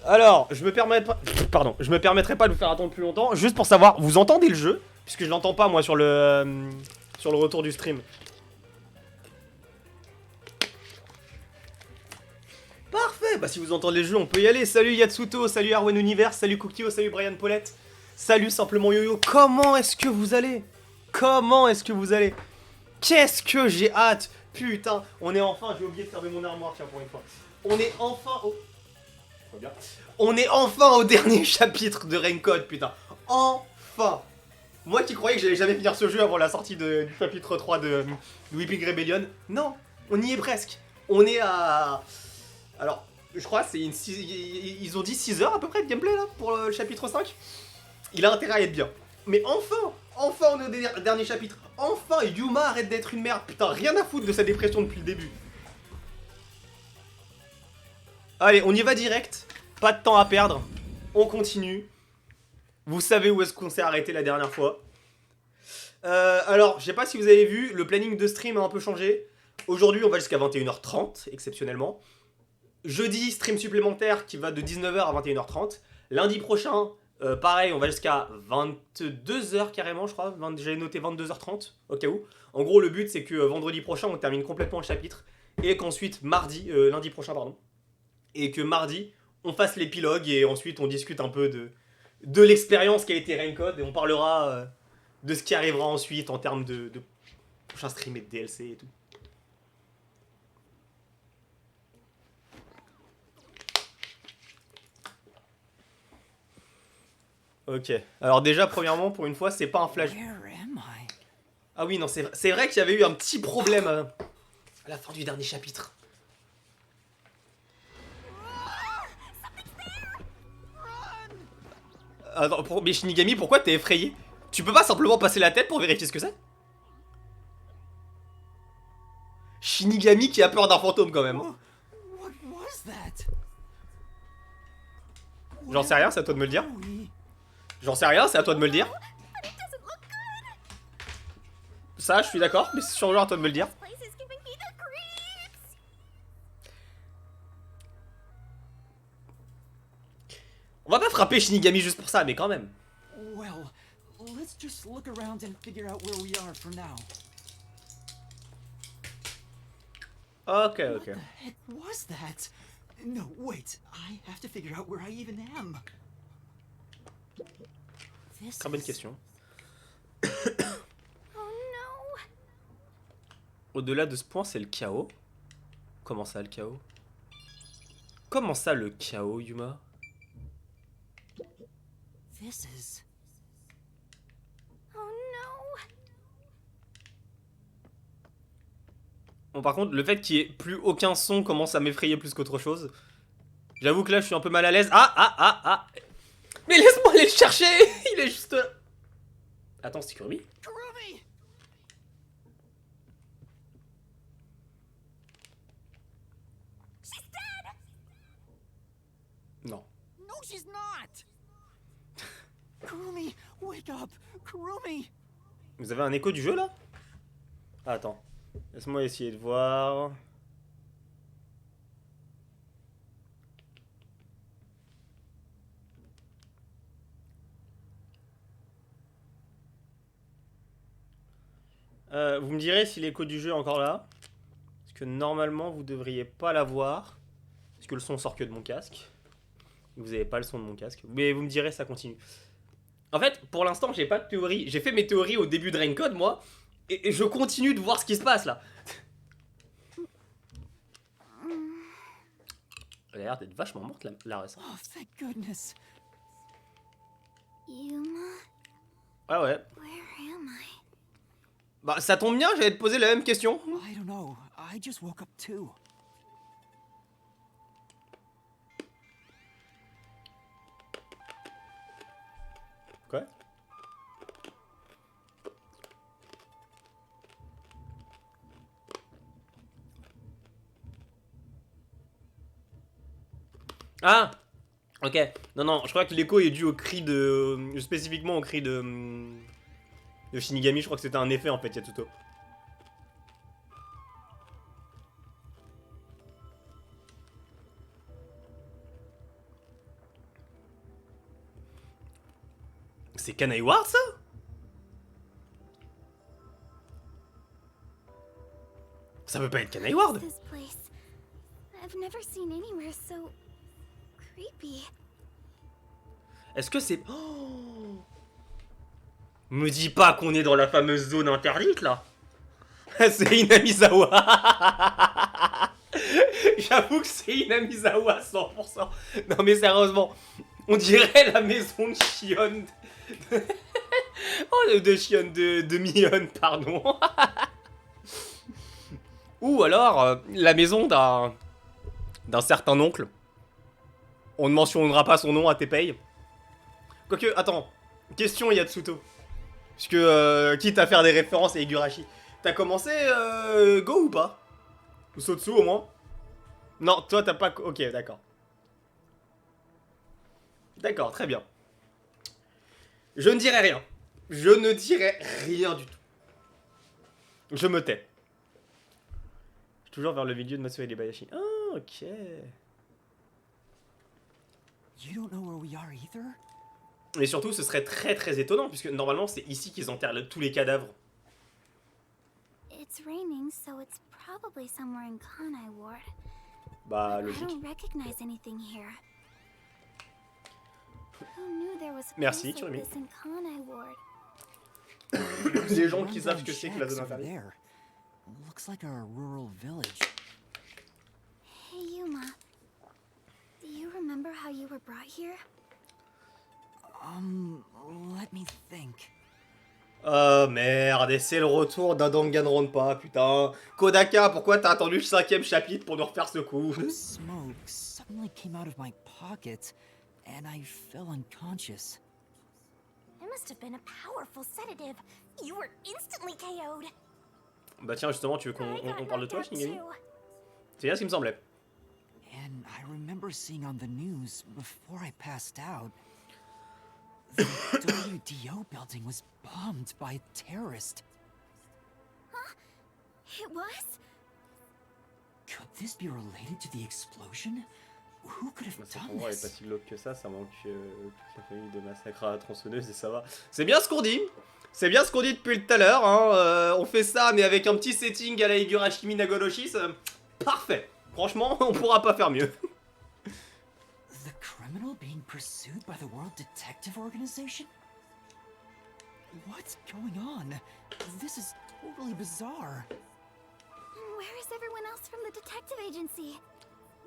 Alors, je me permettrai pas... Pardon, je me permettrai pas de vous faire attendre plus longtemps, juste pour savoir, vous entendez le jeu? Puisque je l'entends pas moi sur le retour du stream. Parfait, bah si vous entendez le jeu, on peut y aller. Salut Yatsuto, salut Arwen Univers, salut Cookio, salut Brian Paulette, salut Simplement Yo-Yo. Comment est-ce que vous allez? Comment est-ce que vous allez? Qu'est-ce que j'ai hâte? Putain, on est enfin, j'ai oublié de fermer mon armoire, tiens, pour une fois. On est enfin au... Bien. On est enfin au dernier chapitre de Raincode, putain. Enfin. Moi qui croyais que j'allais jamais finir ce jeu avant la sortie du chapitre 3 de Weeping Rebellion. Non, on y est presque. On est à... Alors, je crois c'est une... Ils ont dit 6 heures à peu près de gameplay là pour le chapitre 5. Il a intérêt à être bien. Mais enfin, enfin on est au dernier chapitre. Enfin, Yuma arrête d'être une merde. Putain, rien à foutre de sa dépression depuis le début. Allez, on y va direct. Pas de temps à perdre. On continue. Vous savez où est-ce qu'on s'est arrêté la dernière fois. Alors, je sais pas si vous avez vu, le planning de stream a un peu changé. Aujourd'hui, on va jusqu'à 21h30, exceptionnellement. Jeudi, stream supplémentaire qui va de 19h à 21h30. Lundi prochain, pareil, on va jusqu'à 22h carrément, je crois. J'avais noté 22h30, au cas où. En gros, le but, c'est que vendredi prochain, on termine complètement le chapitre. Et qu'ensuite, lundi prochain, pardon. Et que mardi, on fasse l'épilogue et ensuite on discute un peu de l'expérience qui a été Raincode et on parlera de ce qui arrivera ensuite en termes de prochains streams et de DLC et tout. Ok, alors déjà premièrement pour une fois c'est pas un flash. Ah oui non c'est vrai qu'il y avait eu un petit problème à la fin du dernier chapitre. Attends, mais Shinigami, pourquoi t'es effrayé? Tu peux pas simplement passer la tête pour vérifier ce que c'est? Shinigami qui a peur d'un fantôme quand même. J'en sais rien, c'est à toi de me le dire. J'en sais rien, c'est à toi de me le dire. Ça, je suis d'accord, mais c'est sûrement à toi de me le dire. On va pas frapper Shinigami juste pour ça, mais quand même. Well, let's just look around and figure out where we are for now. Ok. What the heck was that? No, wait. I have to figure out where I even am. Très bonne question. Au-delà de ce point, c'est le chaos. Comment ça, le chaos? Comment ça, le chaos, Yuma? This is... Bon, par contre, le fait qu'il y ait plus aucun son commence à m'effrayer plus qu'autre chose. J'avoue que là, je suis un peu mal à l'aise. Ah. Mais laisse-moi aller le chercher. Il est juste là. Attends, c'est Kirby? Non. No, she's not. Kurumi, wake up. Kurumi. Vous avez un écho du jeu, là? Ah, attends. Laisse-moi essayer de voir. Vous me direz si l'écho du jeu est encore là. Parce que normalement, vous devriez pas l'avoir. Parce que le son sort que de mon casque. Vous avez pas le son de mon casque. Mais vous me direz, ça continue. En fait, pour l'instant, j'ai pas de théorie. J'ai fait mes théories au début de Raincode, moi. Et je continue de voir ce qui se passe, là. Elle a l'air d'être vachement morte, la récente. Oh, thank goodness. Yuma, Ah ouais. where am I? Bah, ça tombe bien, j'allais te poser la même question. I don't know. I just woke up too. Quoi? Ah! Ok. Non, je crois que l'écho est dû au cri de... spécifiquement au cri de Shinigami, je crois que c'était un effet en fait, Yatsuto. c'est Kanai Ward ça? Ça peut pas être Kanai Ward. This place. I've never seen anywhere so creepy. Est-ce que c'est... Oh, me dis pas qu'on est dans la fameuse zone interdite là. C'est Inamizawa. J'avoue que c'est Inamizawa à 100%. Non mais sérieusement, on dirait la maison de Shion. Oh, de Shion, de Mion, pardon. Ou alors la maison d'un certain oncle. On ne mentionnera pas son nom à tes payes. Quoique, attends, question Yatsuto. Parce que, quitte à faire des références à Higurashi, t'as commencé Go ou pas? Ou Sotsu au moins? Non, toi t'as pas... Ok, d'accord. D'accord, très bien. Je ne dirai rien. Je ne dirai rien du tout. Je me tais. Je suis toujours vers le milieu de Matsuo et Bayashi. Ah, ok. You don't know where we are either? Et surtout, ce serait très très étonnant, puisque normalement c'est ici qu'ils enterrent tous les cadavres. It's raining, so it's probably somewhere in Kanai Ward. Bah, I logique. don't recognize anything here. Who knew there was a Merci, place tu like remets. this in Kanai Ward? Les gens qui savent ce que c'est que la zone Shacks over interdite. there. Looks like a rural village. Hey Yuma, do you remember how you were brought here? Let me think. Oh merde, et c'est le retour d'un Danganronpa, putain. Kodaka, pourquoi t'as attendu le 5ème chapitre pour nous refaire ce coup? Smoke suddenly came out of my pocket, and I fell unconscious. It must have been a powerful sedative. You were instantly KO'd. Bah tiens, justement, tu veux qu'on parle de toi, Shinigami? C'est bien ce qui me semblait. And I remember seeing on the news before I passed out, the WDO building was bombed by a terrorist. It was? Could this be related to the explosion? Who could have Cet done endroit est pas this? si glauque que ça manque toute la famille de massacre à la tronçonneuse et ça va. C'est bien ce qu'on dit. C'est bien ce qu'on dit depuis tout à l'heure. Hein. On fait ça, mais avec un petit setting à la Higurashi Minagoroshi. Parfait. Franchement, on pourra pas faire mieux. The criminal being pursued by the World Detective Organization? What's going on? This is totally bizarre. Where is everyone else from the detective agency?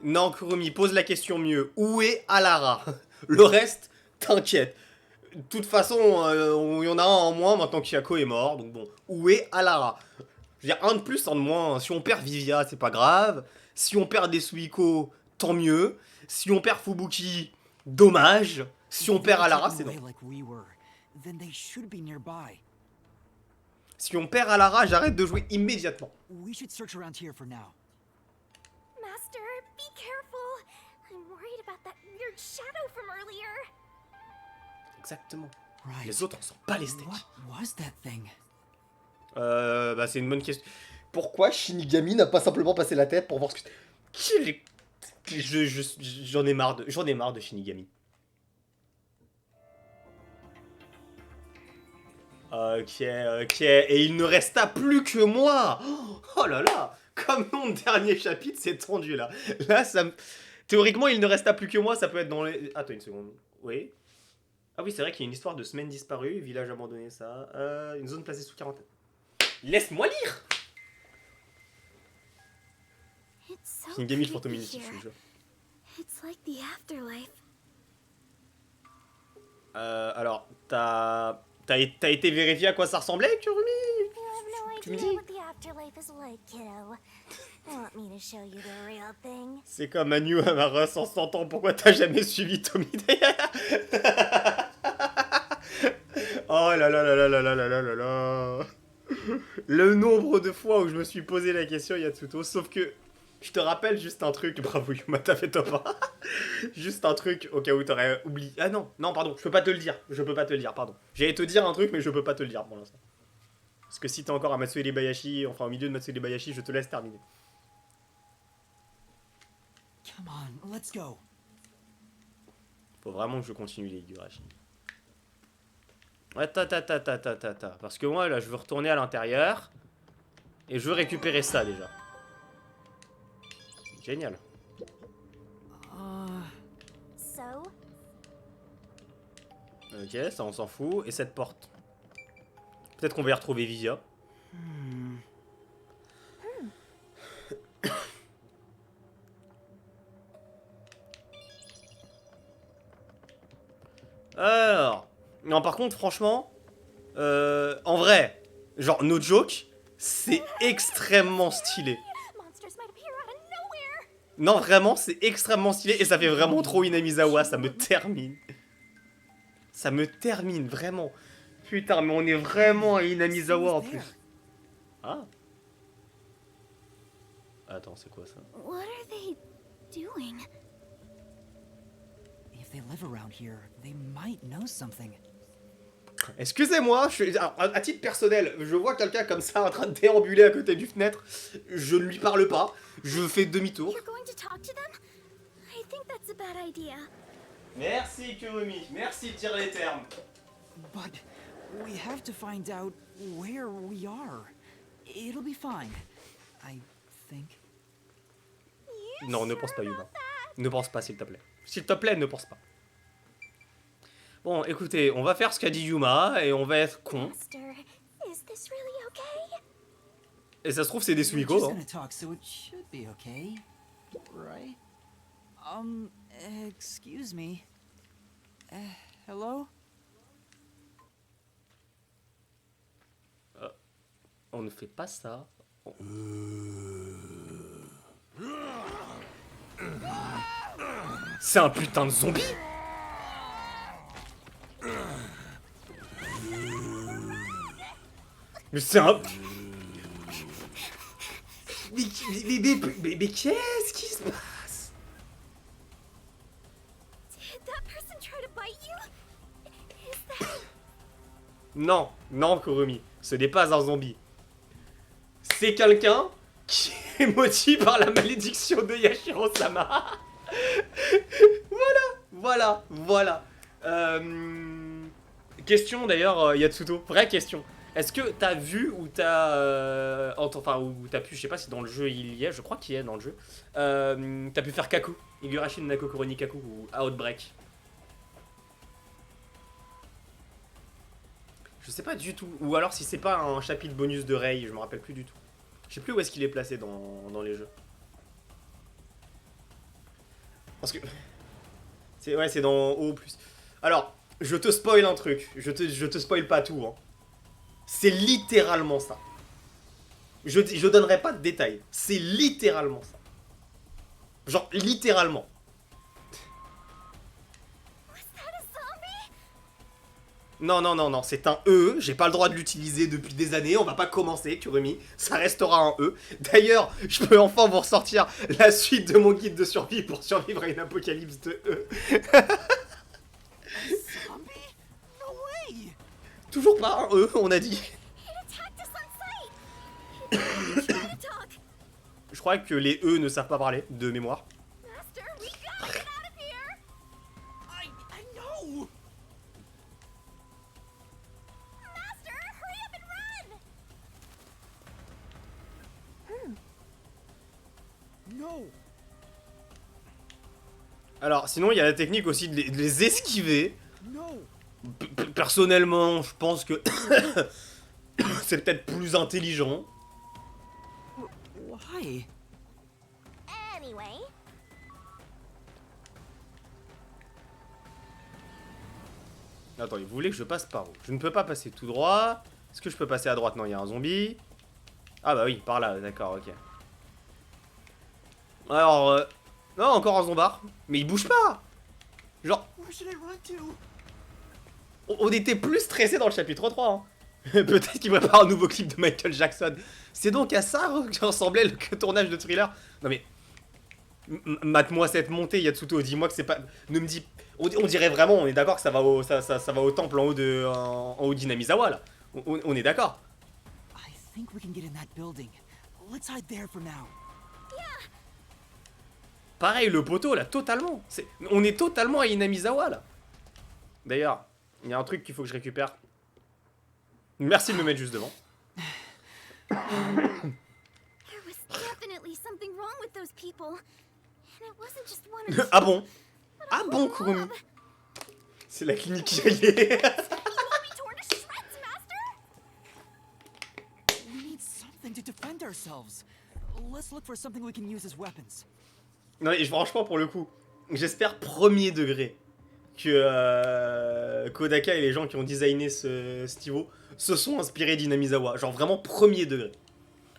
Non, Kurumi, pose la question mieux. Où est Alara? Le reste, t'inquiète. De toute façon, il y en a un en moins maintenant qu'Yako est mort. Donc bon, où est Alara? Je veux dire, un de plus, un de moins. Si on perd Vivia, c'est pas grave. Si on perd des Suiko, tant mieux. Si on perd Fubuki, dommage. Si on perd Alara, c'est non. Like we were, then they should be nearby. Si on perd Alara, j'arrête de jouer immédiatement. We should search around here for now. Master, be careful. I'm worried about that weird shadow from earlier. Exactement. Right. Les autres, on s'en bat les steaks. What was that thing? Bah c'est une bonne question. Pourquoi Shinigami n'a pas simplement passé la tête pour voir ce que... J'en ai marre de Shinigami. Ok, et il ne resta plus que moi. Oh là là, comme mon dernier chapitre, c'est tendu là. Là, ça me... Théoriquement, il ne resta plus que moi, ça peut être dans les... Attends une seconde, oui. Ah oui, c'est vrai qu'il y a une histoire de semaine disparue, village abandonné, ça. Une zone placée sous quarantaine. Laisse-moi lire. It's so Shinigami, je creepy Fantomini, here. je te jure. It's like the afterlife. Alors, t'as été vérifié à quoi ça ressemblait, Kurumi? You have Tu no me idea dis? what the afterlife is like, kiddo. Want me to show you the real thing? C'est comme Anu Amara sans 100 ans, pourquoi t'as jamais suivi Tommy? Oh là là là là là là là là là là. Le nombre de fois où je me suis posé la question Yatsuto, sauf que je te rappelle juste un truc, bravo Yuma, t'as fait top 1. Juste un truc au cas où t'aurais oublié. Ah non, non pardon, je peux pas te le dire, pardon. J'allais te dire un truc mais je peux pas te le dire pour l'instant. Parce que si t'es encore à Matsuo Bayashi, enfin au milieu de Matsuo Bayashi, je te laisse terminer. Come on, let's go. Faut vraiment que je continue les Higurashi. Attends. Parce que moi, là, je veux retourner à l'intérieur. Et je veux récupérer ça, déjà. Génial. So, Ok, ça, on s'en fout. Et cette porte. Peut-être qu'on va y retrouver Vivia. Alors... Non, par contre, franchement... en vrai, genre, no joke, c'est extrêmement stylé. monsters might appear out of nowhere. Non, vraiment, c'est extrêmement stylé et ça fait vraiment trop Inamizawa, ça me termine. Ça me termine, vraiment. Putain, mais on est vraiment à Inamizawa en plus. Ah. Attends, c'est quoi ça? What are they doing? If they live around here, they might know something. Excusez-moi, alors, à titre personnel, je vois quelqu'un comme ça en train de déambuler à côté du fenêtre, je ne lui parle pas, je fais demi-tour. You're going to talk to them? I think that's a bad idea. Merci Kurumi, merci de tirer les termes. But we have to find out where we are. It'll be fine, I think. Non, ne pense pas Yuma. Ne pense pas s'il te plaît. S'il te plaît, ne pense pas. Bon, écoutez, on va faire ce qu'a dit Yuma et on va être con. Master, is this really okay? Et ça se trouve, c'est des We're Suiko. just Hein. gonna talk, so it should be okay, right? Excuse me. Hello? On ne fait pas ça. C'est un putain de zombie. Mais c'est un... Mais qu'est-ce qui se passe? Did that person try to bite you? Is that... Non, non Kurumi, ce n'est pas un zombie. C'est quelqu'un qui est maudit par la malédiction de Yashiro-sama. Voilà. Question d'ailleurs, Yatsuto, vraie question. Est-ce que t'as vu ou t'as... enfin, ou t'as pu, je sais pas si dans le jeu il y est, je crois qu'il y est dans le jeu. T'as pu faire Kaku, Higurashi no Nakokoro ni Kaku ou Outbreak. Je sais pas du tout. Ou alors si c'est pas un chapitre bonus de Rei, je me rappelle plus du tout. Je sais plus où est-ce qu'il est placé dans les jeux. Parce que... c'est dans O+. Alors, je te spoil un truc. Je te spoil pas tout. Hein. C'est littéralement ça. Je donnerai pas de détails. C'est littéralement ça. Genre, littéralement. Was that a zombie? Non, c'est un E. J'ai pas le droit de l'utiliser depuis des années. On va pas commencer, Kurumi. Ça restera un E. D'ailleurs, je peux enfin vous ressortir la suite de mon guide de survie pour survivre à une apocalypse de E. Zombie? No way! Toujours pas un E, on a dit. It attacked us on sight. It tried to talk. Je crois que les E ne savent pas parler, de mémoire. Master, we gotta get out of here. I know! Master, hurry up and run. No! Alors, sinon, il y a la technique aussi de les esquiver. No! Personnellement, je pense que c'est peut-être plus intelligent. Why? Anyway, Attends, vous voulez que je passe par où? Je ne peux pas passer tout droit. Est-ce que je peux passer à droite? Non, il y a un zombie. Ah bah oui, par là, d'accord, ok. Alors, non, encore un zombard. Mais il bouge pas. Genre, Where should I run to? on était plus stressé dans le chapitre 3. Hein. Peut-être qu'il prépare un nouveau clip de Michael Jackson. C'est donc à ça que ressemblait le tournage de Thriller. Non mais... Mate-moi cette montée, Yatsuto. Dis-moi que c'est pas... Ne me dis... On dirait vraiment, on est d'accord que ça va au temple en haut d'Inamizawa, là. On est d'accord. I think we can get in that building. Let's hide there for now. Pareil, le poteau, là, totalement. On est totalement à Inamizawa, là. D'ailleurs, il y a un truc qu'il faut que je récupère. Merci de me mettre juste devant. There was definitely something wrong with those people. And it wasn't just one of Ah bon? but a Ah bon, whole Kurumi? mob. C'est la clinique qui a lié. You want me torn to shreds, Master? We need something to defend ourselves. Let's look for something we can use as weapons. Non, et franchement, pour le coup, j'espère premier degré que Kodaka et les gens qui ont designé ce Stivo se sont inspirés d'Inamizawa. Genre vraiment premier degré.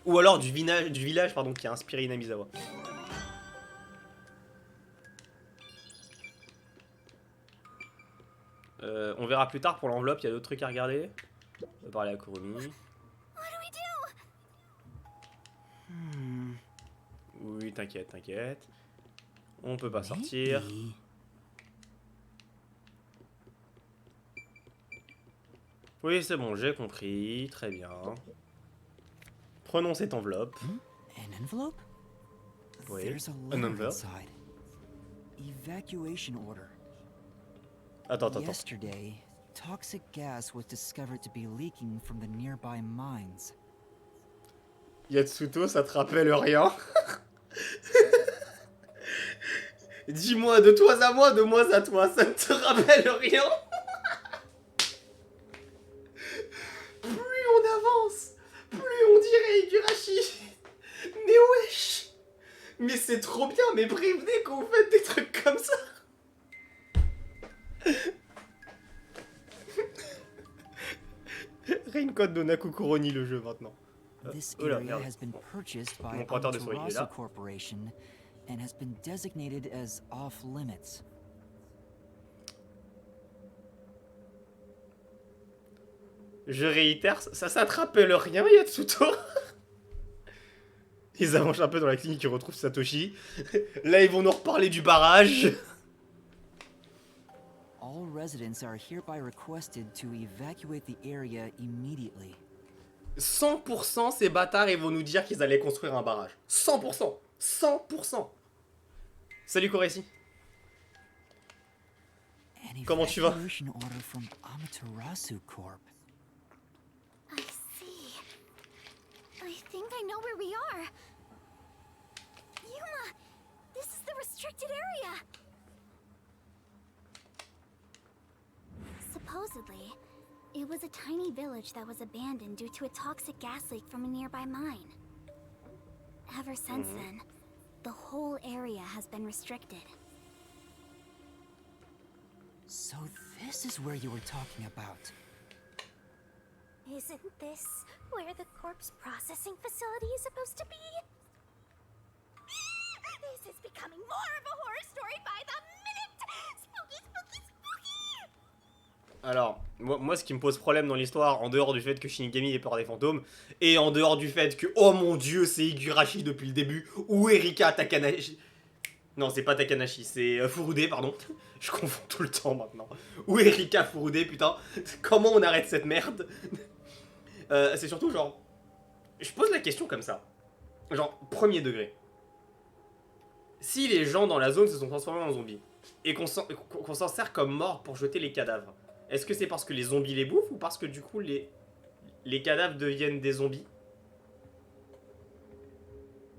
Ou alors du village pardon, qui a inspiré Inamizawa. On verra plus tard pour l'enveloppe, il y a d'autres trucs à regarder. On va parler à Kurumi. What do we do? Oui, t'inquiète, t'inquiète. On peut pas sortir. Maybe. Oui, c'est bon, j'ai compris. Très bien. Prenons cette enveloppe. An envelope? Oui, There's a an letter envelope. inside. Evacuation order. Attends. Yesterday, toxic gas was discovered to be leaking from the nearby mines. Yatsuto, ça te rappelle rien? Dis-moi, de toi à moi, de moi à toi, ça ne te rappelle rien? Plus on avance, plus on dirait Higurashi. Mais wesh! Mais c'est trop bien, mais prévenez quand vous faites des trucs comme ça! Raincode de Nakukuroni le jeu maintenant. This Oh là, area merde. has been purchased by Mon pointeur de souris, il est là. UnterSchrei Corporation and has been designated as off limits. Je réitère, ça te rappelle rien, Yatsuto? Ils avancent un peu dans la clinique, ils retrouvent Satoshi. Là, ils vont nous reparler du barrage. All residents are hereby requested to evacuate the area immediately. 100% ces bâtards, ils vont nous dire qu'ils allaient construire un barrage. 100%. 100%. Salut Koresi. An Comment tu vas? evacuation order from Amaterasu Corp. I see. I think I know where we are. Yuma, this is the restricted area. Supposedly, it was a tiny village that was abandoned due to a toxic gas leak from a nearby mine. Ever since then, the whole area has been restricted. So this is where you were talking about. Isn't this where the corpse processing facility is supposed to be? This is becoming more of a horror story by the minute! Spooky, spooky, spooky! Alors, moi, ce qui me pose problème dans l'histoire, en dehors du fait que Shinigami ait peur des fantômes, et en dehors du fait que, oh mon dieu, c'est Higurashi depuis le début, ou Erika Takanashi... Non, c'est pas Takanashi, c'est Furude, pardon. Je confonds tout le temps maintenant. Ou Erika Furude, putain. Comment on arrête cette merde? C'est surtout genre... Je pose la question comme ça. Genre, premier degré. Si les gens dans la zone se sont transformés en zombies, et qu'on s'en sert comme mort pour jeter les cadavres, est-ce que c'est parce que les zombies les bouffent, ou parce que du coup les cadavres deviennent des zombies?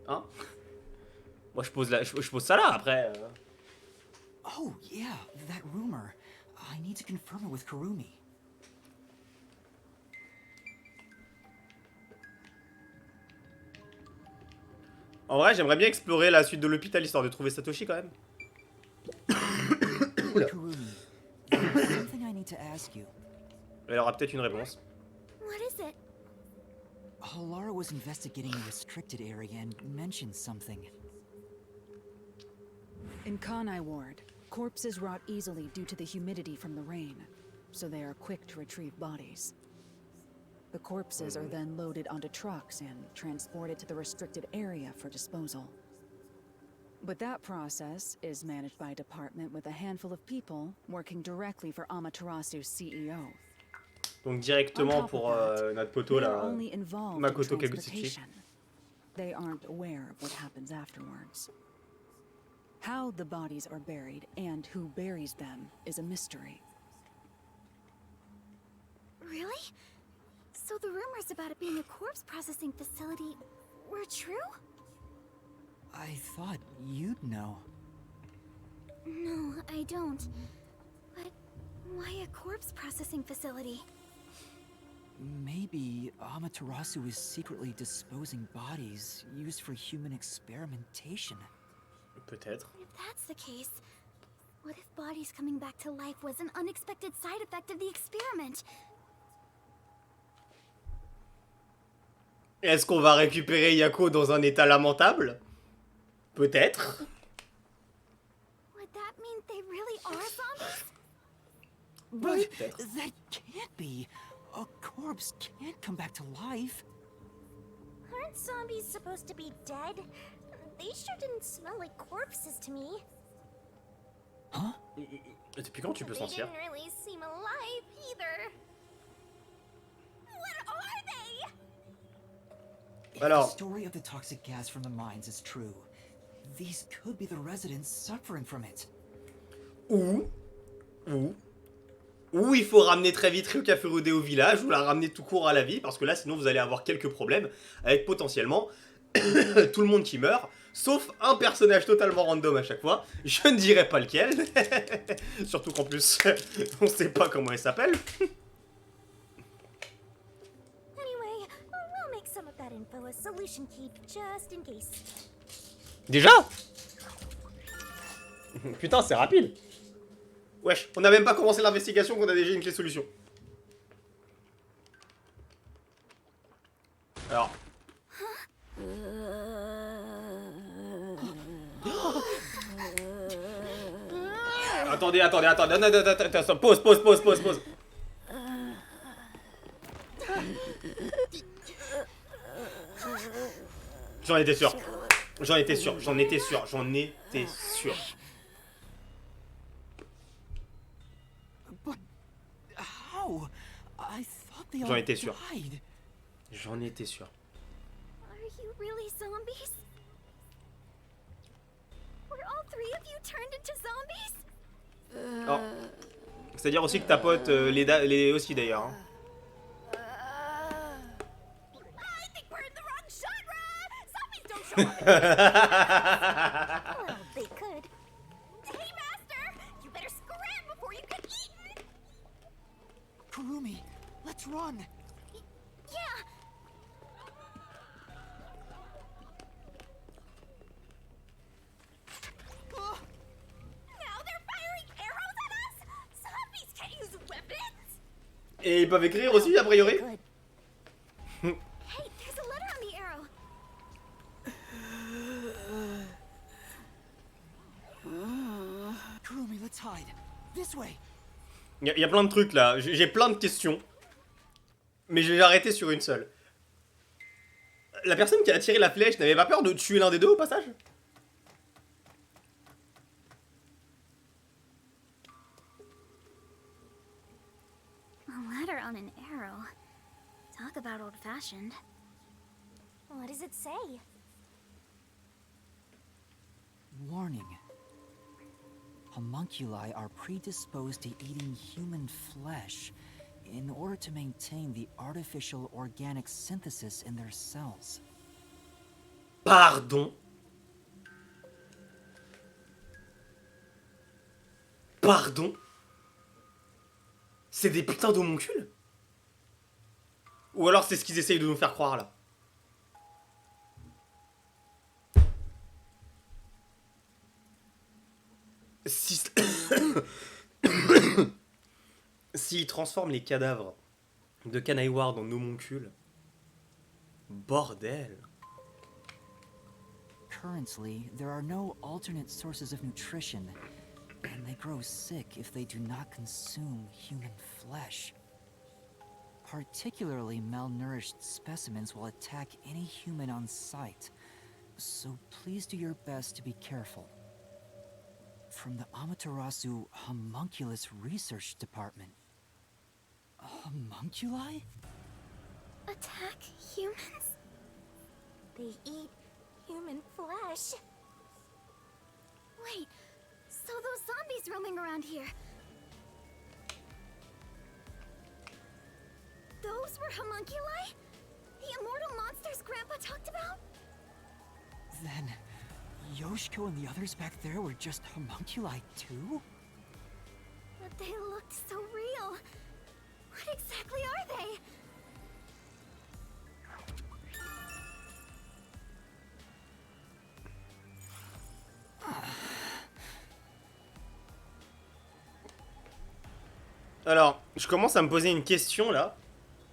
Hein? Moi je pose ça là, après... Oh, yeah, that rumor. I need to confirm it with Kurumi. En vrai, j'aimerais bien explorer la suite de l'hôpital, histoire de trouver Satoshi quand même. Kurumi, there's something I need to ask you. Elle aura peut-être une réponse. What is it? Halara was investigating a restricted area and mentioned something. In Kanai Ward, corpses rot easily due to the humidity from the rain, so they are quick to retrieve bodies. The corpses are then loaded onto trucks and transported to the restricted area for disposal. But that process is managed by a department with a handful of people working directly for Amaterasu's CEO. Donc directement pour notre poteau They are là, only involved in Makoto Kaguchi. transportation. They aren't aware of what happens afterwards. How the bodies are buried and who buries them is a mystery. Really? So the rumors about it being a corpse processing facility were true? I thought you'd know. No, I don't. But why a corpse processing facility? Maybe Amaterasu is secretly disposing bodies used for human experimentation. Peut-être. If that's the case, what if bodies coming back to life was an unexpected side effect of the experiment? Est-ce qu'on va récupérer Yako dans un état lamentable? Peut-être. Would that mean they really are zombies? But Peut-être. that can't be. A corpse can't come back to life. Aren't zombies supposed to be dead? They sure didn't smell like corpses to me. Huh? Depuis quand tu peux They sentir? didn't really seem alive either. What are they? If the Alors, story of the toxic gas from the mines is true, these could be the residents suffering from it. ou il faut ramener très vite Ryuka Furude au village, ou la ramener tout court à la vie, parce que là, sinon, vous allez avoir quelques problèmes, avec potentiellement tout le monde qui meurt, sauf un personnage totalement random à chaque fois. Je ne dirai pas lequel, surtout qu'en plus, on sait pas comment il s'appelle. Anyway, we'll make some of that info a solution key just in case. Déjà? Putain, c'est rapide. Wesh, on n'a même pas commencé l'investigation qu'on a déjà une clé solution. Alors. Attendez, attends, pause. J'en étais sûr. But how? I thought they J'en all étais sûr. died. J'en étais sûr. Are you really zombies? Were all three of you turned into zombies? Alors, c'est-à-dire aussi que ta pote les aussi d'ailleurs. Hein. I think we're in the wrong genre! Zombies don't show up! Well, they could. Hey, Master! You better scram before you get eaten! Kurumi, let's run. Yeah! Now they're firing arrows at us? Zombies can't use weapons! Et ils peuvent écrire aussi, a priori. Good. Hey, there's a letter on the arrow! Kurumi, let's hide. This way. Il y a plein de trucs là, j'ai plein de questions. Mais je vais arrêter sur une seule. La personne qui a tiré la flèche n'avait pas peur de tuer l'un des deux au passage? A letter on an arrow. Talk about old-fashioned. What does it say? Warning. Homunculi are predisposed to eating human flesh in order to maintain the artificial organic synthesis in their cells. Pardon? Pardon? C'est des putains d'homoncules? Ou alors c'est ce qu'ils essayent de nous faire croire là? Si... S'ils transforment les cadavres de Kanaiward en homoncules... Bordel! Currently, there are no alternate sources of nutrition, and they grow sick if they do not consume human flesh. Particularly malnourished specimens will attack any human on sight, so please do your best to be careful. From the Amaterasu Homunculus Research Department. Homunculi? Attack humans? They eat human flesh. Wait, so those zombies roaming around here... Those Those were homunculi? The immortal monsters Grandpa talked about? Then, Yoshiko and the others back there were just homunculi too? But they looked so real. What exactly are they? Alors, je commence à me poser une question là.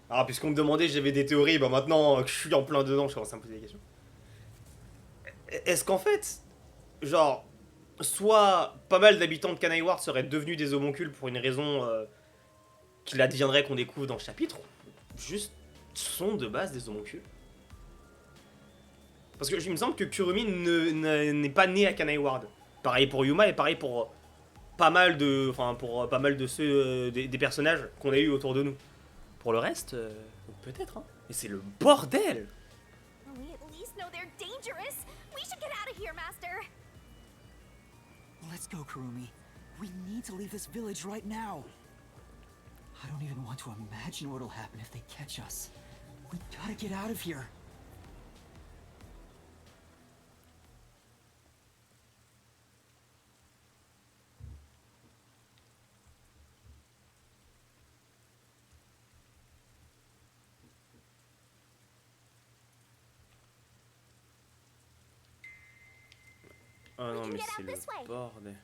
Alors, puisqu'on me demandait si j'avais des théories, bah maintenant que je suis en plein dedans, je commence à me poser des questions. Est-ce qu'en fait, genre, soit pas mal d'habitants de Kanai Ward seraient devenus des homoncules pour une raison qu'il adviendrait qu'on découvre dans le chapitre, ou juste sont de base des homoncules? Parce que il me semble que Kurumi n'est pas né à Kanai Ward. Pareil pour Yuma et pareil pour pas mal de, ceux des personnages qu'on a eu autour de nous. Pour le reste, peut-être, hein. Mais c'est le bordel. We at least know they're dangerous. We should get out of here, Master. Let's go, Kurumi. We need to leave this village right now. I don't even want to imagine what'll happen if they catch us. We gotta get out of here. Oh non, mais c'est le bordel.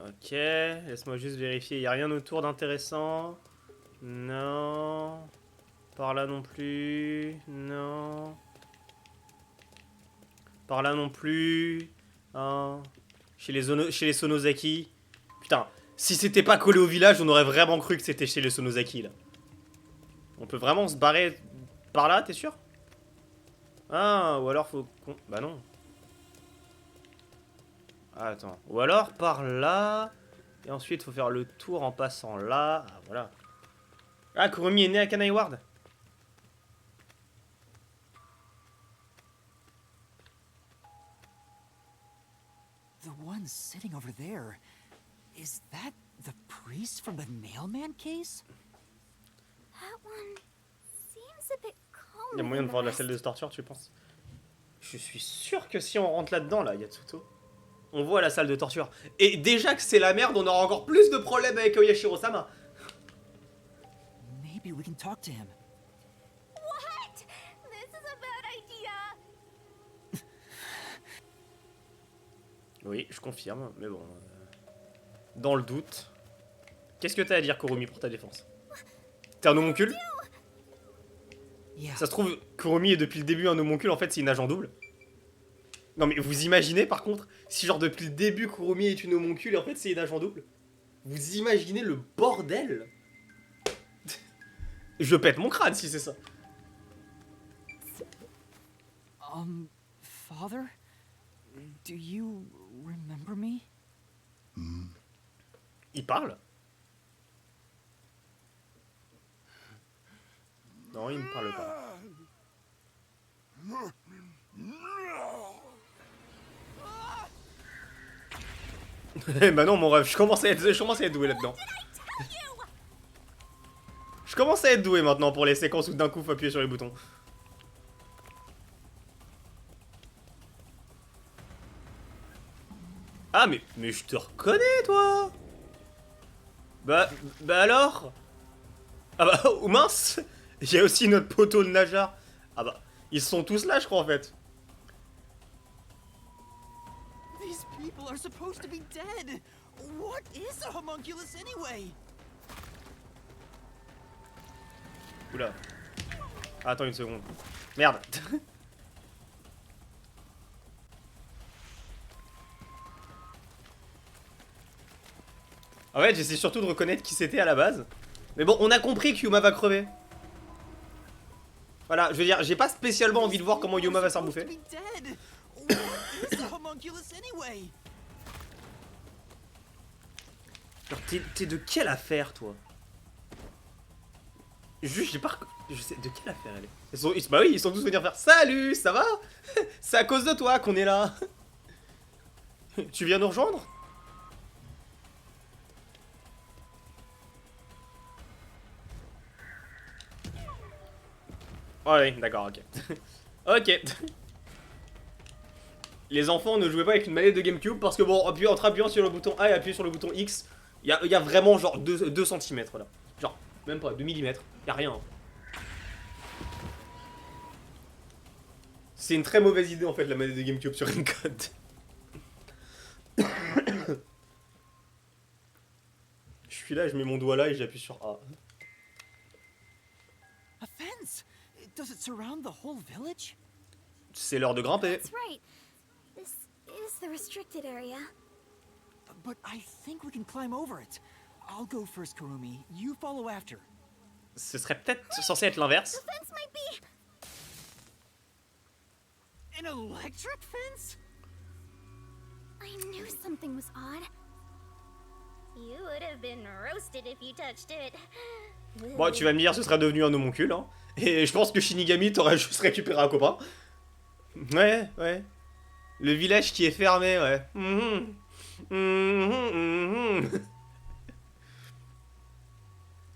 Ok, laisse-moi juste vérifier. Il n'y a rien autour d'intéressant. Non. Par là non plus. Non. Par là non plus. Hein. Chez les Sonozaki. Putain, si c'était pas collé au village, on aurait vraiment cru que c'était chez les Sonozaki là. On peut vraiment se barrer par là, t'es sûr? Ah, ou alors faut qu'on... Bah non. Attends. Ou alors par là. Et ensuite, faut faire le tour en passant là. Ah, voilà. Ah, Kurumi est né à Kanai Ward. The one sitting over there. Is that the priest from the mailman case? That one seems a bit calmer. Il y a moyen de than voir the la salle rest. de torture, tu penses? Je suis sûr que si on rentre là-dedans, là, Yatsuto, on voit la salle de torture. Et déjà que c'est la merde, on aura encore plus de problèmes avec Oyashiro-sama. Maybe we can talk to him. What? This is a bad idea. Oui, je confirme, mais bon. Dans le doute. Qu'est-ce que t'as à dire, Kurumi, pour ta défense? T'es un homoncule? Yeah. Ça se trouve, Kurumi est depuis le début un homoncule, en fait, c'est une agent double. Non mais vous imaginez par contre, si genre depuis le début Kurumi est une homoncule et en fait c'est une agent double? Vous imaginez le bordel? Je pète mon crâne si c'est ça. Father? Do you remember me? Il parle? Non, il ne parle pas. Bah non mon rêve, je commence à être doué là-dedans. Je commence à être doué maintenant pour les séquences où d'un coup faut appuyer sur les boutons. Ah mais je te reconnais toi. Bah alors. Ah bah oh mince. Il y a aussi notre poteau de nageur. Ah bah ils sont tous là je crois en fait. These people are supposed to be dead. What is a homunculus anyway? Oula. Attends une seconde. Merde. En fait, j'essaie surtout de reconnaître qui c'était à la base. Mais bon, on a compris que Yuma va crever. Voilà, je veux dire, j'ai pas spécialement envie de voir comment Yuma va se rebouffer. Genre, t'es de quelle affaire, toi? Juste, j'ai pas... Je sais de quelle affaire elle est. Bah oui, ils sont tous venus faire salut, ça va? C'est à cause de toi qu'on est là. Tu viens nous rejoindre? Oh oui, d'accord, ok. Ok. Les enfants, ne jouez pas avec une manette de GameCube parce que bon, entre appuyant sur le bouton A et appuyer sur le bouton X, il y a vraiment genre 2 cm là. Genre, même pas, 2 mm. Y'a rien. C'est une très mauvaise idée en fait la manette de GameCube sur une code. Je suis là, je mets mon doigt là et j'appuie sur A. A fence! Does it surround the whole village? C'est l'heure de grimper. That's right. This is the restricted area. But I think we can climb over it. I'll go first, Kurumi. You follow after. Ce serait peut-être censé être l'inverse. The fence might be. An electric fence? I knew something was odd. You would have been roasted if you touched it. Bon, tu vas me dire, ce serait devenu un homoncule, hein. Et je pense que Shinigami t'aurait juste récupéré un copain. Ouais, ouais. Le village qui est fermé, ouais.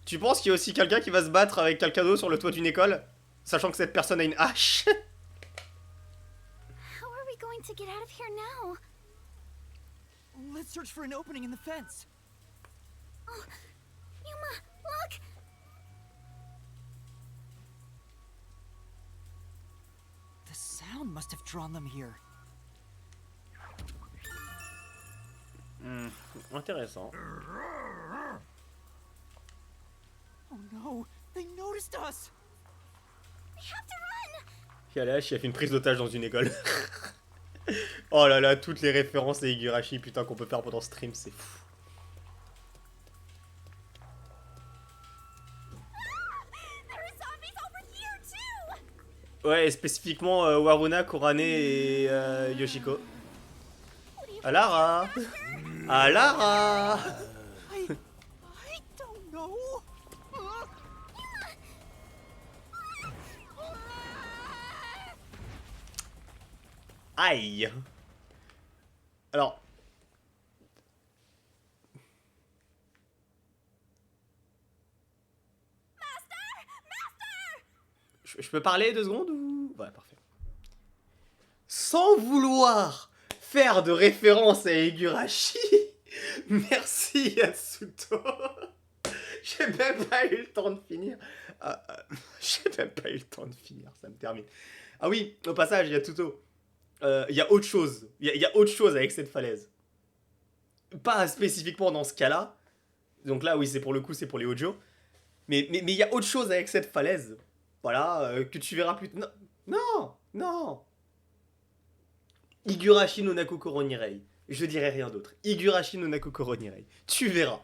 Tu penses qu'il y a aussi quelqu'un qui va se battre avec quelqu'un d'autre sur le toit d'une école, sachant que cette personne a une hache? How are we going to get out of here now? Let's search for an opening in the fence. Oh, Yuma, look! The sound must have drawn them here. Intéressant. Oh no, they noticed us! We have to run! Et à la hache, il a fait une prise d'otage dans une école. Oh là là, toutes les références à Higurashi, putain, qu'on peut faire pendant ce stream, c'est fou. There are zombies over here too. Ouais, et spécifiquement Waruna, Kurane et Yoshiko. Alara! Alara! I don't know. Aïe! Alors. Je peux parler 2 secondes ou. Ouais, parfait. Sans vouloir faire de référence à Higurashi, merci Yasuto. J'ai même pas eu le temps de finir. J'ai même pas eu le temps de finir, ça me termine. Ah oui, au passage, Yasuto. Il y a autre chose. Il y a autre chose avec cette falaise. Pas spécifiquement dans ce cas-là. Donc là, oui, c'est pour le coup, c'est pour les audios. Mais il y a autre chose avec cette falaise. Voilà, que tu verras plus... Non, non, non. Higurashi no Nakokoro Nirei. Je dirai rien d'autre. Higurashi no Nakokoro Nirei. Tu verras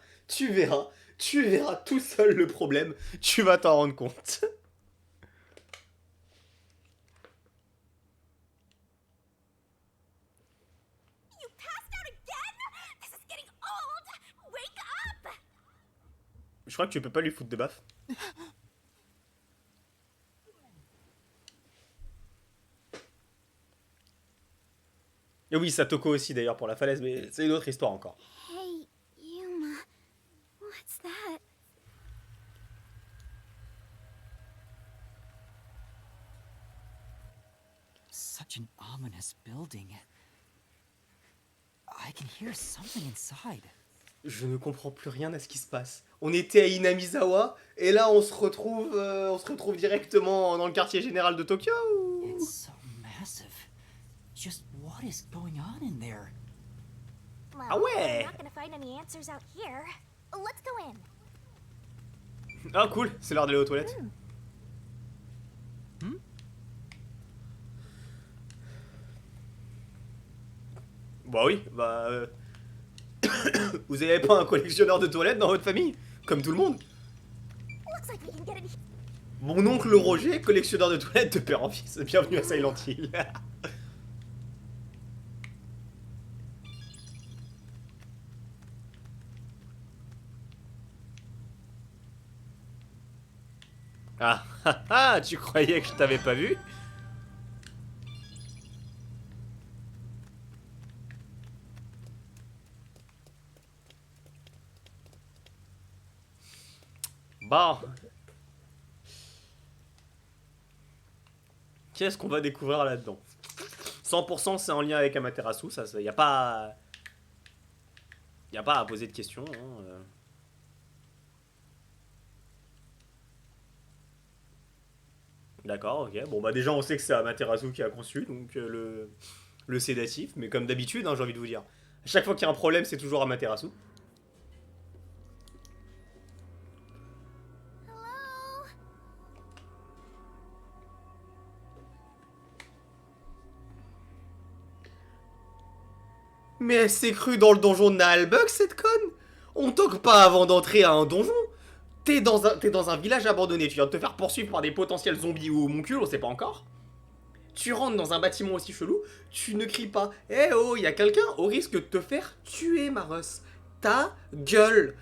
tout seul le problème. Tu vas t'en rendre compte. You passed out again? This is getting old. Wake up. Je crois que tu peux pas lui foutre de baffe. Et oui, Satoko aussi d'ailleurs pour la falaise, mais c'est une autre histoire encore. Hey, Yuma. What's that? Such an ominous building. I can hear something inside. Je ne comprends plus rien à ce qui se passe. On était à Inamizawa, et là on se retrouve directement dans le quartier général de Tokyo. It's so massive. Just what is going on in there? Well, Ah ouais. we're not gonna find any answers out here. Let's go in. Ah cool, c'est l'heure d'aller aux toilettes. Bah oui, bah... Vous avez pas un collectionneur de toilettes dans votre famille? Comme tout le monde. Looks like we can get in. Mon oncle Roger, collectionneur de toilettes de père en fils. Bienvenue à Silent Hill. Ah, ah, ah, tu croyais que je t'avais pas vu? Bon. Qu'est-ce qu'on va découvrir là-dedans? 100% c'est en lien avec Amaterasu, ça, y a pas... Y a pas à poser de questions, hein. D'accord, ok. Bon bah déjà on sait que c'est Amaterasu qui a conçu, donc le sédatif, mais comme d'habitude, hein, j'ai envie de vous dire. À chaque fois qu'il y a un problème, c'est toujours Amaterasu. Mais elle s'est crue dans le donjon de Naalbug, cette conne. On toque pas avant d'entrer à un donjon. T'es dans un village abandonné, tu viens de te faire poursuivre par des potentiels zombies ou homoncules, on sait pas encore. Tu rentres dans un bâtiment aussi chelou, tu ne cries pas « Eh oh, y a quelqu'un ?» au risque de te faire tuer, Maros. Ta gueule.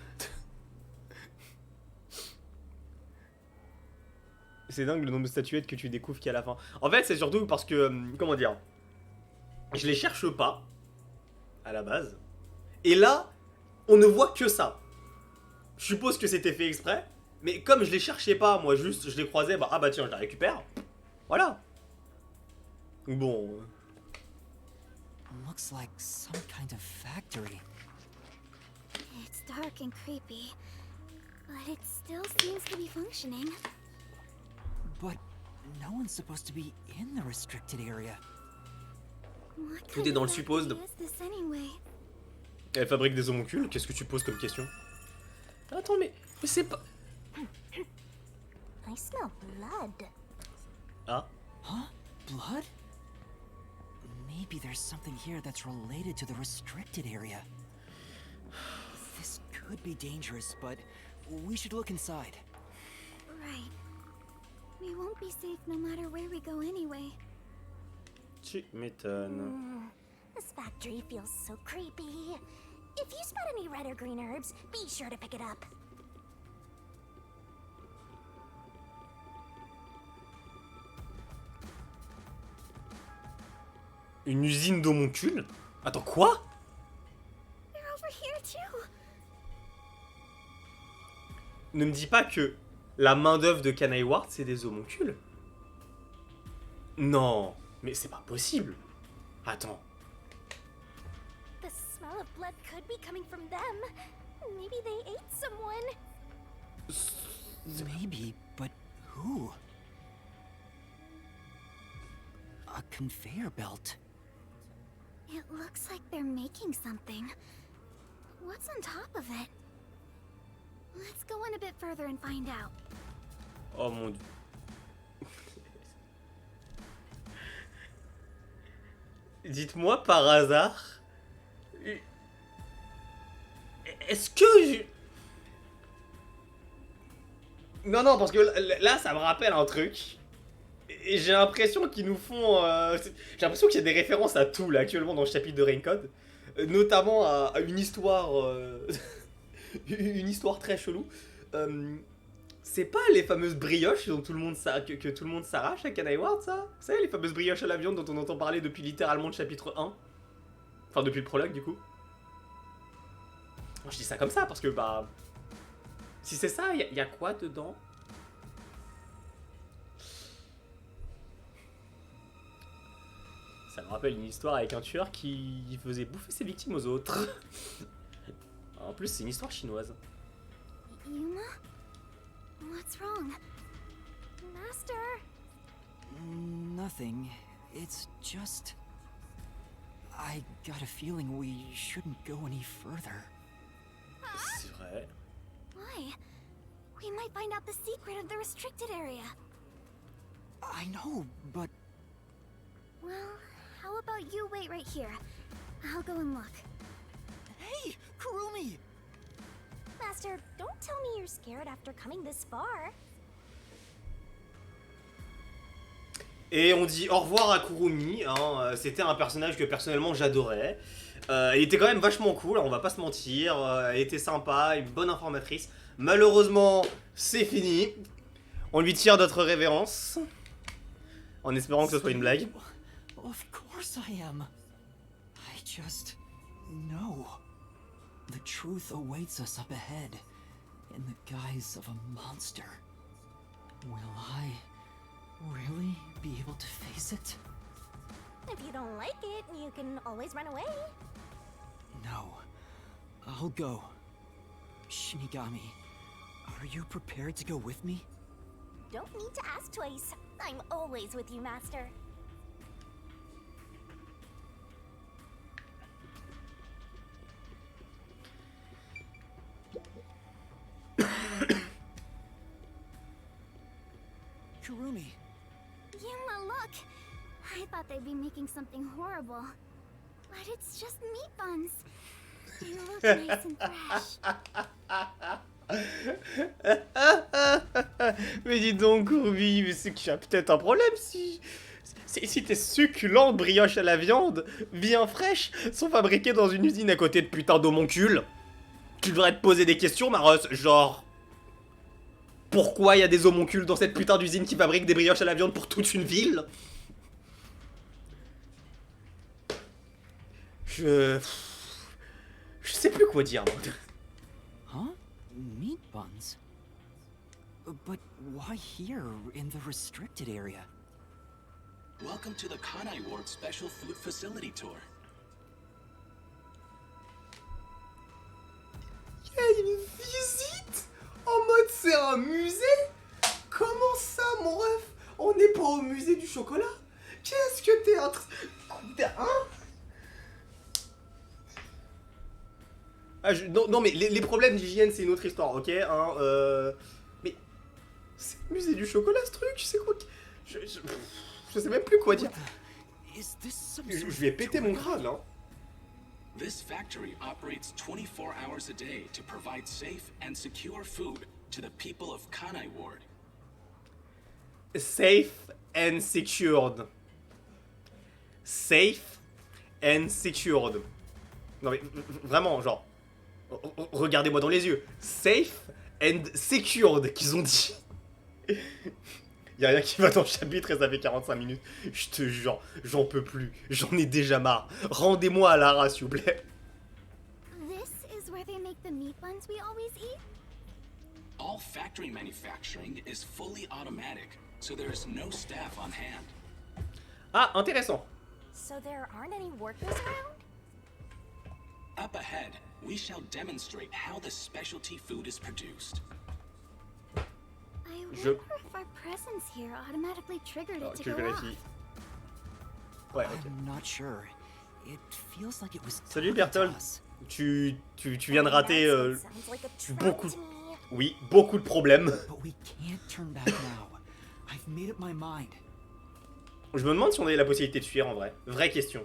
C'est dingue le nombre de statuettes que tu découvres qu'à la fin. En fait, c'est surtout parce que, comment dire, je les cherche pas, à la base. Et là, on ne voit que ça. Je suppose que c'était fait exprès, mais comme je les cherchais pas, moi juste, je les croisais, bah ah bah tiens, je les récupère. Voilà. Bon. Looks like some kind of factory. It's dark and creepy, but it still seems to be functioning. But no one's supposed to be in the restricted area. What Tout kind est dans of le suppose. factory is this anyway? Elle fabrique des homoncules, qu'est-ce que tu poses comme question? Attends, mais c'est pas... I smell blood. Ah. Huh? Blood? Maybe there's something here that's related to the restricted area. This could be dangerous, but we should look inside. Right. We won't be safe no matter where we go anyway. Tu m'étonnes. This factory feels so creepy. If you spot any red or green herbs, be sure to pick it up. Une usine d'homoncules? Attends, quoi? They're over here too. Ne me dis pas que la main-d'œuvre de Kanai Ward, c'est des homoncules. Non, mais c'est pas possible. Attends. The smell of blood could be coming from them. Maybe they ate someone. Maybe, but who? A conveyor belt. It looks like they're making something. What's on top of it? Let's go in a bit further and find out. Oh mon dieu. Dites-moi par hasard. Est-ce que je... Non, non, parce que là, ça me rappelle un truc. Et j'ai l'impression qu'ils nous font... J'ai l'impression qu'il y a des références à tout, là, actuellement, dans le chapitre de RIEN Code. Notamment à une histoire... une histoire très chelou. C'est pas les fameuses brioches dont tout le monde que tout le monde s'arrache à Kanai Ward, ça? Vous savez, les fameuses brioches à la viande dont on entend parler depuis littéralement le chapitre 1. Enfin, depuis le prologue, du coup. Je dis ça comme ça, parce que, bah... Si c'est ça, y a quoi dedans? Ça me rappelle une histoire avec un tueur qui faisait bouffer ses victimes aux autres. En plus, c'est une histoire chinoise. Yuma? What's wrong? Master! Nothing. It's just... I got a feeling we shouldn't go any further. C'est vrai. Why? We might find out the secret of the restricted area. I know, but... Well, how about you wait right here? I'll go and look. Hey, Kurumi! Master, don't tell me you're scared after coming this far. Et on dit au revoir à Kurumi, hein. C'était un personnage que personnellement j'adorais. Elle était quand même vachement cool, on va pas se mentir, elle était sympa, une bonne informatrice. Malheureusement, c'est fini. On lui tire notre révérence, en espérant que ce soit une blague. Of course I am. I just know. The truth awaits us up ahead, in the guise of a monster. Will I Really? Be able to face it? If you don't like it, you can always run away. No. I'll go. Shinigami, are you prepared to go with me? Don't need to ask twice. I'm always with you, Master. Kurumi. Yuma, look! I thought they'd be making something horrible. But it's just meat buns. They look nice and fresh. Mais dis donc, Kurumi, mais c'est qu'il y a peut-être un problème si tes succulentes brioches à la viande, bien fraîches, sont fabriquées dans une usine à côté de putain d'homoncules. Tu devrais te poser des questions, Maros, genre... Pourquoi il y a des homoncules dans cette putain d'usine qui fabrique des brioches à la viande pour toute une ville? Je sais plus quoi dire, moi. Huh? Meat buns? But why here, in the restricted area? Welcome to the Kanai Ward Special Food Facility Tour. Il y a une visite en mode c'est un musée? Comment ça, mon ref? On n'est pas au musée du chocolat? Qu'est-ce que t'es en train... Hein? Ah, non, mais les problèmes d'hygiène, c'est une autre histoire, ok, hein, mais... C'est le musée du chocolat, ce truc, c'est quoi? Je sais même plus quoi dire. Je vais péter mon crâne, hein. This factory operates 24 hours a day to provide safe and secure food to the people of Kanai Ward. Safe and secured. Safe and secured. Non mais vraiment, genre... Regardez-moi dans les yeux. Safe and secured qu'ils ont dit. Y'a rien qui va dans le chapitre et ça fait 45 minutes. Je te jure, j'en peux plus. J'en ai déjà marre. Rendez-moi à Lara, s'il vous plaît. This is where they make the meat buns we always eat? All factory manufacturing is fully automatic, so there is no staff on hand. Ah, intéressant. So there aren't any workers around? Up ahead, we shall demonstrate how the specialty food is produced. I wonder if our presence here automatically triggered it to Que je go off. vérifie. Ouais, ok. I'm not sure. It feels like it was Salut talking to Berthold. us. Tu viens de rater Sounds like a trap beaucoup. to me. Oui, beaucoup de problèmes. But we can't turn back now. I've made up my mind. Je me demande si on avait la possibilité de fuir en vrai. Vraie question.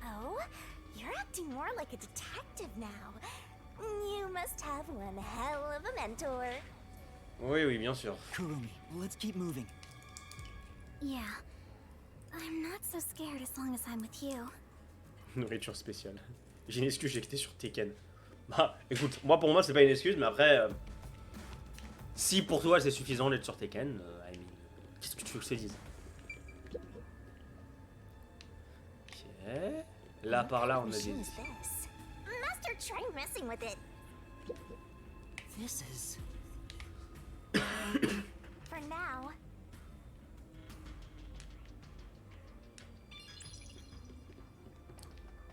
Oh, you're acting more like a detective now. You must have one hell of a mentor. Oui, oui, bien sûr. Kurumi, let's keep moving. Yeah. I'm not so scared as long as I'm with you. Nourriture spéciale. J'ai une excuse, j'ai quitté sur Tekken. Bah, écoute, moi pour moi c'est pas une excuse, mais après... si pour toi c'est suffisant d'être sur Tekken, I mean, qu'est-ce que tu veux que je te dise? Ok... Là par là on a des... Machine is this? Master, try messing with it. This is... For now.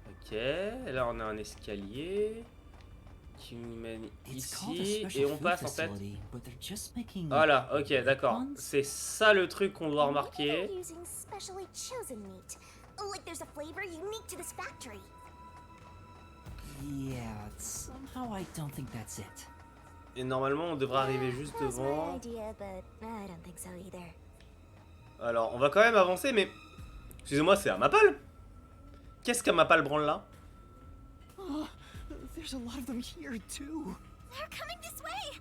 Ok, là on a un escalier qui nous mène It's called a ici special et on food passe en fait... facility, but they're just making Voilà, ok, d'accord. buns? C'est ça le truc qu'on doit Maybe remarquer. they're using specially chosen meat. Like there's a flavor unique to this factory. Yeah, somehow I don't think that's it. Et normalement on devrait arriver juste That was my devant. idea, but I don't think so either. Alors on va quand même avancer, mais... Excusez-moi, c'est à Mapal? Qu'est-ce qu'à Mapal branle là? Oh, there's a lot of them here too. They're coming this way!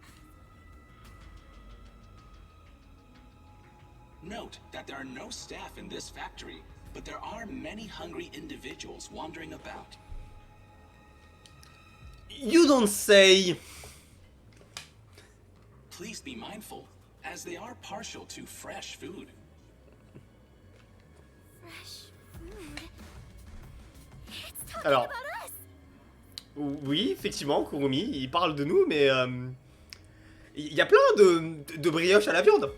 Note that there are no staff in this factory, but there are many hungry individuals wandering about. You don't say! Please be mindful, as they are partial to fresh food. Fresh food. It's talking Alors... about us! Oui, effectivement, Kurumi, il parle de nous, mais... Il y a plein de brioches à la viande.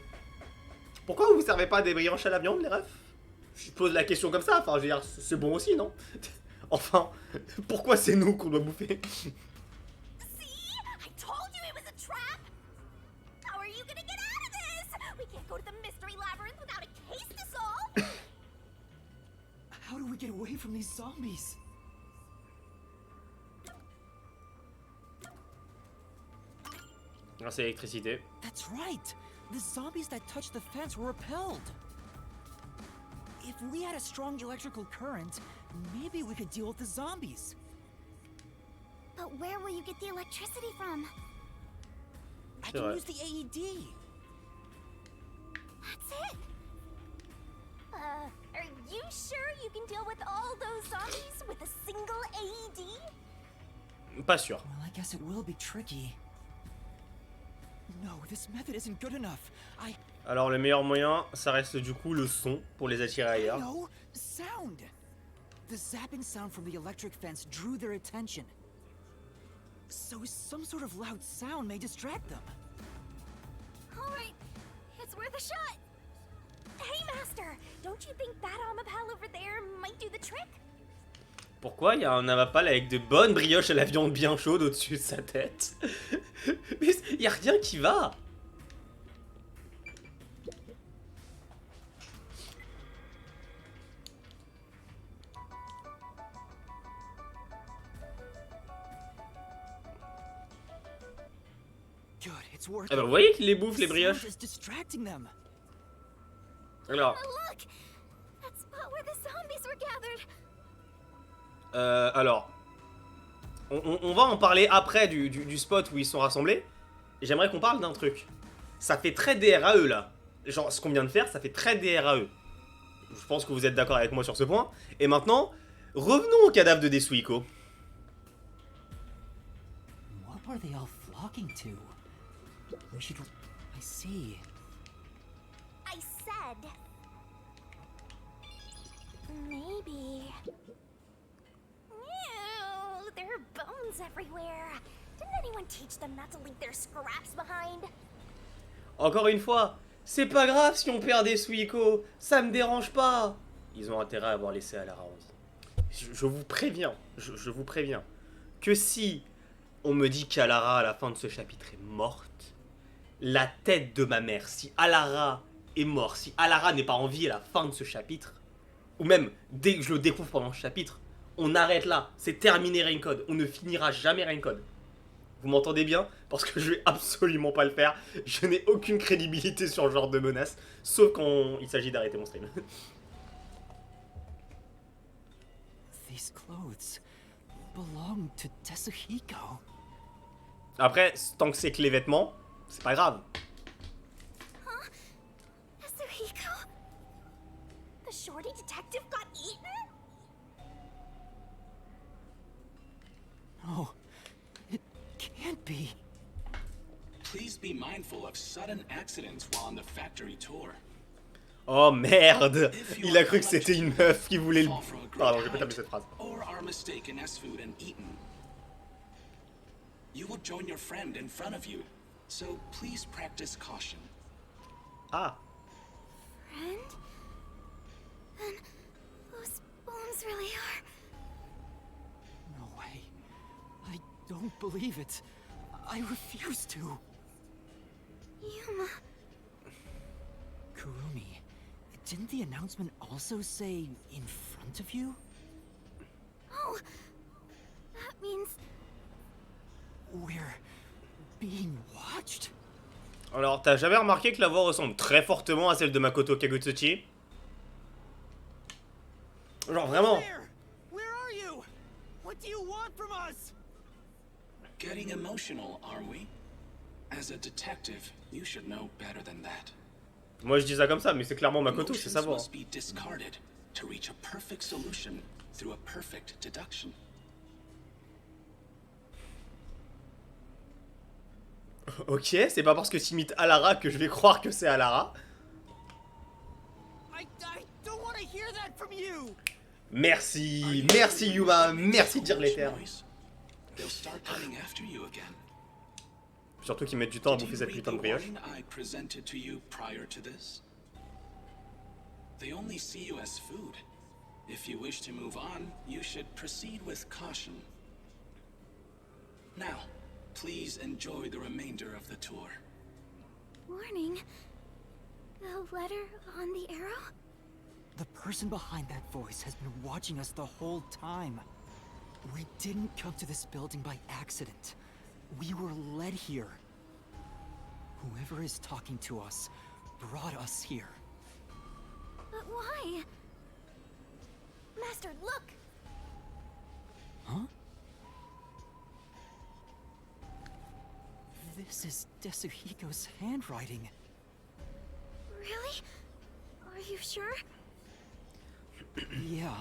Pourquoi vous servez pas des brioches à la viande, les refs? Je pose la question comme ça, enfin, je veux dire, c'est bon aussi, non? Enfin, pourquoi c'est nous qu'on doit bouffer? See? I told you it was a trap! How are you gonna get out of this? We can't go to the mystery labyrinth without a case to solve! How do we get away from these zombies? Grâce à l'électricité. That's right! The zombies that touched the fence were repelled! If we had a strong electrical current, maybe we could deal with the zombies. But where will you get the electricity from? I can use the AED. That's it. Are you sure you can deal with all those zombies with a single AED? Pas sûr. Well, I guess it will be tricky. No, this method isn't good enough. Alors le meilleur moyen, ça reste du coup le son pour les attirer ailleurs. No, sound. The zapping sound from the electric fence drew their attention. So some sort of loud sound may distract them. All right, it's worth a shot. Hey, Master! Don't you think that Amapal over there might do the trick? Pourquoi il y a un Amapal avec de bonnes brioches à la viande bien chaude au-dessus de sa tête? Mais il y a rien qui va. Good, it's working. Ah bah vous voyez qu'il les bouffe les brioches. Sound is distracting them. Alors, Oh, look! That spot where the zombies were gathered. alors, on va en parler après du spot où ils sont rassemblés. Et j'aimerais qu'on parle d'un truc. Ça fait très DRAE là. Genre, ce qu'on vient de faire, ça fait très DRAE. Je pense que vous êtes d'accord avec moi sur ce point. Et maintenant, revenons au cadavre de Desuiko. What are they all flocking to? We should... I see. I said... maybe... Ew, there are bones everywhere. Didn't anyone teach them not to leave their scraps behind? Encore une fois, c'est pas grave si on perd Desuiko. Ça me dérange pas. Ils ont intérêt à avoir laissé Alara en vie. Je vous préviens, je vous préviens, que si on me dit qu'Alara à la fin de ce chapitre est morte, la tête de ma mère, si Alara est morte, si Alara n'est pas en vie à la fin de ce chapitre, ou même dès que je le découvre pendant ce chapitre, on arrête là, c'est terminé Raincode, on ne finira jamais Raincode. Vous m'entendez bien? Parce que je vais absolument pas le faire, je n'ai aucune crédibilité sur ce genre de menace, sauf quand il s'agit d'arrêter mon stream. These clothes belong to Tetsuhiko. Après, tant que c'est que les vêtements, c'est pas grave. Yasuhiko? The shorty detective got eaten? No, it can't be. Please be mindful of sudden accidents while on the factory tour. Oh merde! Il a cru que c'était une meuf qui voulait le... Pardon, j'ai pas tapé cette phrase. Or are mistaken as food and eaten. You will join your friend in front of you, so please practice caution. Ah! Friend? Then those bones really are... No way. I don't believe it. I refuse to. Yuma... Kurumi, didn't the announcement also say in front of you? Oh! That means... We're being watched? Alors, t'as jamais remarqué que la voix ressemble très fortement à celle de Makoto Kagutsuchi? Genre vraiment. Where are you? What do you want from us? Getting emotional, are we? As a detective, you should know better than that. Moi je dis ça comme ça, mais c'est clairement Makoto, c'est sa voix. Emotions must be discarded to reach a perfect solution through a perfect deduction. Ok, c'est pas parce que t'imites Alara que je vais croire que c'est Alara. I don't want to hear that from you. Merci, merci Yuma, merci de dire les termes. They'll start coming after you again. Surtout qu'ils mettent du temps à Did bouffer you cette read putain de the brioche. warning I presented to you prior to this? They only see you as food. If you wish to move on, you should proceed with caution. Now, please enjoy the remainder of the tour. Warning? The letter on the arrow? The person behind that voice has been watching us the whole time. We didn't come to this building by accident. We were led here. Whoever is talking to us brought us here. But why? Master, look! Huh? This is Desuhiko's handwriting. Really? Are you sure? Yeah.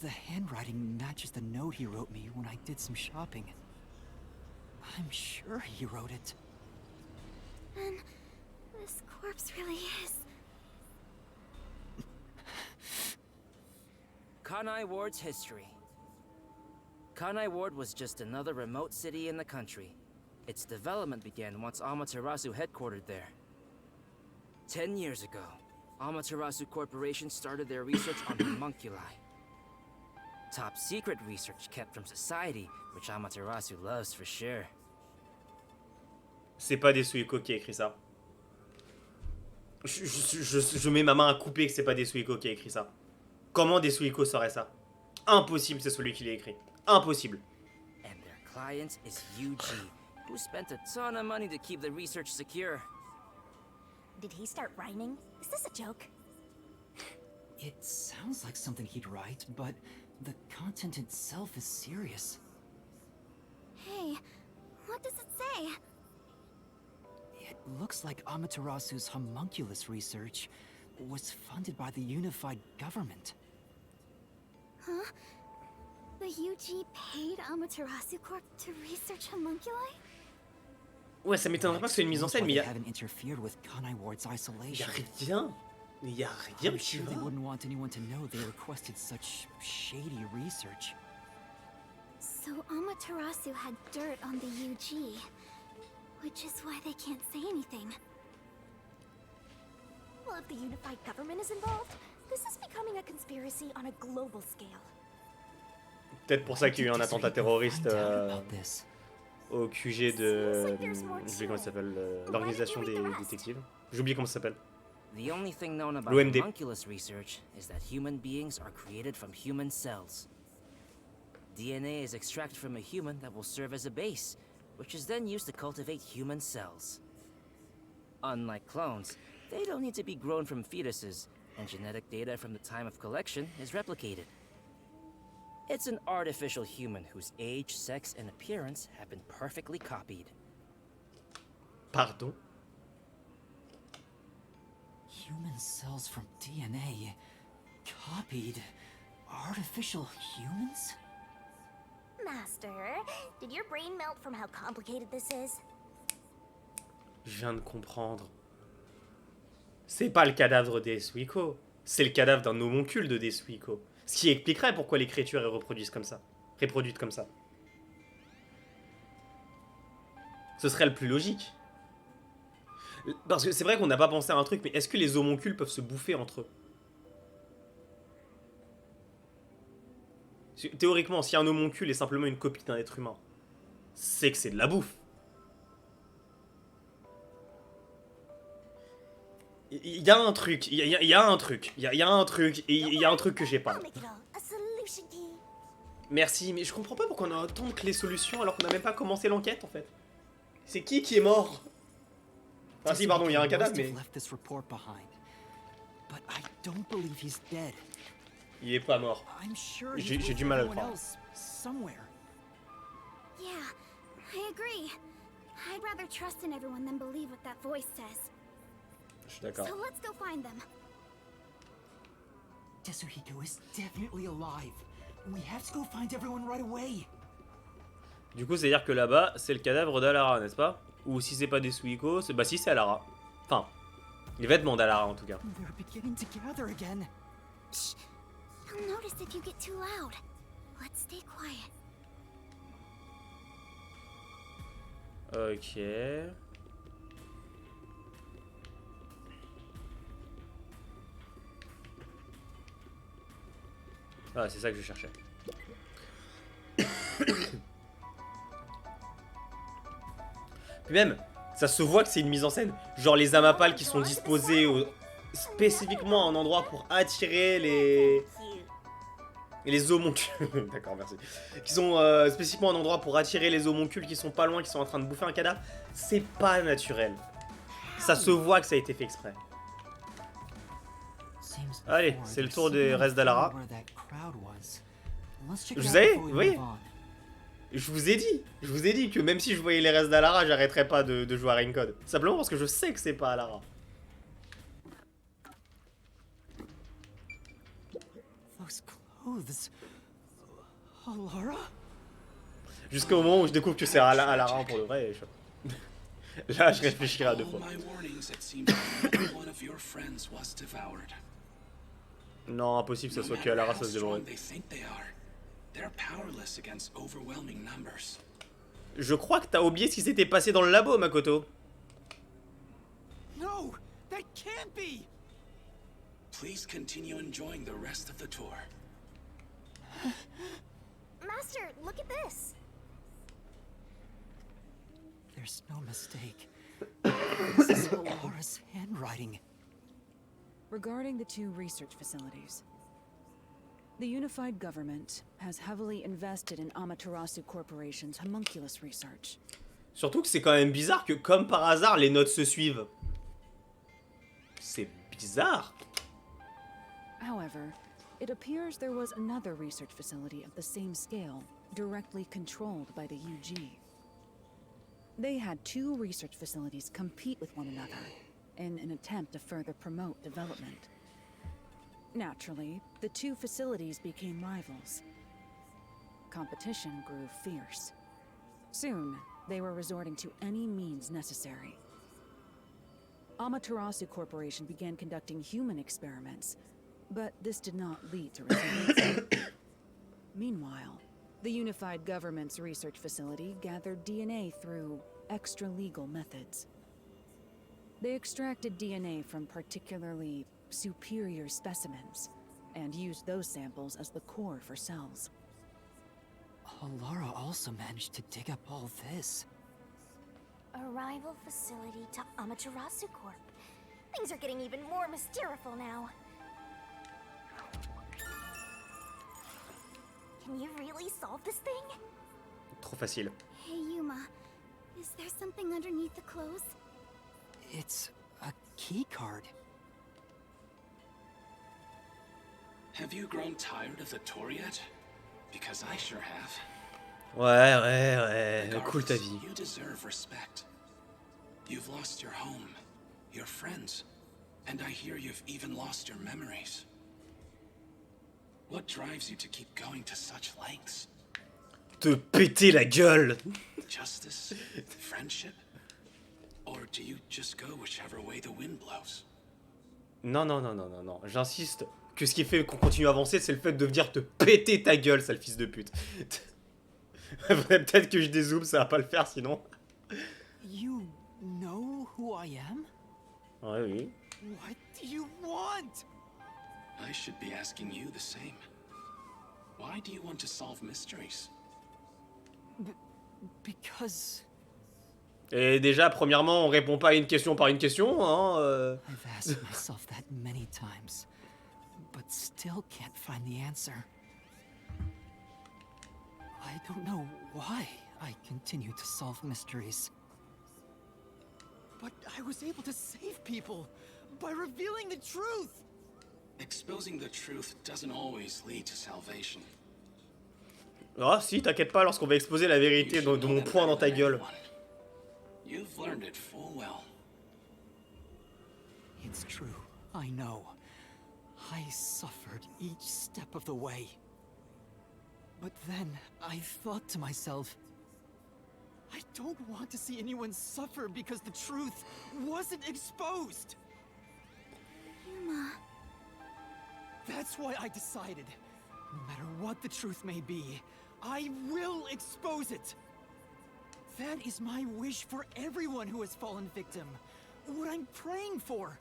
The handwriting matches the note he wrote me when I did some shopping. I'm sure he wrote it. Then this corpse really is. Kanai Ward's history. Kanai Ward was just another remote city in the country. Its development began once Amaterasu headquartered there. 10 years ago, Amaterasu Corporation started their research on homunculi. Top secret research kept from society, which Amaterasu loves for sure. C'est pas des Suiko qui a écrit ça. Je mets ma main à couper que c'est pas des Suiko qui a écrit ça. Comment des Suiko saurait ça? Impossible, c'est celui qui l'a écrit. Impossible. And their client is UG, who spent a ton of money to keep the research secure. Did he start rhyming? Is this a joke? It sounds like something he'd write, but the content itself is serious. Hey, what does it say? It looks like Amaterasu's homunculus research was funded by the unified government. Huh? The UG paid Amaterasu Corp to research homunculi? Ouais, ça m'étonnerait pas que ce soit une mise en scène, mais il y a... haven't interfered with Kanai Ward's Y a isolation. rien. Il y a rien I'm qui sure they va. wouldn't want anyone to know they requested such shady research. So Amaterasu had dirt on the UG, which is why they can't say anything. Well, if the unified government is involved, this is becoming a conspiracy on a global scale. Peut-être pour ça qu'il y a eu un attentat terroriste This. au QG de... J'oublie comment ça s'appelle, l'organisation des détectives. J'oublie comment ça s'appelle. The only thing known about L'OMD. homunculus research is that human beings are created from human cells. DNA is extracted from a human that will serve as a base, which is then used to cultivate human cells. Unlike clones, they don't need to be grown from fetuses, and genetic data from the time of collection is replicated. It's an artificial human whose age, sex, and appearance have been perfectly copied. Pardon? Human cells from DNA copied artificial humans? Master, did your brain melt from how complicated this is? Je viens de comprendre. C'est pas le cadavre des Suiko, c'est le cadavre d'un homoncule de Desuiko. Ce qui expliquerait pourquoi l'écriture est reproduite comme ça. Ce serait le plus logique. Parce que c'est vrai qu'on n'a pas pensé à un truc, mais est-ce que les homoncules peuvent se bouffer entre eux? Théoriquement, si un homoncule est simplement une copie d'un être humain, c'est que c'est de la bouffe. Il y a un truc, il y a un truc que j'ai pas. I'll make it all a solution key. Merci, mais je comprends pas pourquoi on a autant de clés solutions alors qu'on n'a même pas commencé l'enquête en fait. C'est qui est mort? Ah si, pardon, il y a un cadavre, mais... Left this report behind. But I don't believe he's dead. Il est pas mort. I'm sure J'ai he's with du mal à le everyone croire. else, somewhere. Yeah, I agree. I'd rather trust in everyone than believe what that voice says. Je suis d'accord. So let's go find them. Desuhiko is definitely alive. We have to go find everyone right away. Du coup, c'est-à-dire que là-bas, c'est le cadavre d'Alara, n'est-ce pas? Ou si c'est pas des Suiko, c'est... Bah si, c'est Alara. Enfin, les vêtements d'Alara en tout cas. They're beginning to gather again. Shh. They'll notice if you get too loud. Let's stay quiet. Ok. Ah, c'est ça que je cherchais. Puis même, ça se voit que c'est une mise en scène. Genre les amapales qui sont disposées spécifiquement à un endroit pour attirer les homoncules. D'accord, merci. Qui sont spécifiquement un endroit pour attirer les homoncules qui sont pas loin, qui sont en train de bouffer un cadavre. C'est pas naturel. Ça se voit que ça a été fait exprès. Allez, c'est le tour des restes d'Alara. Je vous avais, vous voyez, je vous ai dit que même si je voyais les restes d'Alara, j'arrêterais pas de jouer à RIEN Code. Simplement parce que je sais que c'est pas Alara. Jusqu'au moment où je découvre que c'est Alara pour le vrai. Là, je réfléchirai à deux fois. Non, impossible que ce soit que Alara ça se dévorait. Je crois que t'as oublié ce qui s'était passé dans le labo, Makoto. No, that can't be. Please continue enjoying the rest of the tour. Master, look at this. There's no mistake. This is Laura's handwriting. Regarding the two research facilities, the unified government has heavily invested in Amaterasu Corporation's homunculus research. Surtout que c'est quand même bizarre que, comme par hasard, les notes se suivent. C'est bizarre. However, it appears there was another research facility of the same scale, directly controlled by the UG. They had two research facilities compete with one another in an attempt to further promote development. Naturally, the two facilities became rivals. Competition grew fierce. Soon, they were resorting to any means necessary. Amaterasu Corporation began conducting human experiments, but this did not lead to results. Meanwhile, the unified government's research facility gathered DNA through extra-legal methods. They extracted DNA from particularly superior specimens, and used those samples as the core for cells. Laura also managed to dig up all this. A rival facility to Amaterasu Corp. Things are getting even more mysteriful now. Can you really solve this thing? Trop facile. Hey, Yuma. Is there something underneath the clothes? It's a key card. Have you grown tired of the tour yet? Because I sure have. Ouais, cool ta Regardless, vie. You deserve respect. You've lost your home, your friends, and I hear you've even lost your memories. What drives you to keep going to such lengths? Te péter la gueule. Justice? Friendship? Or do you just go whichever way the wind blows? Non, j'insiste que ce qui fait qu'on continue à avancer, c'est le fait de venir te péter ta gueule, sale fils de pute. Faudrait peut-être que je dézoome, ça va pas le faire sinon. You know who I am? Ouais, oui. What do you want? I should be asking you the same. Why do you want to solve mysteries? Because Et déjà, premièrement, on répond pas à une question par une question, hein. I've asked myself that many times, but still can't find the answer. I don't know why I continue to solve mysteries. but I was able to save people by revealing the truth. Exposing the truth doesn't always lead to salvation. Ah si, t'inquiète pas, lorsqu'on va exposer la vérité de mon poing dans ta gueule. You've learned it full well. It's true, I know. I suffered each step of the way. But then I thought to myself, I don't want to see anyone suffer because the truth wasn't exposed. Yuma. That's why I decided, no matter what the truth may be, I will expose it. That is my wish for everyone who has fallen victim. What I'm praying for.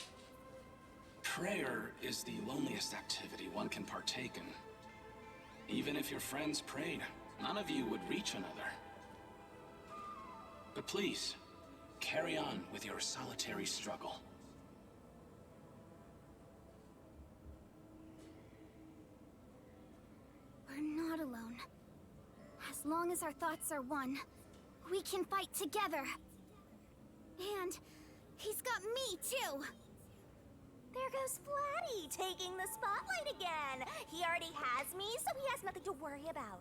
Prayer is the loneliest activity one can partake in. Even if your friends prayed, none of you would reach another. But please, carry on with your solitary struggle. We're not alone. As long as our thoughts are one, we can fight together. And he's got me too. There goes Flatty, taking the spotlight again. He already has me, so he has nothing to worry about.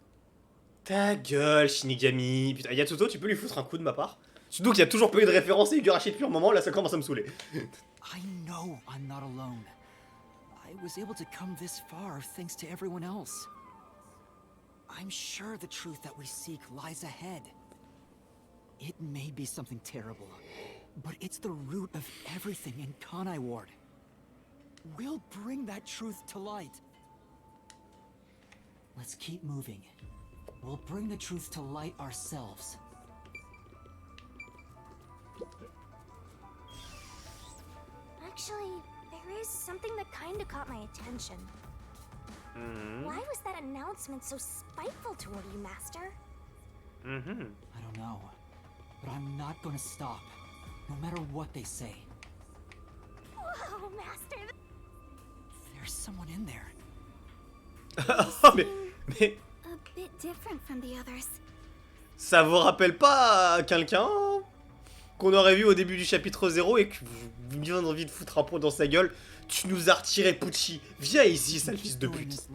Ta gueule, Shinigami. Putain, Yatsuto, tu peux lui foutre un coup de ma part? Surtout qu'il y a toujours pas eu de référence et eu du rachet depuis un moment, là ça commence à me saouler. I know I'm not alone. I was able to come this far thanks to everyone else. I'm sure the truth that we seek lies ahead. It may be something terrible, but it's the root of everything in Kanai Ward. We'll bring that truth to light. Let's keep moving. We'll bring the truth to light ourselves. Actually, there is something that kinda caught my attention. Why was that announcement so spiteful toward you, Master? I don't know, but I'm not gonna stop, no matter what they say. Whoa, Master! There's someone in there. Oh, mais... A bit different from the others. Ça vous rappelle pas quelqu'un qu'on aurait vu au début du chapitre 0 et que vous me avez envie de foutre un pot dans sa gueule? Tu nous as retiré Pucci. Viens ici, sale fils de pute.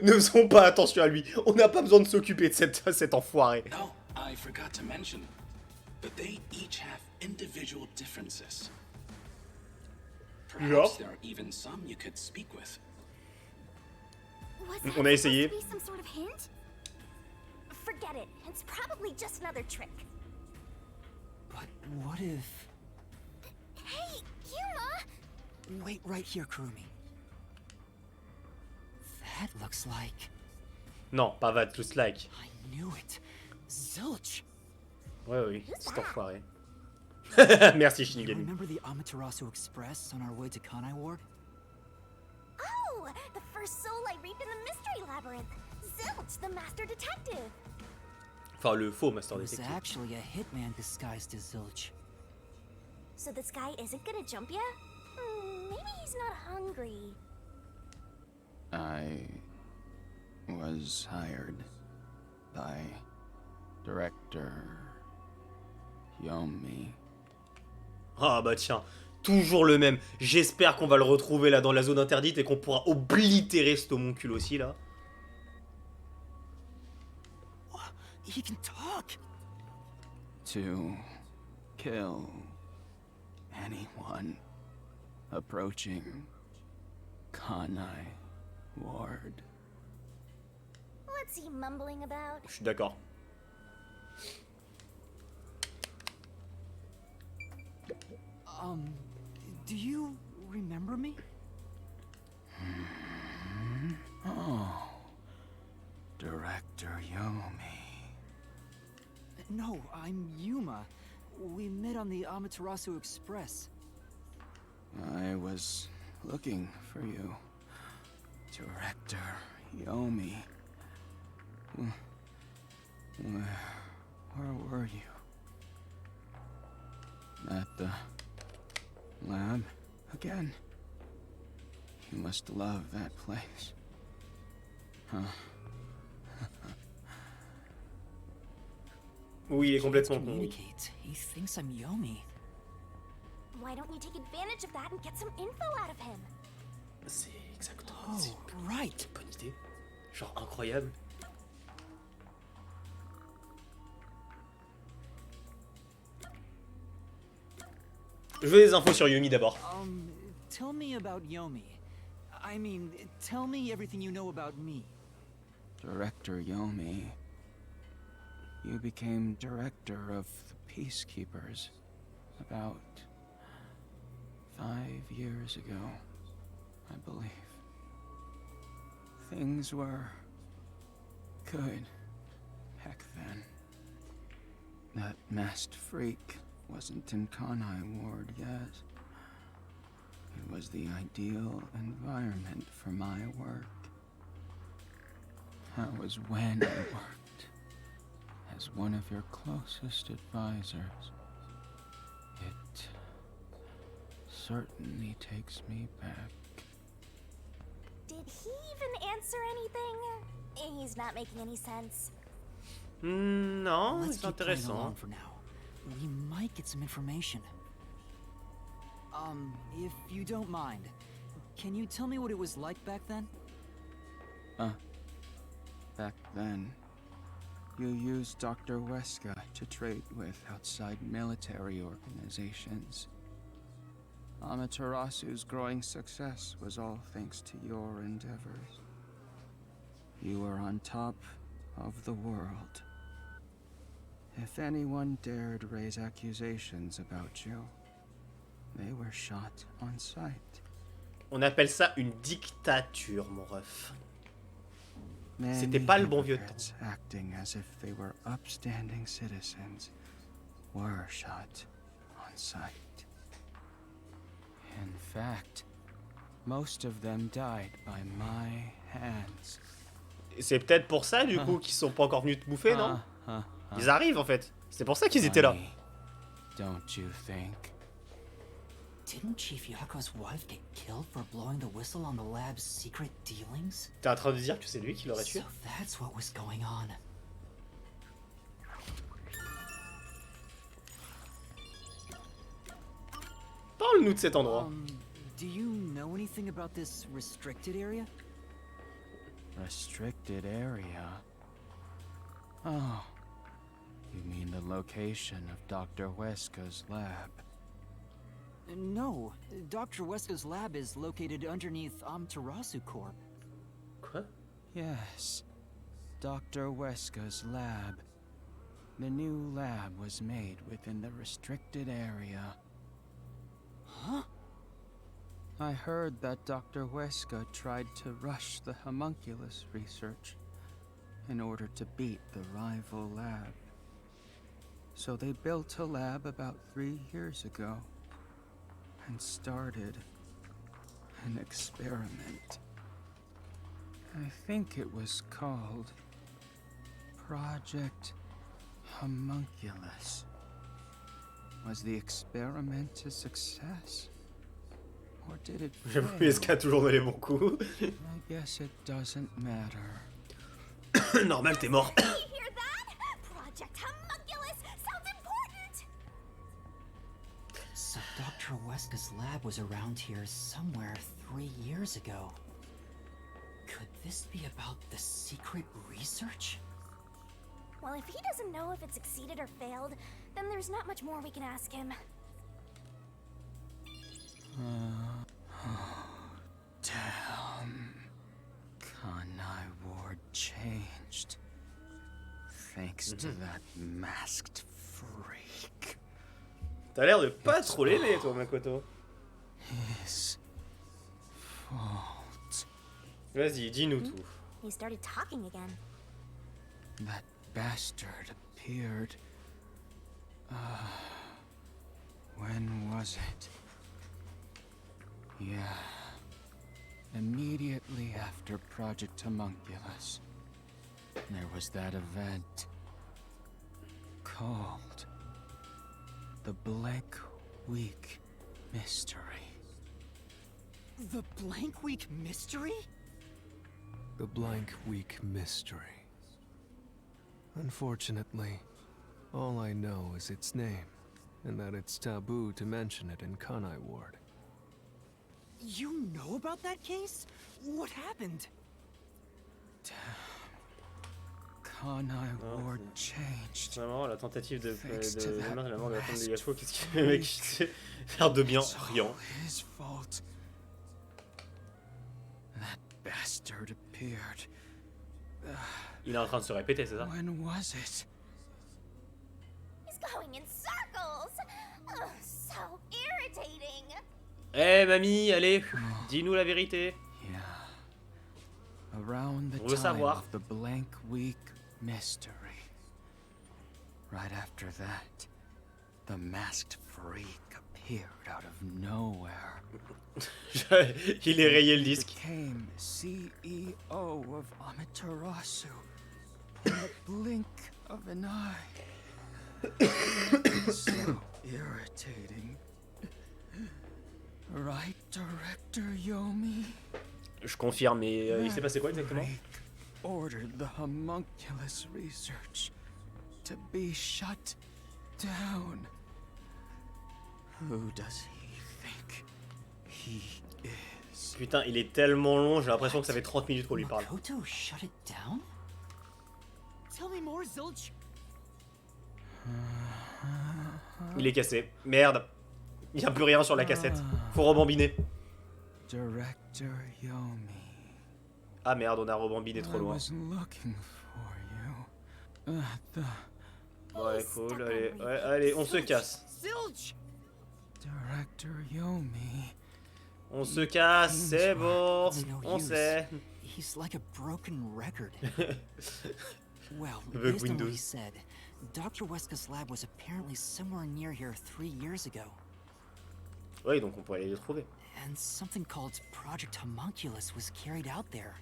Ne faisons pas attention à lui. On n'a pas besoin de s'occuper de cet enfoiré. No, I forgot to mention, but they each have individual differences. Perhaps there are even some you could speak with. Was that On a essayé. supposed to be some sort of hint? Forget it. It's probably just another trick. But what if... Hey, Yuma! Wait right here, Kurumi. That looks like... Non, pas Vat, looks like. I knew it. Zilch! Ouais, oui, c'est enfoiré. Merci, You Shinigami. remember the Amaterasu Express on our way to Kanai Ward? Oh, the first soul I reaped in the mystery labyrinth. Zilch, the master detective. Enfin, le faux Master It was Detective. actually a hitman disguised as Zilch. So this guy isn't gonna jump ya? Maybe he's not hungry. I was hired by Director Yomi. Ah bah tiens, toujours le même. J'espère qu'on va le retrouver là dans la zone interdite et qu'on pourra oblitérer cet homoncule aussi là. He can talk! To kill anyone approaching Kanai Ward. What's he mumbling about? Je suis d'accord. Do you remember me? Oh, Director Yomi. No, I'm Yuma. We met on the Amaterasu Express. I was looking for you, Director Yomi. Where were you? At the lab again? You must love that place. Huh? Oui, il est complètement con. Communicate. He thinks I'm Yomi. Why don't you take advantage of that and get some info out of him? C'est exactement. Oh, right. C'est une bonne idée. Genre incroyable. Je veux des infos sur Yumi d'abord. Tell me about Yomi. I mean, tell me everything you know about me. Director Yomi, you became director of the Peacekeepers about 5 years ago, I believe. Things were Good. Heck then. That masked freak wasn't in Kanai Ward yet. It was the ideal environment for my work. That was when I worked as one of your closest advisors. It certainly takes me back. Did he even answer anything? He's not making any sense. Non, Let's c'est keep playing intéressant. along for now. We might get some information. If you don't mind, can you tell me what it was like back then? Back then, you used Dr. Weska to trade with outside military organizations. Amaterasu's growing success was all thanks to your endeavors. You were on top of the world. If anyone dared raise accusations about you, they were shot on sight. On appelle ça une dictature, mon ref. C'était Many pas le bon vieux temps. hypocrites acting as if they were upstanding citizens were shot on sight. In fact, most of them died by my hands. Et c'est peut-être pour ça, du coup, qu'ils sont pas encore venus te bouffer, non? Ils arrivent, en fait. C'est pour ça qu'ils étaient là. Funny, don't you think? Didn't Chief Yako's wife get killed for blowing the whistle on the lab's secret dealings? T'es en train de dire que c'est lui qui l'aurait tué? So that's what was going on. Parle-nous de cet endroit. Do you know anything about this restricted area? Restricted area? Oh, you mean the location of Dr. Weska's lab? No, Dr. Weska's lab is located underneath Amaterasu Corp. Quoi? Yes, Dr. Weska's lab. The new lab was made within the restricted area. Huh? I heard that Dr. Weska tried to rush the homunculus research in order to beat the rival lab. So they built a lab about 3 years ago and started an experiment. I think it was called Project Homunculus. Was the experiment a success? Or did it fail? J'avoue, SK a toujours donné bon coup. I guess it doesn't matter. Normal, t'es mort. You hear that? Project Homunculus sounds important. So Dr. Weska's lab was around here somewhere 3 years ago. Could this be about the secret research? Well, if he doesn't know if it succeeded or failed, then there's not much more we can ask him. Damn. Kanai Ward changed. Thanks to that masked freak. T'as l'air de pas trop l'aimer, toi, Makoto. His fault. Vas-y, dis-nous tout. He started talking again. That bastard appeared. When was it? Yeah. Immediately after Project Homunculus, there was that event called the Blank Week Mystery. The Blank Week Mystery? The Blank Week Mystery. Unfortunately, all I know is its name, and that it's taboo to mention it in Kanai Ward. You know about that case? What happened? Kanai Ward changed. C'est vraiment la tentative de la mort de la femme de Yasuo. Qu'est-ce qu'il fait, le mec? Faire de bien, rien. His fault. That bastard appeared. Il est en train de se répéter, c'est ça? When was it? He's going in circles. Ugh, so irritating. Eh, mamie, allez, dis-nous la vérité. Yeah. Around the On veut time savoir. of the Blank Week mystery. Right after that, the masked freak appeared out of nowhere. Il est rayé le He disque. became CEO of Amaterasu in the blink of an eye. So irritating. Right, Director Yomi? Je confirme, mais il s'est passé quoi exactement? Freak ordered the homunculus research to be shut down. Who does he think he is? Putain, il est tellement long, j'ai l'impression que ça fait 30 minutes qu'on lui parle. Makoto shut it down? Tell me more, Zilch. Il est cassé. Merde. Il n'y a plus rien sur la cassette. Faut rebambiner. Director Yomi. Ah merde, on a rebambiné trop I loin. was looking for you at the Ouais, cool, allez, ouais, allez, on se casse. Zilch! Director Yomi. On se casse, c'est bon. It's no On use. sait. He's like a broken record. Well, Bug based on what he Windows. said, Dr. Weska's lab was apparently somewhere near here 3 years ago. Oui, donc on pourrait aller les trouver. And something called Project Homunculus was carried out there.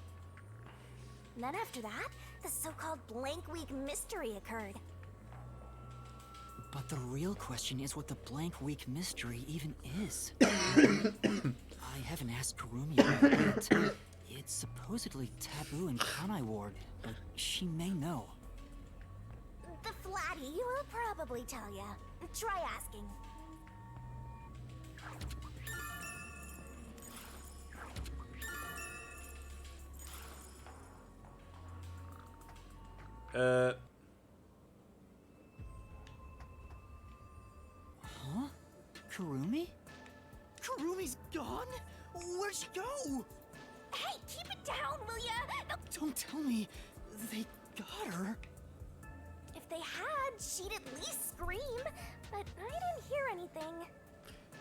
Then after that, the so-called Blank Week mystery occurred. But the real question is what the Blank Week mystery even is. I haven't asked Kurumi about it. It's supposedly taboo in Kanai Ward, but she may know. The Flatty will probably tell ya. Try asking. Huh? Kurumi? Kurumi's gone? Where'd she go? Hey, keep it down, will ya? No, Don't tell me they got her. if they had, she'd at least scream. But I didn't hear anything.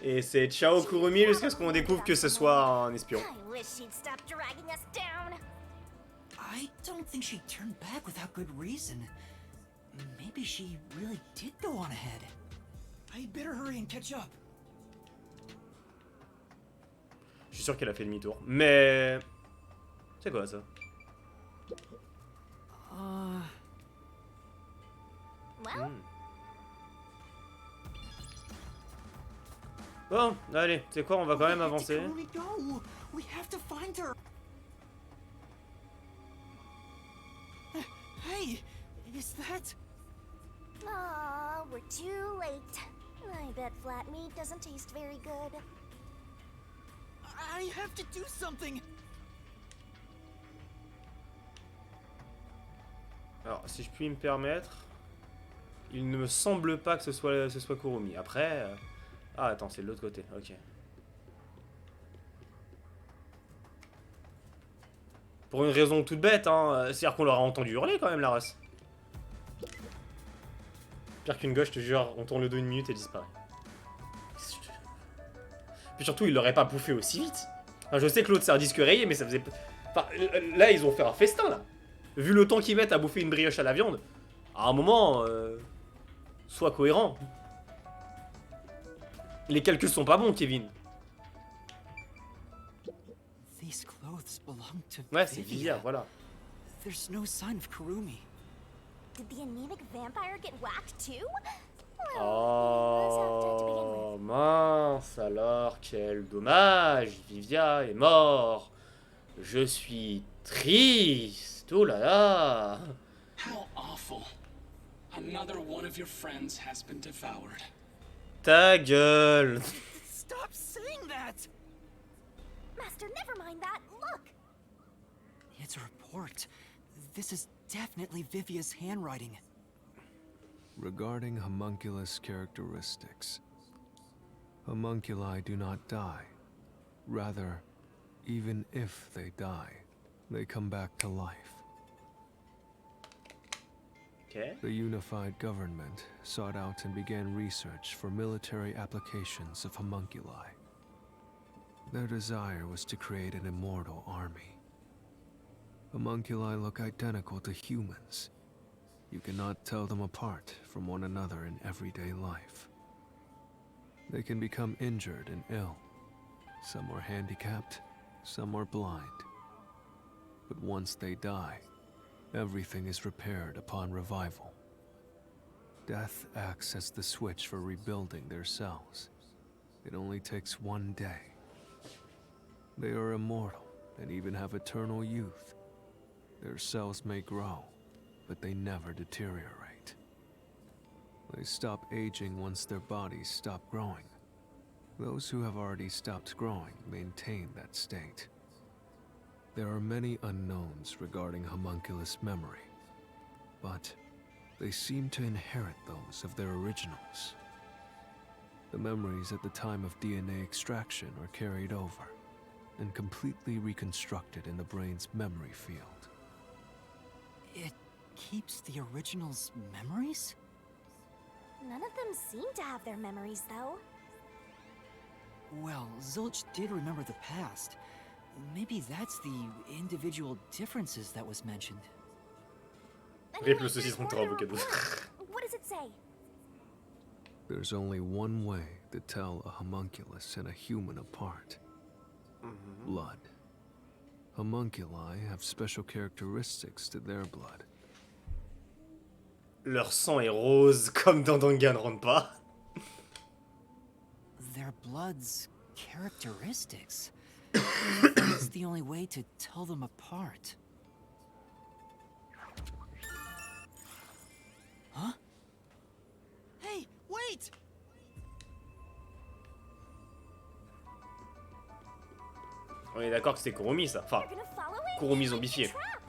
Et c'est ciao Kurumi jusqu'à ce qu'on découvre que ce soit un espion. I wish she'd stop dragging us down. I don't think she turned back without good reason. Maybe she really did go on ahead. I better hurry and catch up. Je suis sûr qu'elle a fait demi-tour. Mais... C'est quoi ça? Well, Bon, allez, c'est quoi, on va quand même Where did avancer. Kurumi go? We have to find her. Hey, is that? aw, we're too late. I bet flat meat doesn't taste very good. I have to do something. Alors, si je puis me permettre, il ne me semble pas que ce soit Kurumi. Après... Ah, attends, c'est de l'autre côté, ok. Pour une raison toute bête, hein, c'est-à-dire qu'on l'aura entendu hurler quand même, la race. Pire qu'une gauche, je te jure, on tourne le dos une minute et disparaît. Puis surtout, il l'aurait pas bouffé aussi vite. Enfin, je sais que l'autre c'est un disque rayé, mais ça faisait... Enfin, là, ils ont fait un festin, là. Vu le temps qu'ils mettent à bouffer une brioche à la viande, à un moment, sois cohérent. Les calculs sont pas bons, Kevin. These clothes belong to Ouais, c'est Vivia, voilà. There's no sign of Kurumi. Did the anemic vampire get whacked too? Well, let's have to begin with. Oh, mince alors, quel dommage. Vivia est mort. Je suis triste. Oh là là. How awful. Another one of your friends has been devoured. Ta gueule. Stop saying that. Master, never mind that. Look! It's a report. This is definitely Vivia's handwriting. Regarding homunculus characteristics, homunculi do not die. Rather, even if they die, they come back to life. Ok. The unified government sought out and began research for military applications of homunculi. Their desire was to create an immortal army. Homunculi look identical to humans. You cannot tell them apart from one another in everyday life. They can become injured and ill. Some are handicapped, some are blind. But once they die, everything is repaired upon revival. Death acts as the switch for rebuilding their cells. It only takes one day. They are immortal and even have eternal youth. Their cells may grow, but they never deteriorate. They stop aging once their bodies stop growing. Those who have already stopped growing maintain that state. There are many unknowns regarding homunculus memory, but they seem to inherit those of their originals. The memories at the time of DNA extraction are carried over and completely reconstructed in the brain's memory field. It keeps the original's memories? None of them seem to have their memories, though. Well, Zilch did remember the past. Maybe that's the individual differences that was mentioned. Rip le saucisson there's more tremble, to the cadeau. report. What does it say? There's only one way to tell a homunculus and a human apart. Blood. Homunculi have special characteristics to their blood. Leur sang est rose comme dans Danganronpa. Their blood's characteristics. That's the only way to tell them apart. Huh? Hey, wait! On est d'accord que c'était Kurumi ça. Enfin, You're gonna follow it? Kurumi Like the zombifié. trap.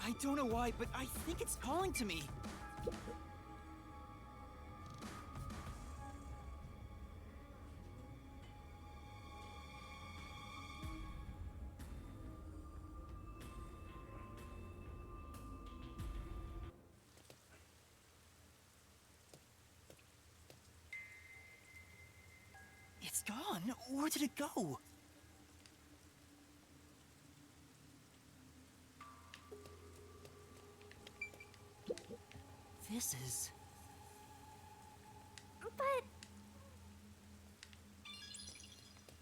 I don't know why, but I think it's calling to me. It's gone. Where did it go? This is... But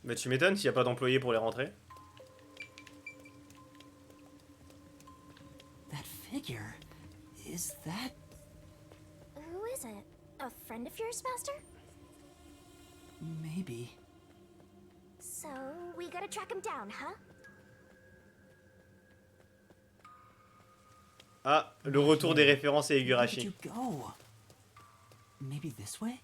Bah tu m'étonnes s'il n'y a pas d'employé pour les rentrer. that figure. Is that... who is it? A friend of yours, Master? maybe... So, we gotta track him down, huh? Ah, le retour des références à Where did Higurashi. you go? Maybe this way?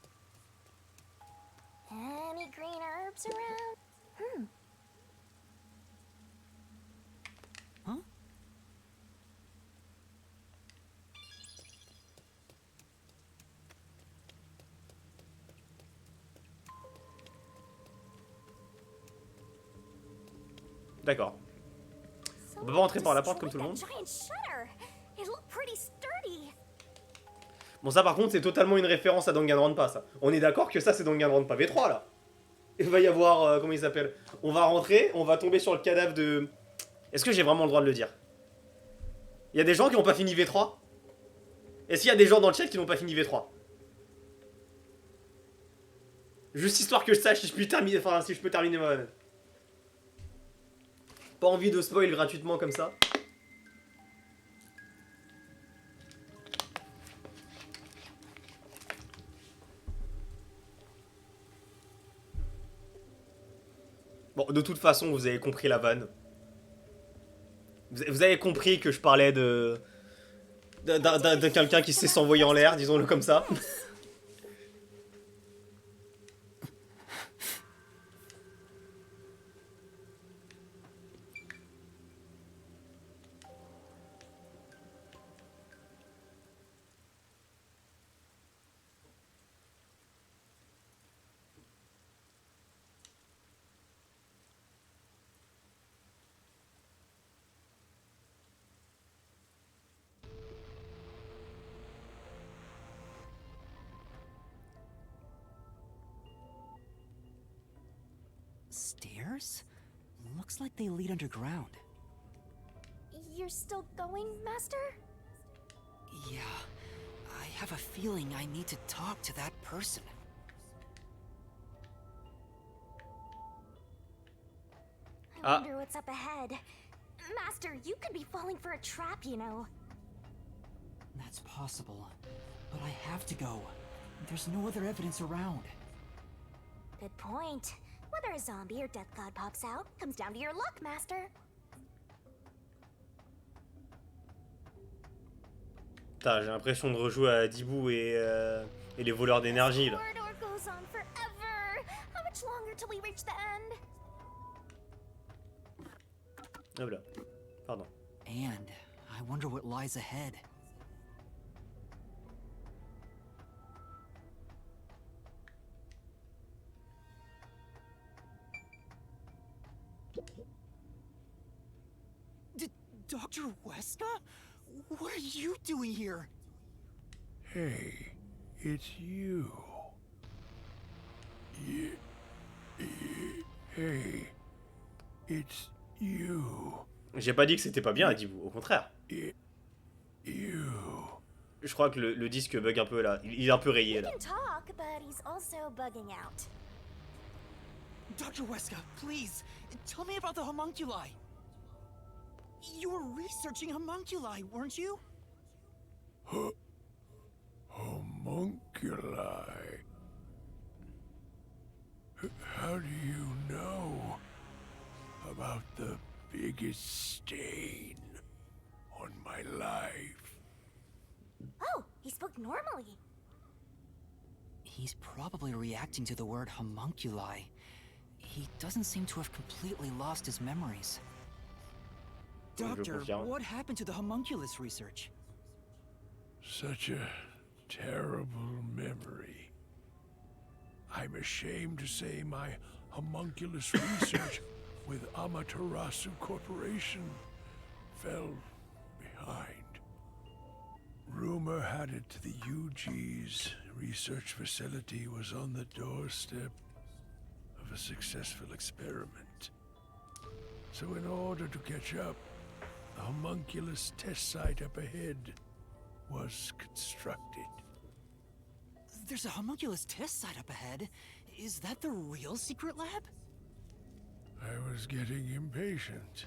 Any green herbs around? Huh? D'accord. On peut pas rentrer par la porte comme tout le monde. Giant shutter. It looked pretty sturdy. Bon ça par contre c'est totalement une référence à Danganronpa ça. On est d'accord que ça c'est Danganronpa V3 là. Il va y avoir, comment il s'appelle? On va rentrer, on va tomber sur le cadavre de... Est-ce que j'ai vraiment le droit de le dire? Il y a des gens qui n'ont pas fini V3? Est-ce qu'il y a des gens dans le chat qui n'ont pas fini V3? Juste histoire que je sache si je peux terminer, enfin si je peux terminer ma... Pas envie de spoil gratuitement comme ça. Bon, de toute façon, vous avez compris la vanne. Vous avez compris que je parlais de quelqu'un qui sait s'envoyer en l'air, disons-le comme ça. Stairs? Looks like they lead underground. You're still going, Master? Yeah, I have a feeling I need to talk to that person. I wonder what's up ahead. Master, you could be falling for a trap, you know. That's possible, but I have to go. There's no other evidence around. Good point. Whether a zombie or death cloud pops out comes down to your luck, Master. Putain, j'ai l'impression de rejouer à Dibou et les voleurs d'énergie là. This corridor goes on forever. How much longer till we reach the end? Hop là. Pardon. And I wonder what lies ahead. Dr. Weska? What are you doing here? Hey, it's you. Hey, it's you. J'ai pas dit que c'était pas bien à Dibou, au contraire. You. Je crois que le disque bug un peu là. Il est un peu rayé là. He can talk, but he's also bugging out. Dr. Weska, please, tell me about the homunculi. You were researching homunculi, weren't you? Homunculi. How do you know about the biggest stain on my life? Oh, he spoke normally. He's probably reacting to the word homunculi. He doesn't seem to have completely lost his memories. Doctor, what happened to the homunculus research? Such a terrible memory. I'm ashamed to say my homunculus research with Amaterasu Corporation fell behind. Rumor had it the UG's research facility was on the doorstep of a successful experiment. So in order to catch up, the homunculus test site up ahead was constructed. There's a homunculus test site up ahead. Is that the real secret lab? I was getting impatient.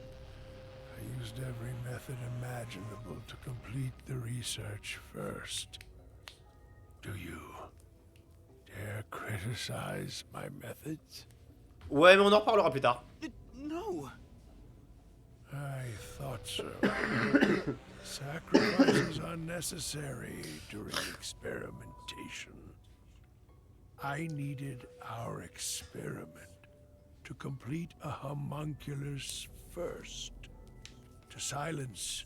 I used every method imaginable to complete the research first. Do you dare criticize my methods? Ouais, mais on en reparlera plus tard. No. I thought so. Sacrifices are necessary during experimentation. I needed our experiment to complete a homunculus first, to silence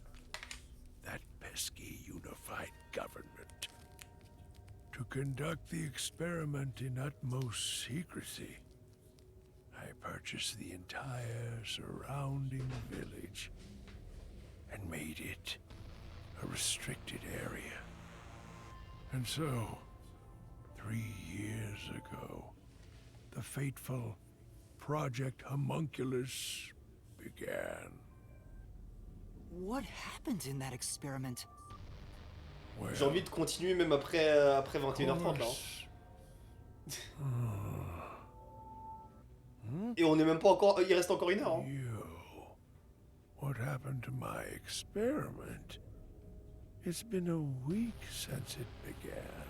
that pesky unified government. To conduct the experiment in utmost secrecy, I purchased the entire surrounding village and made it a restricted area. And so, 3 years ago, the fateful Project Homunculus began. What happened in that experiment? Well, J'ai envie de continuer même après 21h30 là. Et on est même pas encore. Il reste encore 1 heure. Hein. What happened to my experiment? It's been a week since it began.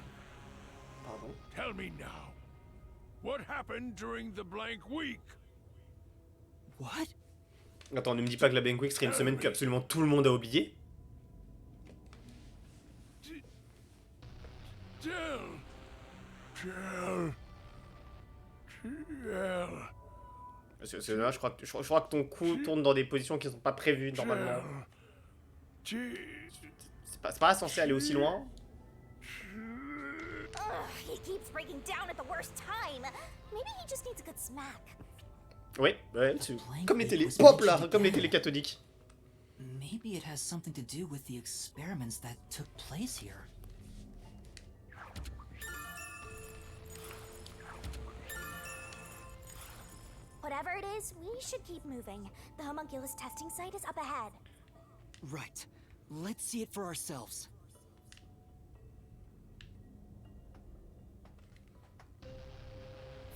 Pardon. Tell me now. What happened during the blank week? What? Attends, ne me dis pas que la Blank Week serait une semaine que absolument tout le monde a oublié. C'est là, je crois que ton cou tourne dans des positions qui ne sont pas prévues normalement. C'est pas censé aller aussi loin. He keeps breaking down at the worst time. Maybe he just needs a good smack. Oui, ouais, comme les télés. Pop là, comme les télés cathodiques. Maybe it has something to do with the experiments that took place here. Whatever it is, we should keep moving. The homunculus testing site is up ahead. Right. Let's see it for ourselves.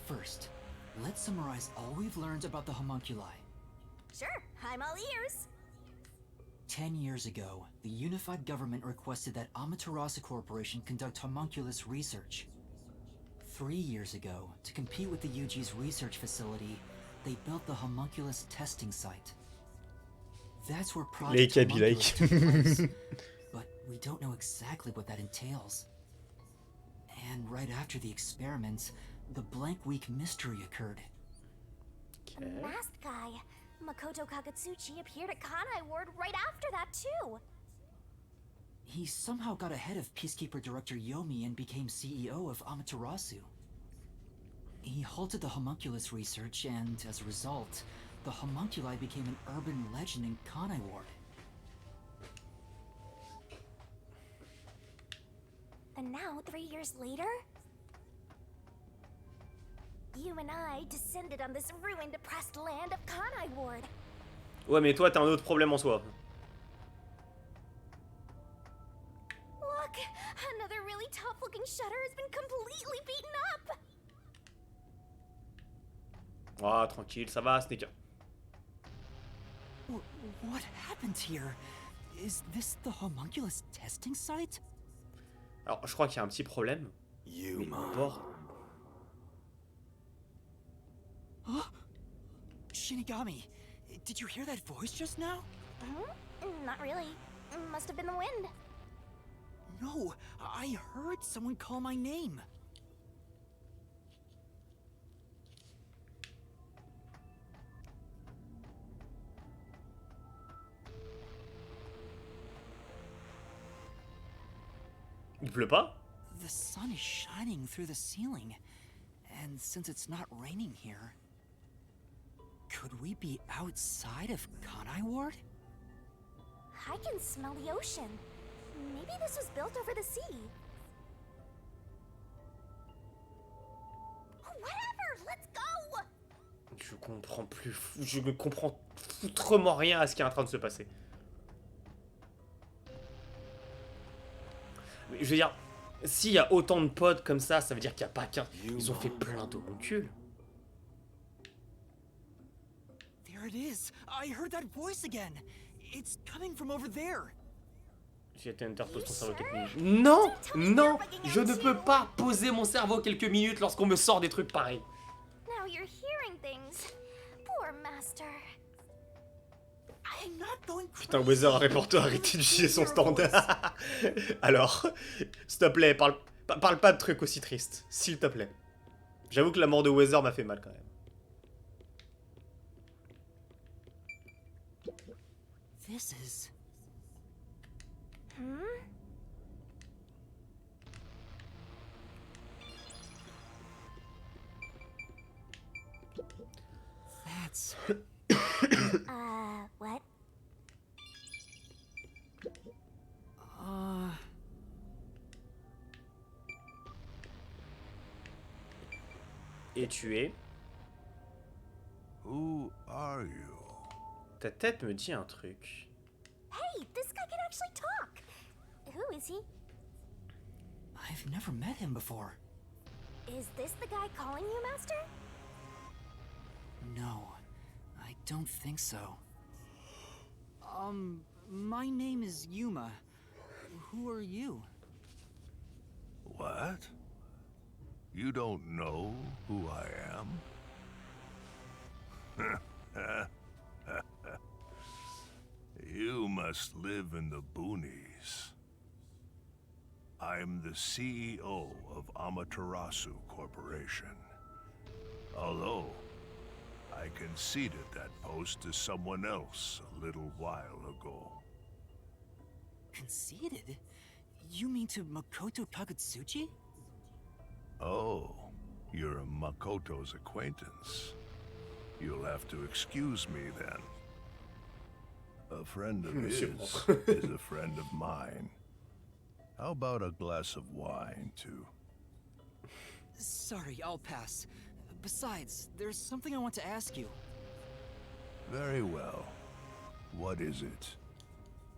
First, let's summarize all we've learned about the homunculi. Sure, I'm all ears. 10 years ago, the unified government requested that Amaterasu Corporation conduct homunculus research. 3 years ago, to compete with the UG's research facility, they built the homunculus testing site. That's where Project Homunculus took place, but we don't know exactly what that entails. And right after the experiments, the blank week mystery occurred. The masked guy, Makoto Kagetsuchi, appeared at Kanai Ward right after that too. He somehow got ahead of Peacekeeper Director Yomi and became CEO of Amaterasu. He halted the homunculus research, and as a result, the homunculi became an urban legend in Kanai Ward. And now, 3 years later, you and I descended on this ruined, oppressed land of Kanai Ward. Ouais, mais toi, t'as un autre problème en soi. Look, another really tough-looking shutter has been completely beaten up. Ah, tranquille, ça va, ce n'est qu'un. What happened here? Is this the homunculus testing site? Alors, je crois qu'il y a un petit problème. YUMA. Shinigami, did you hear that voice just now? Not really. Must have been the wind. No, I heard someone call my name. Il pleut pas? The sun is shining through the ceiling, and since it's not raining here, could we be outside of Kanai Ward? I can smell the ocean. Maybe this was built over the sea. Whatever, let's go! Je comprends plus. Je ne comprends foutrement rien à ce qui est en train de se passer. Mais je veux dire, s'il y a autant de pods comme ça veut dire qu'il n'y a pas qu'un. Ils ont fait plein d'homuncules. There it is. I heard that voice again. It's coming from over there. J'ai été Unter, pose ton cerveau quelques minutes. Non, non, je ne peux pas poser mon cerveau quelques minutes lorsqu'on me sort des trucs pareils. Now you're hearing things. Poor master. I'm not going crazy. Putain, Weather a reporté arrêté d'utiliser son stand. Alors, s'il te plaît, parle pas de trucs aussi tristes. S'il te plaît. J'avoue que la mort de Weather m'a fait mal quand même. This is... That's... What? Et tu es... Who are you? Ta tête me dit un truc. Hey, this guy can actually talk. Who is he? I've never met him before. Is this the guy calling you, Master? No, I don't think so. My name is Yuma. Who are you? What? You don't know who I am? You must live in the boonies. I'm the CEO of Amaterasu Corporation. Although, I conceded that post to someone else a little while ago. Conceded? You mean to Makoto Kagetsuchi? Oh, you're Makoto's acquaintance. You'll have to excuse me then. A friend of his is a friend of mine. How about a glass of wine, too? Sorry, I'll pass. Besides, there's something I want to ask you. Very well. What is it?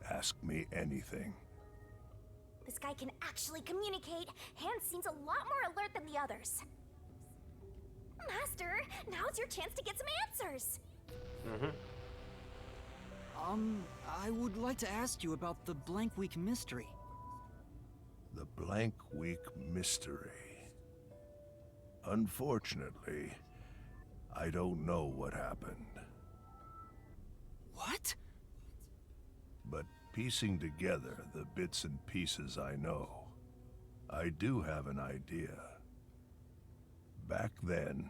Ask me anything. This guy can actually communicate. Hans seems a lot more alert than the others. Master, now's your chance to get some answers. I would like to ask you about the Blank Week mystery. The Blank Week mystery. Unfortunately, I don't know what happened. What? But piecing together the bits and pieces I know, I do have an idea. Back then,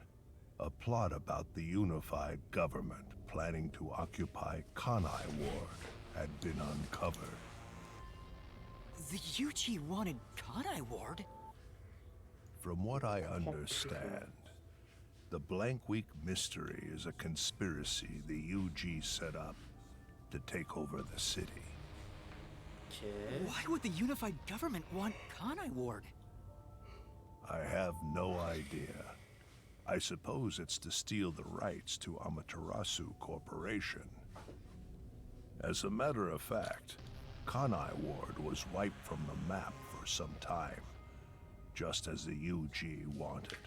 a plot about the unified government planning to occupy Kanai Ward had been uncovered. The UG wanted Kanai Ward? From what I understand, the Blank Week mystery is a conspiracy the UG set up to take over the city. Okay. Why would the unified government want Kanai Ward? I have no idea. I suppose it's to steal the rights to Amaterasu Corporation. As a matter of fact, Kanai Ward was wiped from the map for some time, just as the UG wanted.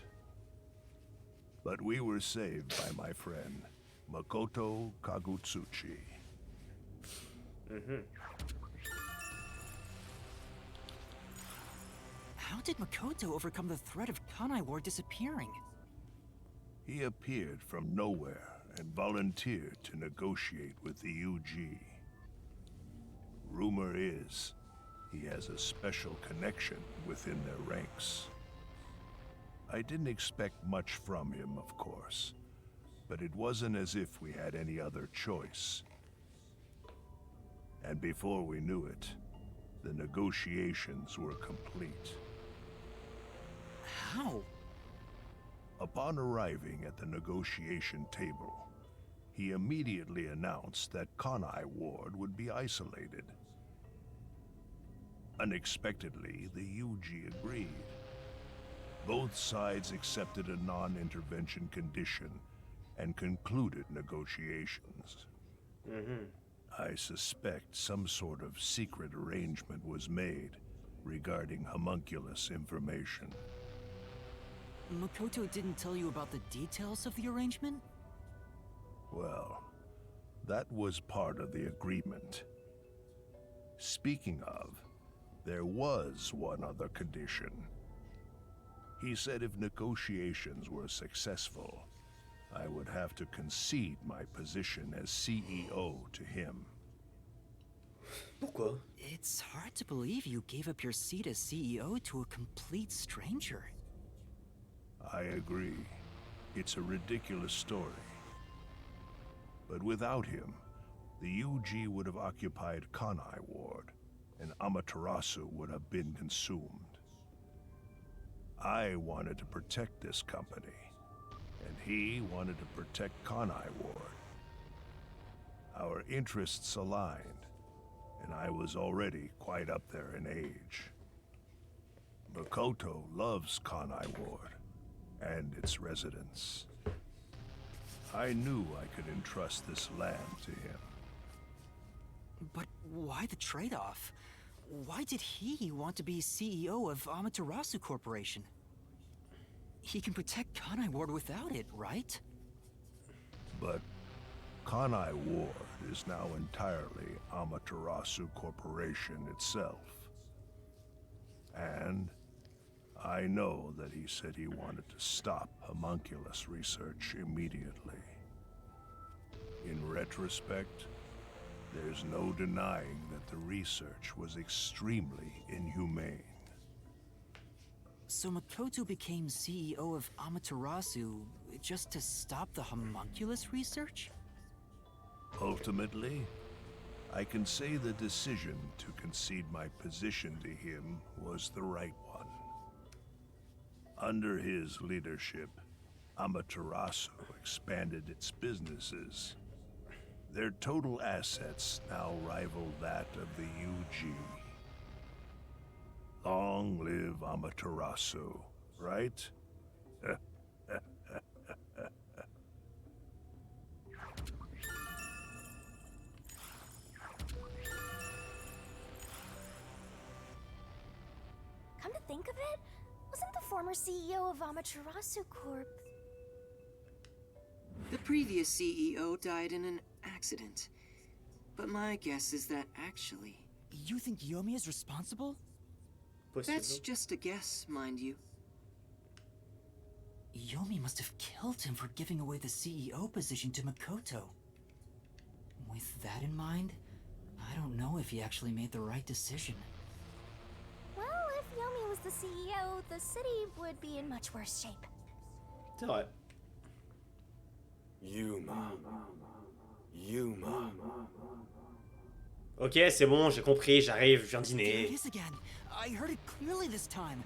But we were saved by my friend, Makoto Kagutsuchi. How did Makoto overcome the threat of Kanai Ward disappearing? He appeared from nowhere and volunteered to negotiate with the UG. Rumor is, he has a special connection within their ranks. I didn't expect much from him, of course, but it wasn't as if we had any other choice. And before we knew it, the negotiations were complete. How? Upon arriving at the negotiation table, he immediately announced that Kanai Ward would be isolated. Unexpectedly, the UG agreed. Both sides accepted a non-intervention condition and concluded negotiations. I suspect some sort of secret arrangement was made regarding homunculus information. Makoto didn't tell you about the details of the arrangement? Well, that was part of the agreement. Speaking of, there was one other condition. He said if negotiations were successful, I would have to concede my position as CEO to him. Pourquoi? It's hard to believe you gave up your seat as CEO to a complete stranger. I agree. It's a ridiculous story. But without him, the UG would have occupied Kanai Ward, and Amaterasu would have been consumed. I wanted to protect this company, and he wanted to protect Kanai Ward. Our interests aligned, and I was already quite up there in age. Makoto loves Kanai Ward and its residents. I knew I could entrust this land to him. But why the trade-off? Why did he want to be CEO of Amaterasu Corporation? He can protect Kanai Ward without it, right? But Kanai Ward is now entirely Amaterasu Corporation itself. And I know that he said he wanted to stop homunculus research immediately. In retrospect, there's no denying that the research was extremely inhumane. So Makoto became CEO of Amaterasu just to stop the homunculus research? Ultimately, I can say the decision to concede my position to him was the right one. Under his leadership, Amaterasu expanded its businesses. Their total assets now rival that of the UG. Long live Amaterasu, right? of it? Wasn't the former CEO of Amaterasu Corp... The previous CEO died in an accident. But my guess is that actually... You think Yomi is responsible? That's just a guess, mind you. Yomi must have killed him for giving away the CEO position to Makoto. With that in mind, I don't know if he actually made the right decision. Well, if Yomi was the CEO, the city would be in much worse shape. C'est vrai. Yuma. Yuma. Ok, c'est bon, j'ai compris, j'arrive, je viens There dîner. it is again. I heard it clearly this time.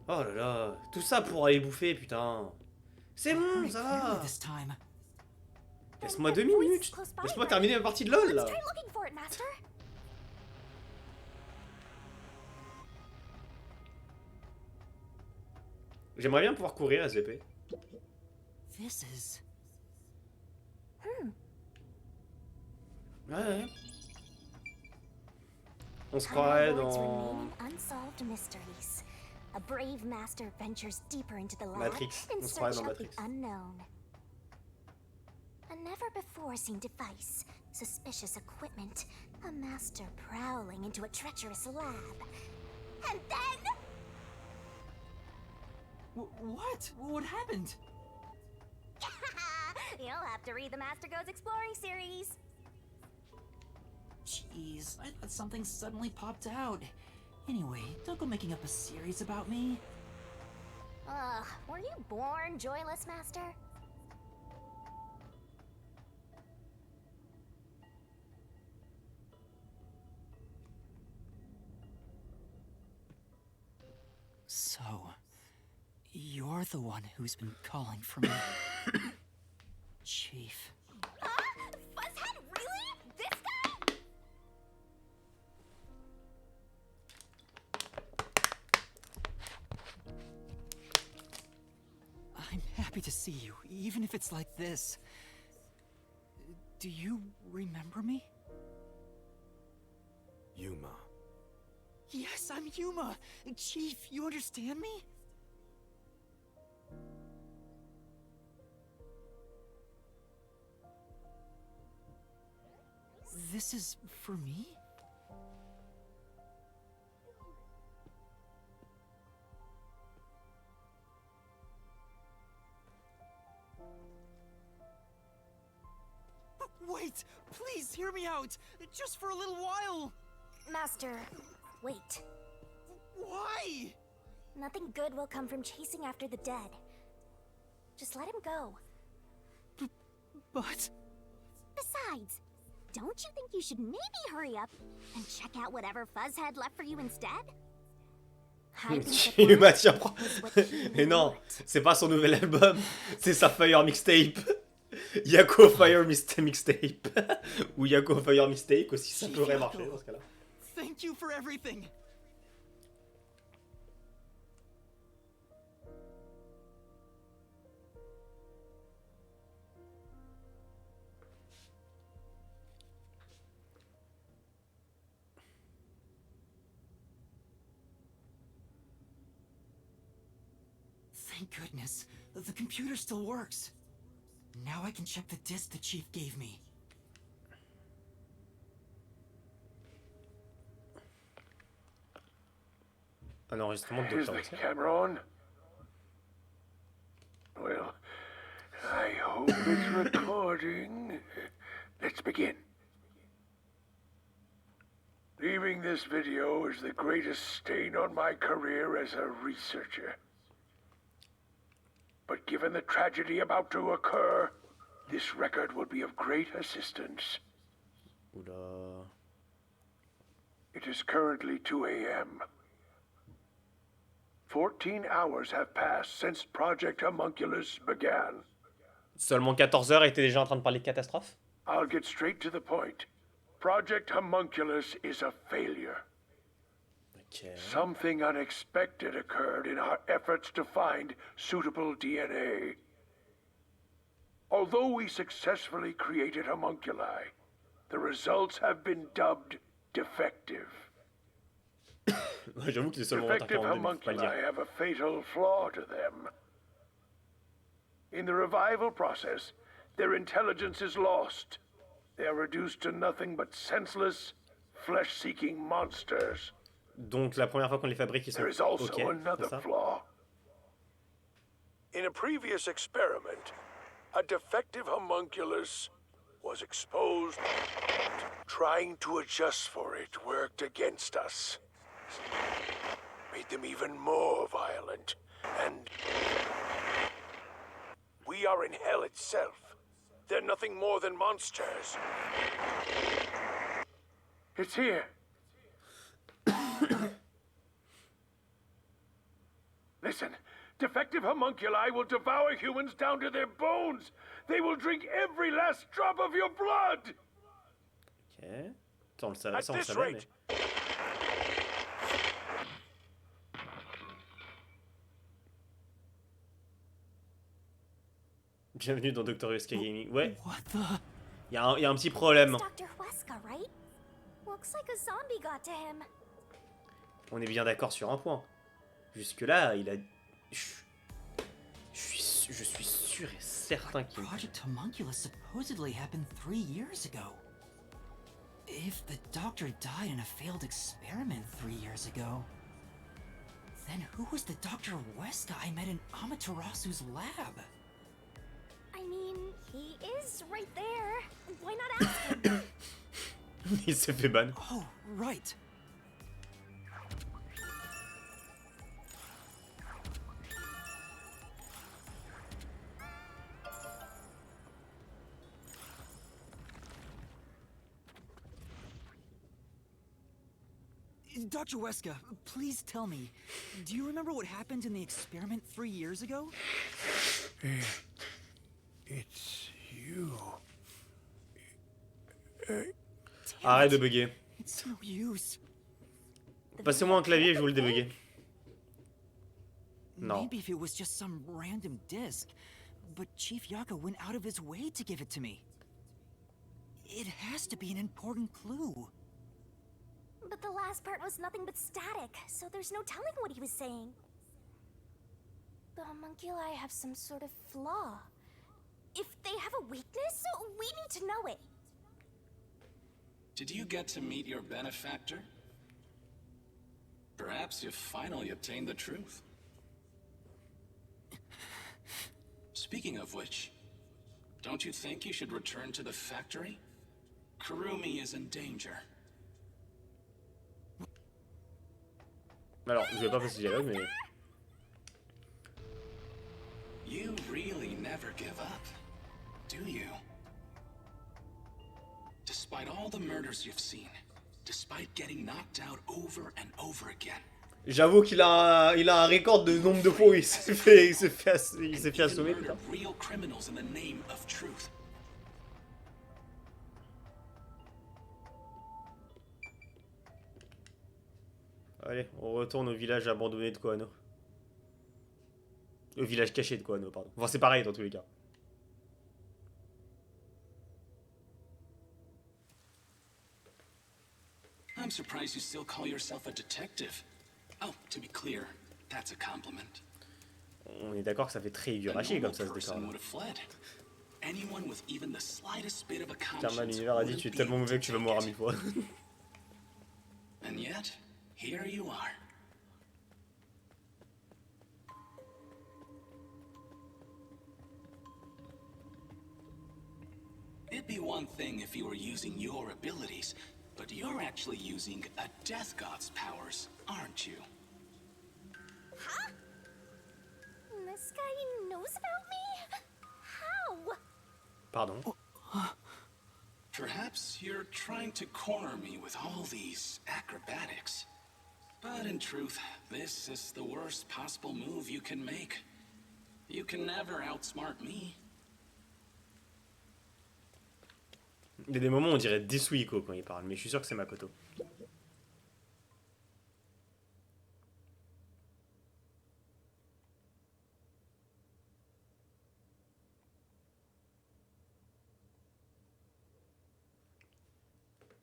Oh là là, tout ça pour aller bouffer, putain. C'est bon, ça va. This time. Laisse-moi 2 minutes. Laisse-moi terminer ma partie de LoL, là. Let's try looking for it, Master. J'aimerais bien pouvoir courir SVP. This is... Ouais. On se croirait dans... Remaining unsolved mysteries. A brave master ventures deeper into the lab Matrix. in On se croirait search dans of the Matrix. unknown. A never-before-seen device, suspicious equipment, a master prowling into a treacherous lab. And then... What? What happened? You'll have to read the Master Goes Exploring series. Jeez, I thought something suddenly popped out. Anyway, don't go making up a series about me. Ugh, were you born joyless, Master? So, you're the one who's been calling for me. Chief. Huh? Fuzzhead, really? This guy? I'm happy to see you, even if it's like this. Do you remember me? Yuma. Yes, I'm Yuma. Chief, you understand me? This is for me? Wait, please hear me out. Just for a little while. Master, wait. Why? Nothing good will come from chasing after the dead. Just let him go. But... Besides, don't you think you should maybe hurry up and check out whatever Fuzzhead left for you instead? I think the Yuma, point tiens, prends. is what he Mais non, wanted. c'est pas son nouvel album, c'est sa Fire Mixtape. Yako Fire Mixtape. Ou Yako Fire Mistake aussi, ça pourrait marcher dans ce cas-là. Thank you for everything. Thank goodness. The computer still works. Now I can check the disk the chief gave me. Un enregistrement de Is Dr. the Wexler. camera on? Well, I hope it's recording. Let's begin. Leaving this video is the greatest stain on my career as a researcher. But given the tragedy about to occur, this record will be of great assistance. Oula. It is currently 2 a.m. 14 hours have passed since Project Homunculus began. Seulement 14 heures et t'es déjà en train de parler de catastrophe? I'll get straight to the point. Project Homunculus is a failure. Ok. Something unexpected occurred in our efforts to find suitable DNA. Although we successfully created homunculi, the results have been dubbed defective. J'avoue que c'est seulement Defective 20h42, faut pas le homunculi dire. have a fatal flaw to them. In the revival process, their intelligence is lost. They are reduced to nothing but senseless, flesh-seeking monsters. Donc la première fois qu'on les fabrique, ils sont There is also ok, another c'est ça. flaw. In a previous experiment, a defective homunculus was exposed. Trying to adjust for it worked against us. Made them even more violent, and we are in hell itself. They're nothing more than monsters. It's here. Listen, defective homunculi will devour humans down to their bones. They will drink every last drop of your blood. Ok. Ça on le savait, At ça on le this savait, rate. mais... Bienvenue dans Dr. UnterSchrei Gaming. Ouais. Il y a un petit problème. Dr. Weska, right? Looks like a zombie got to him. On est bien d'accord sur un point. Jusque-là, il a... Je suis sûr et certain qu'il... Project Homunculus supposedly happened 3 years ago. If the doctor died in a failed experiment 3 years ago, then who was the Dr. Weska I met in Amaterasu's lab? I mean, he is right there. Why not ask him? Il s'est fait ban. Oh, right. Dr. Weska, please tell me, do you remember what happened in the experiment 3 years ago? It's you. Arrête de bugger. It's no use. Passez-moi un clavier et je vous le débugger. Non. Maybe if it was just some random disc, but Chief Yaka went out of his way to give it to me. It has to be an important clue. But the last part was nothing but static, so there's no telling what he was saying. The homunculi have some sort of flaw. If they have a weakness, we need to know it. Did you get to meet your benefactor? Perhaps you've finally obtained the truth. Speaking of which, don't you think you should return to the factory? Kurumi is in danger. Alors, je vais pas passer ce dialogue, mais... You really never give up, do you? Despite all the murders you've seen, despite getting knocked out over and over again. J'avoue qu'il a un record de nombre de fois où il s'est fait assommer, putain. Real criminals in the name of truth. Allez, on retourne au village abandonné de Koano. Au village caché de Koano, pardon. Enfin, c'est pareil dans tous les cas. I'm surprised you still call yourself a detective. Oh, to be clear, that's a compliment. On est d'accord que ça fait très Higurashi comme ça, ce décor. Anyone with even the slightest bit of a Karma, l'univers a dit tu es tellement mauvais que tu vas mourir 1000 fois. And yet, here you are. It'd be one thing if you were using your abilities, but you're actually using a Death God's powers, aren't you? Huh? This guy knows about me? How? Pardon. Perhaps you're trying to corner me with all these acrobatics. But in truth, this is the worst possible move you can make. You can never outsmart me. Il y a des moments où on dirait Desuiko quand il parle, mais je suis sûr que c'est Makoto.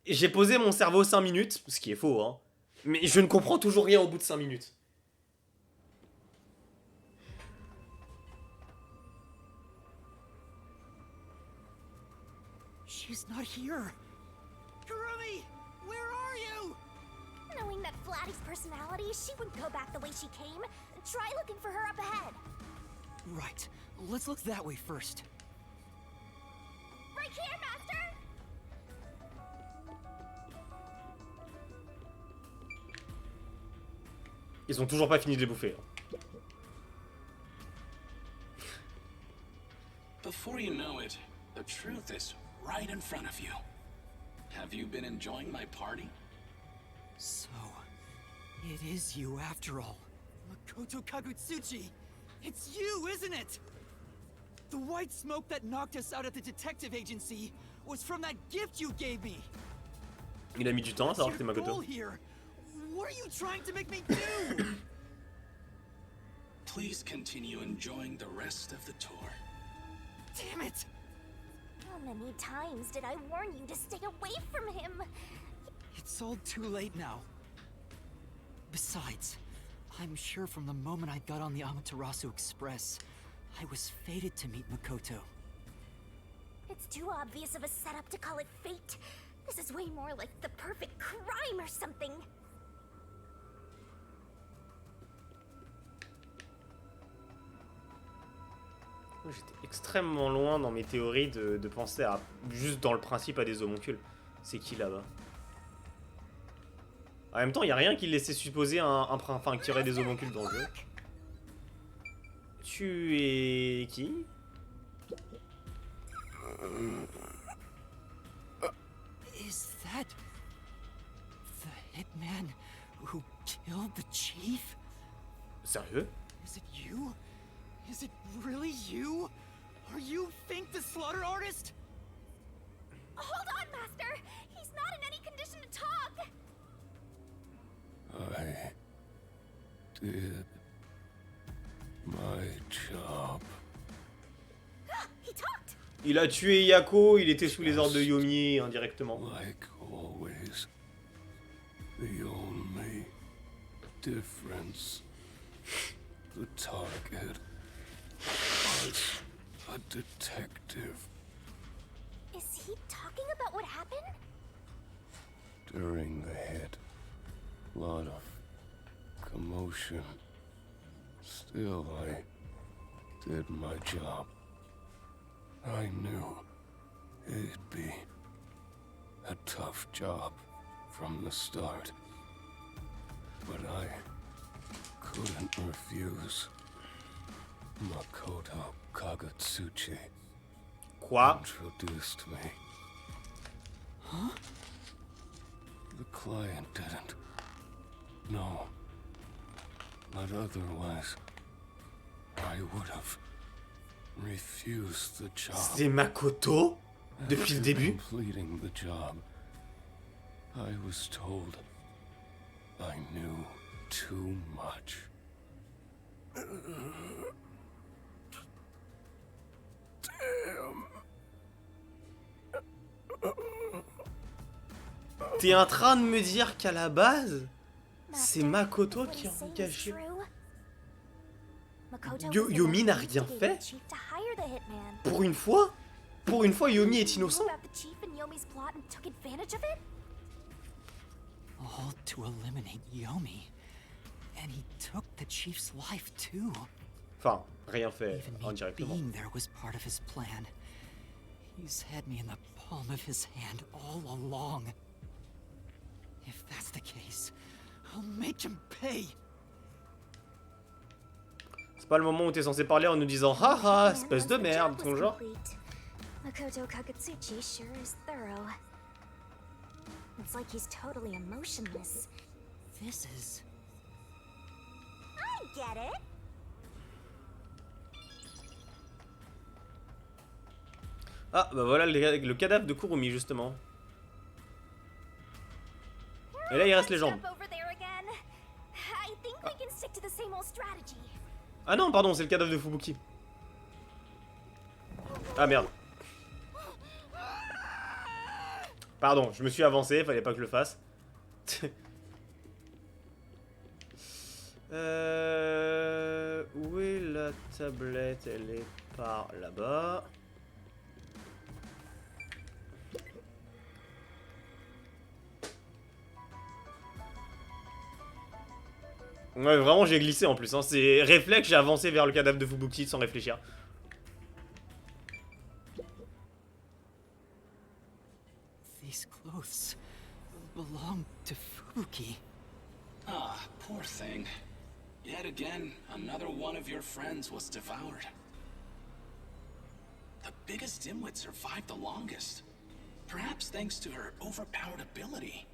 J'ai posé mon cerveau 5 minutes, ce qui est faux, hein. Mais je ne comprends toujours rien au bout de 5 minutes. She's not here. Kurumi, where are you? Knowing that Flatty's personality, she wouldn't go back the way she came. Try looking for her up ahead. Right. Let's look that way first. Right here, Master! Ils ont toujours pas fini de les bouffer. Before you know it, the truth is right in front of you. Have you been enjoying my party? So, it is you after all. Makoto Kagutsuchi! It's you, isn't it? The white smoke that knocked us out at the detective agency was from that gift you gave me. Il a mis du temps à savoir que c'était Makoto. What are you trying to make me do? Please continue enjoying the rest of the tour. Damn it! How many times did I warn you to stay away from him? It's all too late now. Besides, I'm sure from the moment I got on the Amaterasu Express, I was fated to meet Makoto. It's too obvious of a setup to call it fate. This is way more like the perfect crime or something. J'étais extrêmement loin dans mes théories de penser à juste dans le principe à des homoncules. C'est qui là-bas? En même temps, il n'y a rien qui laissait supposer enfin, qu'il y aurait des homoncules dans le jeu. Tu es qui? Is that the hitman who killed the chief? Sérieux? Is it you? Is it really you? Are you Fink the slaughter artist? Hold on, Master! He's not in any condition to talk! I did my job. He talked! Il a tué Yako, il était sous les ordres de Yomi indirectement. Like always, the only difference, the target was a detective. Is he talking about what happened? During the hit, lot of commotion. Still, I did my job. I knew it'd be a tough job from the start, but I couldn't refuse. Makoto Kagutsuchi introduced me. Huh? The client didn't. No. But otherwise, I would have refused the job. C'est Makoto depuis le début. Completing the job, I was told I knew too much. T'es en train de me dire qu'à la base, c'est Makoto qui a engagé. Yomi n'a rien fait. Pour une fois, Yomi est innocent. All to eliminate Yomi. And he took the chief's life too. Enfin, rien fait Even me indirectement. being there was part of his plan. He's had me in the palm of his hand all along. If that's the case, I'll make him pay. C'est pas le moment où t'es censé parler en nous disant haha, espèce de merde, ton genre. Makoto Kagutsuchi sure is thorough. It's like he's totally emotionless. This is... I get it. Ah, bah voilà le cadavre de Kurumi, justement. Et là, il reste les jambes. Ah non, pardon, c'est le cadavre de Fubuki. Ah merde. Pardon, je me suis avancé, fallait pas que je le fasse. Où est la tablette? Elle est par là-bas. Ouais, vraiment, j'ai glissé en plus. Hein. C'est réflexe, j'ai avancé vers le cadavre de Fubuki sans réfléchir. These clothes belong to Fubuki. Ah, poor thing. Yet again, another one of your friends was devoured. The biggest dimwit survived the longest. Perhaps thanks to her overpowered ability.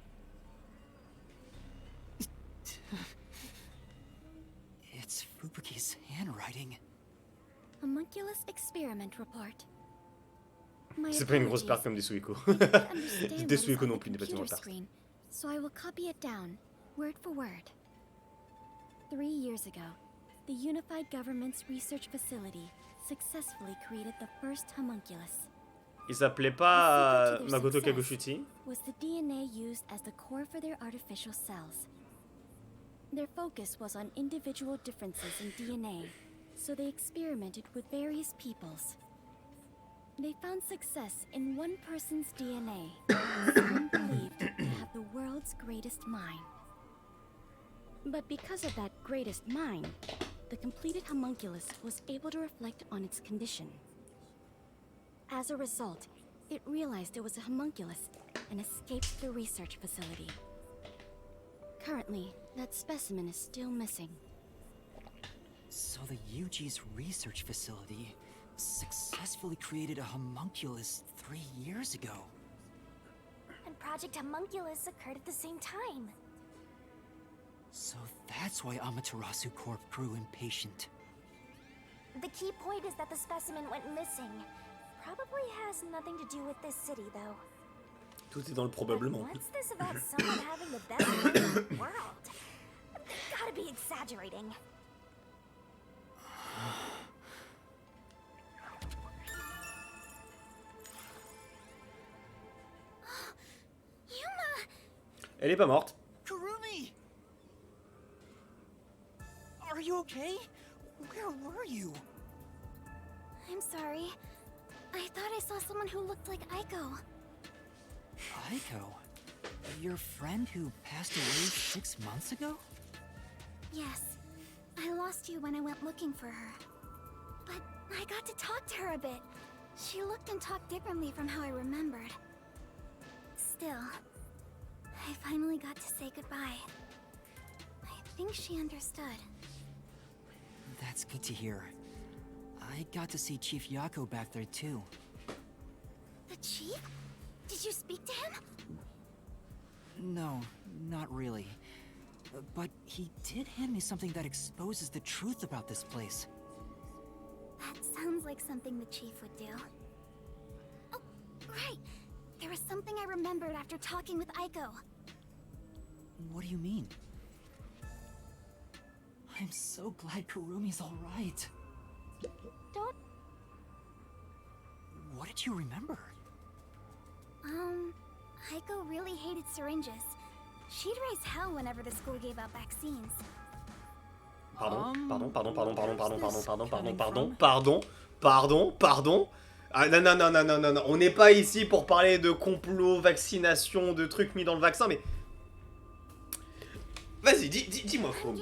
It's Fubuki's handwriting. Homunculus experiment report. C'est pas une grosse perte comme des Suiko. Des Suiko non plus, n'est pas une grosse perte. So I will copy it down, word for word. 3 years ago, the Unified Government's research facility successfully created the first homunculus. Il s'appelait pas Makoto Kagoshiki? Was the DNA used as the core for their artificial cells. Their focus was on individual differences in DNA, so they experimented with various peoples. They found success in one person's DNA, someone believed to have the world's greatest mind. But because of that greatest mind, the completed homunculus was able to reflect on its condition. As a result, it realized it was a homunculus and escaped the research facility. Currently, that specimen is still missing. So the UG's research facility successfully created a homunculus 3 years ago. And Project Homunculus occurred at the same time. So that's why Amaterasu Corp grew impatient. The key point is that the specimen went missing. Probably has nothing to do with this city, though. Tout est dans le probablement. What's this about someone having the best mind in the world? They gotta be exaggerating. Yuma! Elle est pas morte. Kurumi! Are you okay? Where were you? I'm sorry. I thought I saw someone who looked like Aiko. Aiko? Your friend who passed away 6 months ago? Yes. I lost you when I went looking for her. But I got to talk to her a bit. She looked and talked differently from how I remembered. Still, I finally got to say goodbye. I think she understood. That's good to hear. I got to see Chief Yako back there too. The chief? Did you speak to him? No, not really. But he did hand me something that exposes the truth about this place. That sounds like something the chief would do. Oh, right. There was something I remembered after talking with Aiko. What do you mean? I'm so glad Kurumi's alright. Don't... What did you remember? Aiko really hated syringes. She'd raise hell whenever the school gave out vaccines. Pardon. Ah non. On n'est pas ici pour parler de complot, vaccination, de trucs mis dans le vaccin, mais... Vas-y, dis-moi, Froome.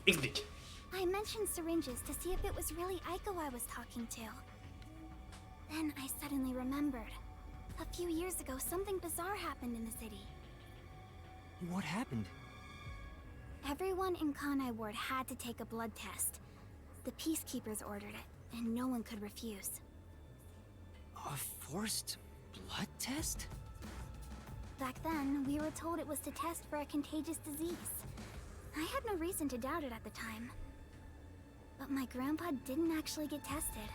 Explique. I mentioned syringes to see if it was really Aiko I was talking to. Then I suddenly remembered. A few years ago, something bizarre happened in the city. What happened? Everyone in Kanai Ward had to take a blood test. The Peacekeepers ordered it, and no one could refuse. A forced blood test? Back then, we were told it was to test for a contagious disease. I had no reason to doubt it at the time. But my grandpa didn't actually get tested.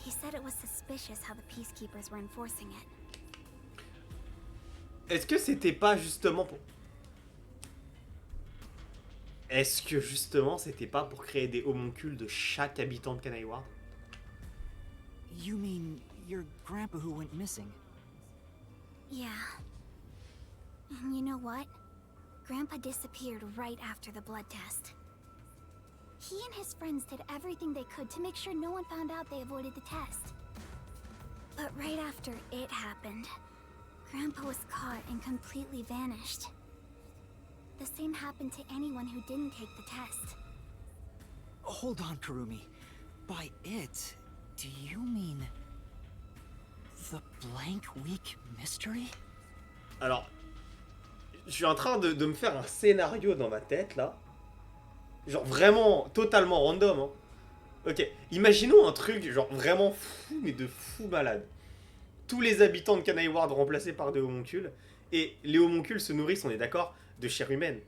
He said it was suspicious how the Peacekeepers were enforcing it. Est-ce que c'était pas justement pour... Est-ce que justement c'était pas pour créer des homoncules de chaque habitant de Kanai Ward? You mean your grandpa who went missing? Yeah. And you know what? Grandpa disappeared right after the blood test. He and his friends did everything they could to make sure no one found out they avoided the test. But right after it happened, Grandpa was caught and completely vanished. The same happened to anyone who didn't take the test. Hold on, Kurumi. By it, do you mean the blank week mystery? Alors, je suis en train de me faire un scénario dans ma tête, là. Genre vraiment, totalement random, hein. Ok, imaginons un truc, genre vraiment fou, mais de fou malade. Tous les habitants de Kanai Ward remplacés par des homoncules, et les homoncules se nourrissent, on est d'accord, de chair humaine.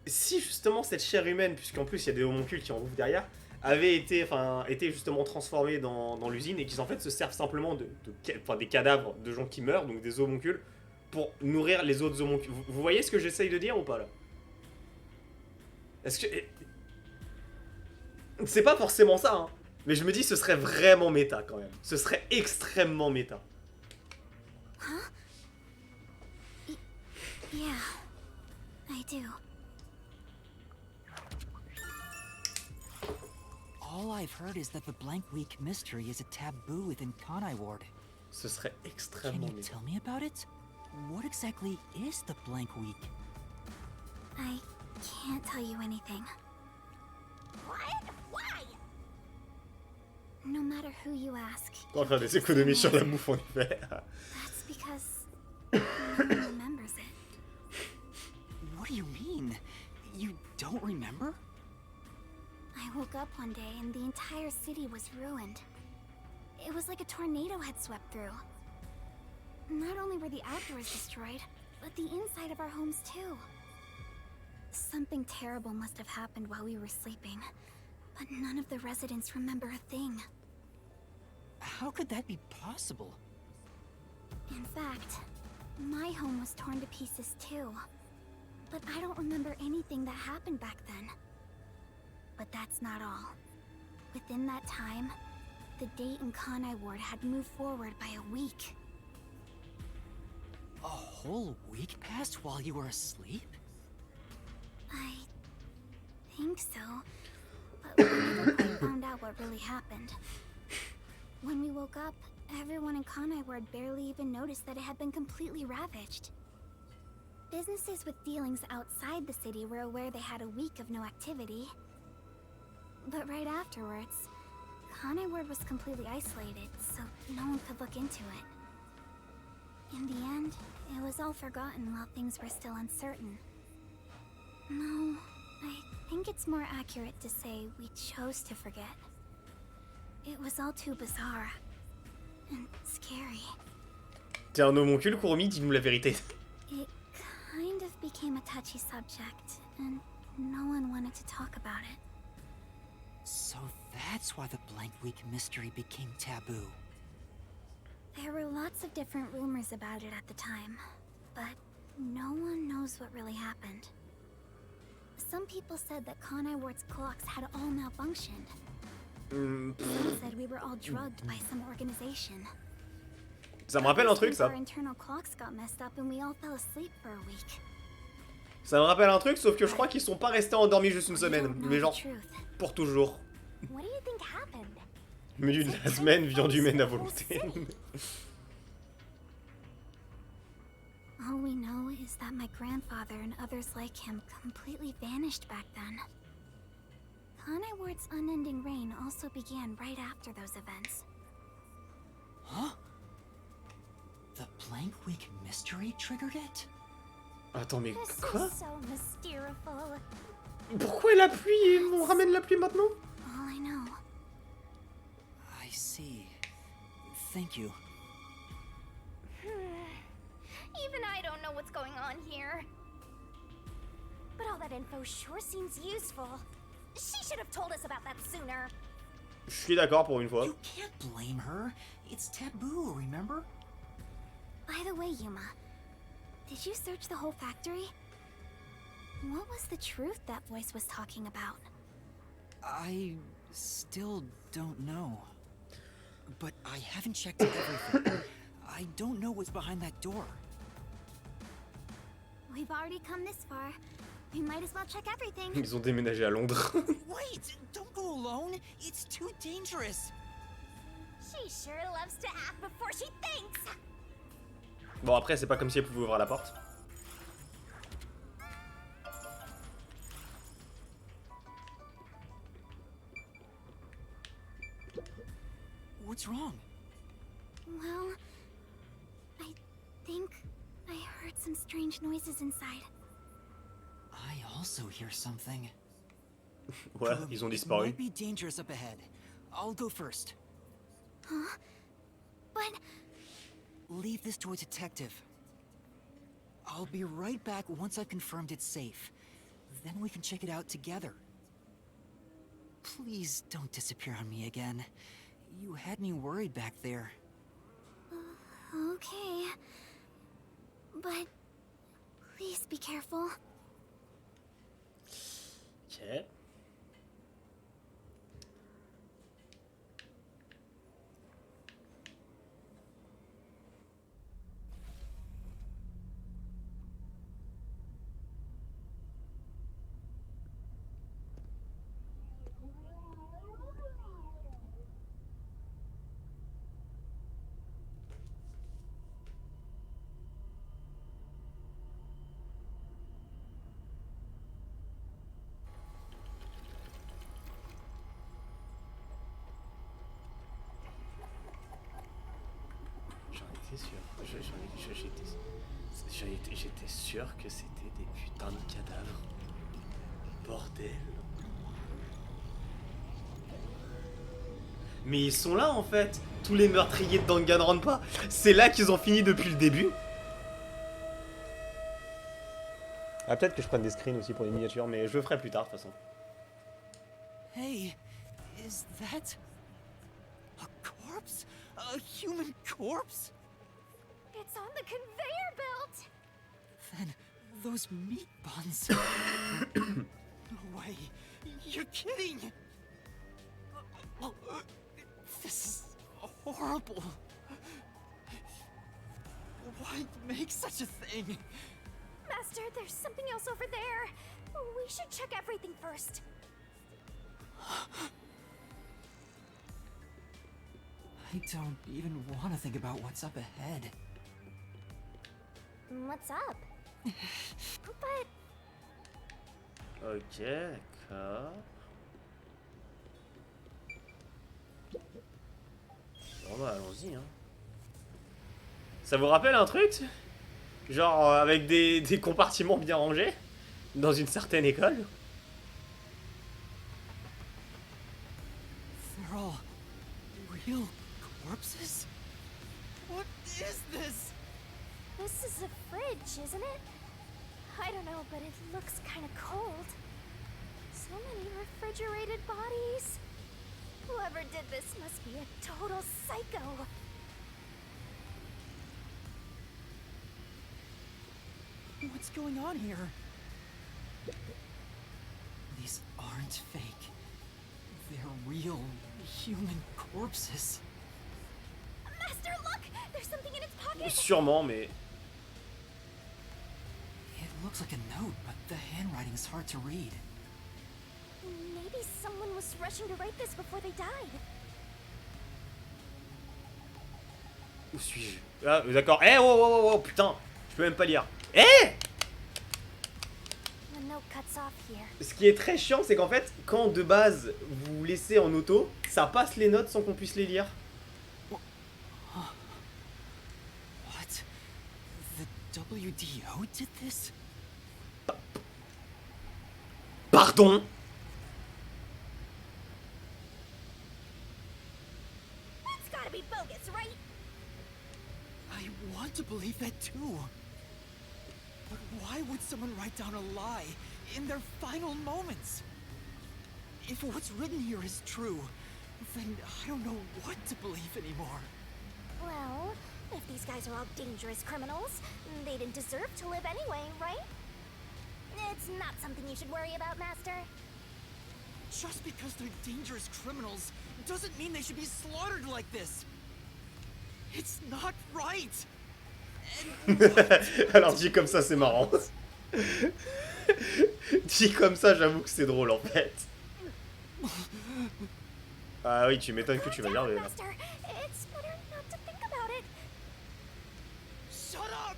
Si justement cette chair humaine, puisqu'en plus il y a des homoncules qui en bouffent derrière, avait été justement transformée dans l'usine, et qu'ils en fait se servent simplement des cadavres de gens qui meurent, donc des homoncules, pour nourrir les autres homoncules. Vous voyez ce que j'essaye de dire ou pas là? Est-ce que... C'est pas forcément ça, hein. Mais je me dis ce serait vraiment méta quand même. Ce serait extrêmement méta. Huh? Yeah, I do. All I've heard is that the blank week mystery is a taboo within Kanai Ward. Ce serait Can extrêmement you méta. tell me about it? What exactly is the blank week? I can't tell you anything. What? Why? No matter who you ask. On va faire des économies sur la bouffe en effet. That's because no one remembers it. What do you mean? You don't remember? I woke up one day and the entire city was ruined. It was like a tornado had swept through. Not only were the outdoors destroyed, but the inside of our homes too. Something terrible must have happened while we were sleeping, but none of the residents remember a thing. How could that be possible? In fact, my home was torn to pieces too. But I don't remember anything that happened back then. But that's not all. Within that time, the date in Kanai Ward had moved forward by a week. A whole week passed while you were asleep? I think so. But we never quite found out what really happened. When we woke up, everyone in Kanai Ward barely even noticed that it had been completely ravaged. Businesses with dealings outside the city were aware they had a week of no activity. But right afterwards, Kanai Ward was completely isolated, so no one could look into it. In the end, it was all forgotten while things were still uncertain. No, I think it's more accurate to say we chose to forget. It was all too bizarre and scary. T'es un homoncule, Kurumi, dis-nous la vérité. It kind of became a touchy subject, and no one wanted to talk about it. So that's why the blank week mystery became taboo. There were lots of different rumors about it at the time, but no one knows what really happened. Some people said that Kanai Ward's clocks had all malfunctioned. Some said we were all drugged by some organization. Ça me rappelle un truc, ça. Our internal clocks got messed up and we all fell asleep for a week. Ça me rappelle un truc, sauf que je crois qu'ils sont pas restés endormis juste une semaine, mais genre pour toujours. What do you think happened? Menu de la semaine, viande humaine à volonté. All we know is that my grandfather and others like him completely vanished back then. Kanai Ward's unending reign also began right after those events. Huh? The blank week mystery triggered it? Attends, mais This quoi? is so mysteriful. Pourquoi la pluie? On ramène la pluie maintenant? All I know. I see. Thank you. Even I don't know what's going on here. But all that info sure seems useful. She should have told us about that sooner. Je suis d'accord pour une fois. You can't blame her. It's taboo, remember? By the way, Yuma, did you search the whole factory? What was the truth that voice was talking about? I still don't know. But I haven't checked everything. I don't know what's behind that door. We've already come this far. We might as well check everything. Ils ont déménagé à Londres. Wait! Don't go alone! It's too dangerous! She sure loves to act before she thinks. Bon, après, c'est pas comme si elle pouvait ouvrir la porte. What's wrong? Well, I think I heard some strange noises inside. I also hear something. Ouais, ils ont disparu. It might be dangerous up ahead. I'll go first. Huh? But... Leave this to a detective. I'll be right back once I've confirmed it's safe. Then we can check it out together. Please don't disappear on me again. You had me worried back there. Okay. But... please be careful. Ok. J'étais sûr que c'était des putains de cadavres. Bordel. Mais ils sont là en fait. Tous les meurtriers de Danganronpa. C'est là qu'ils ont fini depuis le début. Ah, peut-être que je prenne des screens aussi pour les miniatures, mais je le ferai plus tard de toute façon. Hey, is that a corpse? A human corpse? It's on the conveyor belt. Then those meat buns. No way. You're kidding. This is horrible. Why make such a thing? Master, there's something else over there. We should check everything first. I don't even want to think about what's up ahead. What's up? But... Ok, d'accord. Bon bah allons-y hein. Ça vous rappelle un truc? Genre avec des compartiments bien rangés? Dans une certaine école? They're all real corpses? What is this? This is a fridge, isn't it? I don't know, but it looks kind of cold. So many refrigerated bodies. Whoever did this must be a total psycho. What's going on here? These aren't fake. They're real human corpses. Master, look! There's something in its pocket! Sûrement, mais... It looks like a note, but the handwriting is hard to read. Maybe someone was rushing to write this before they died. Où suis-je? Ah, d'accord. Eh, oh, putain! Je peux même pas lire. Eh! The note cuts off here. Ce qui est très chiant, c'est qu'en fait, quand de base vous laissez en auto, ça passe les notes sans qu'on puisse les lire. What? The WDO did this? Pardon? That's gotta be bogus, right? I want to believe that too. But why would someone write down a lie in their final moments? If what's written here is true, then I don't know what to believe anymore. Well, if these guys are all dangerous criminals, they didn't deserve to live anyway, right? It's not something you should worry about, Master. Just because they're dangerous criminals doesn't mean they should be slaughtered like this. It's not right. Alors dit comme ça, c'est marrant. Dit comme ça, j'avoue que c'est drôle en fait. Ah oui, tu m'étonnes que tu vas y arriver là. Master, it's better not to think about it. Shut up.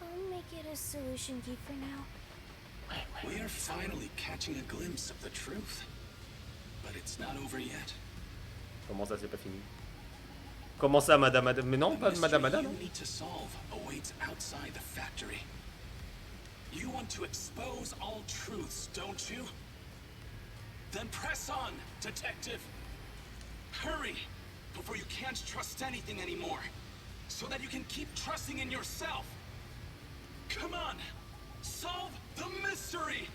I'll make it a solution key for now. We are finally catching a glimpse of the truth. But it's not over yet. Comment ça, c'est pas fini? Comment ça, madame Ada? Mais non, pas madame Ada, non? You need to solve awaits outside the factory. You want to expose all truths, don't you? Then press on, detective. Hurry, before you can't trust anything anymore. So that you can keep trusting in yourself. Come on, solve the mystery.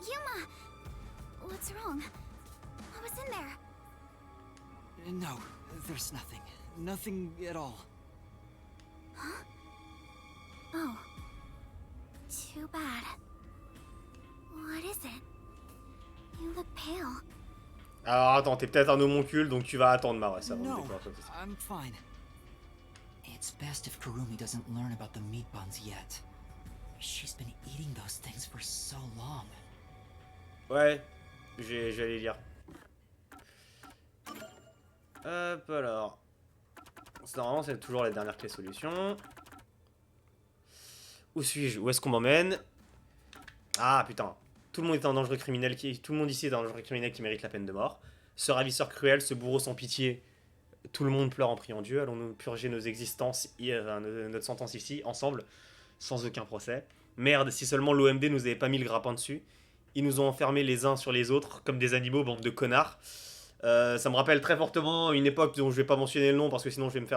Yuma! What's wrong? What was in there? No, there's nothing. Nothing at all. Huh? Oh. Too bad. What is it? You look pale. Alors attends, t'es peut-être un homoncule, donc tu vas attendre Mares avant de No, découvrir quoi que ce soit. I'm fine. It's best if Kurumi doesn't learn about the meat buns yet. She's been eating those things for so long. Ouais, j'allais lire. Hop, alors. Normalement, c'est toujours la dernière clé solution. Où suis-je? Où est-ce qu'on m'emmène? Ah, putain. Tout le monde est un dangereux criminel tout le monde ici est un dangereux criminel qui mérite la peine de mort. Ce ravisseur cruel, ce bourreau sans pitié. Tout le monde pleure en priant Dieu. Allons-nous purger nos existences, notre sentence ici, ensemble, sans aucun procès. Merde, si seulement l'OMD nous avait pas mis le grappin dessus. Ils nous ont enfermés les uns sur les autres, comme des animaux, bande de connards. Ça me rappelle très fortement une époque dont je vais pas mentionner le nom, parce que sinon je vais me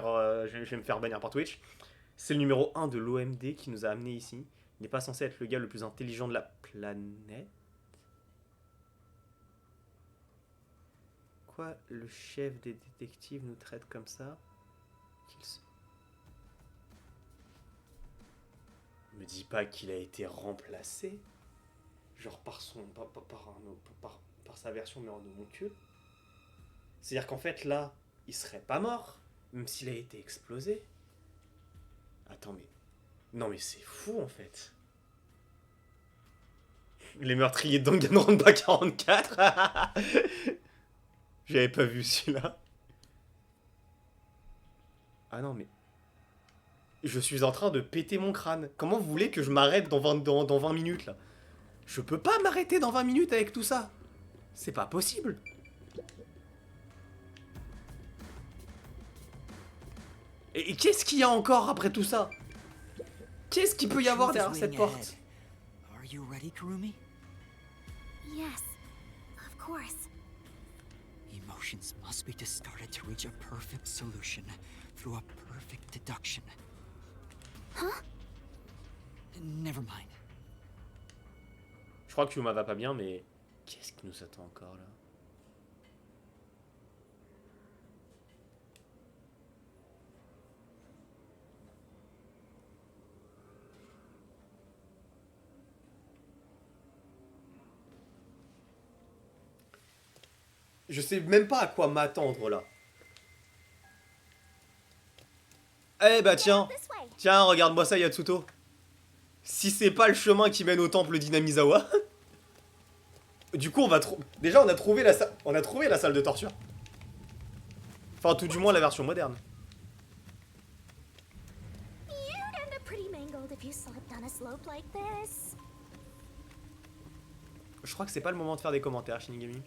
faire bannir par Twitch. C'est le numéro 1 de l'OMD qui nous a amenés ici. Il n'est pas censé être le gars le plus intelligent de la planète. Quoi, le chef des détectives nous traite comme ça? Me dis pas qu'il a été remplacé. Genre par sa version, mais en homoncule. C'est-à-dire qu'en fait, là, il serait pas mort, même s'il a été explosé. Attends, mais... Non, mais c'est fou, en fait. Les meurtriers de Danganronpa 44. J'avais pas vu celui-là. Ah non, mais... Je suis en train de péter mon crâne. Comment vous voulez que je m'arrête dans 20 minutes, là? Je peux pas m'arrêter dans 20 minutes avec tout ça. C'est pas possible. Et qu'est-ce qu'il y a encore après tout ça? Qu'est-ce qu'il peut y avoir derrière cette porte? Are you ready, Kurumi? Yes, of course. Emotions must be discarded to reach a perfect solution through a perfect deduction. Huh? Never mind. Je crois que Yuma va pas bien, mais qu'est-ce qui nous attend encore là? Je sais même pas à quoi m'attendre là. Eh bah tiens, regarde-moi ça Yatsuto. Si c'est pas le chemin qui mène au temple d'Inamizawa. Du coup on va déjà on a trouvé la salle de torture. Enfin tout du moins la version moderne. You'd end up pretty mangled if you slipped on a slope like this. Je crois que c'est pas le moment de faire des commentaires, Shinigami.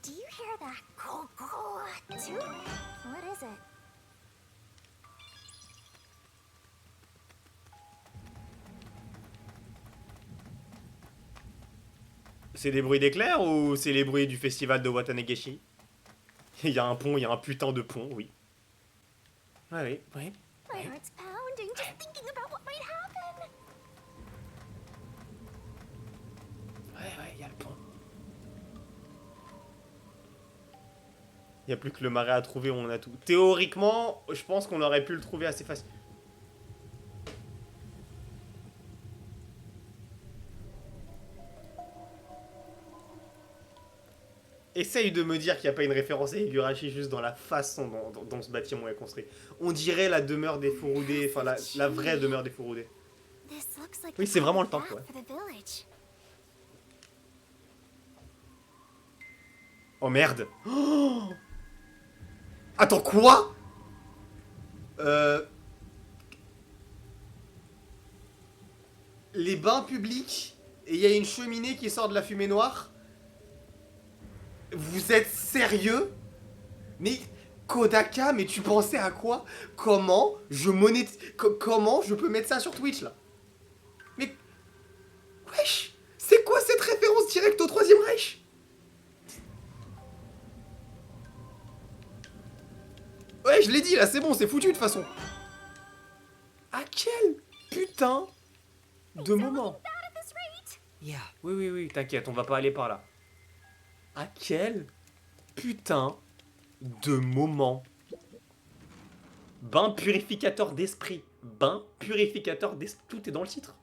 Do you hear that? Too? What is it? C'est des bruits d'éclairs ou c'est les bruits du festival de Watanegeshi? Il y a un pont, il y a un putain de pont, oui. Ah oui, oui. My heart's pounding just thinking about what might happen. Ouais, il y a le pont. Il n'y a plus que le marais à trouver, on a tout. Théoriquement, je pense qu'on aurait pu le trouver assez facile. Essaye de me dire qu'il n'y a pas une référence à Higurashi juste dans la façon dont ce bâtiment est construit. On dirait la demeure des Furudé, enfin la vraie demeure des Furudé. Oui, c'est vraiment le temple, ouais. Oh merde. Oh, attends, quoi? Les bains publics, et il y a une cheminée qui sort de la fumée noire? Vous êtes sérieux? Mais Kodaka, mais tu pensais à quoi? Comment je comment je peux mettre ça sur Twitch là? Mais wesh, c'est quoi cette référence directe au Troisième Reich? Ouais, je l'ai dit là, c'est bon, c'est foutu de toute façon. À quel putain de moment? Yeah. Oui, t'inquiète, on va pas aller par là. À quel putain de moment? Bain purificateur d'esprit. Bain purificateur d'esprit. Tout est dans le titre.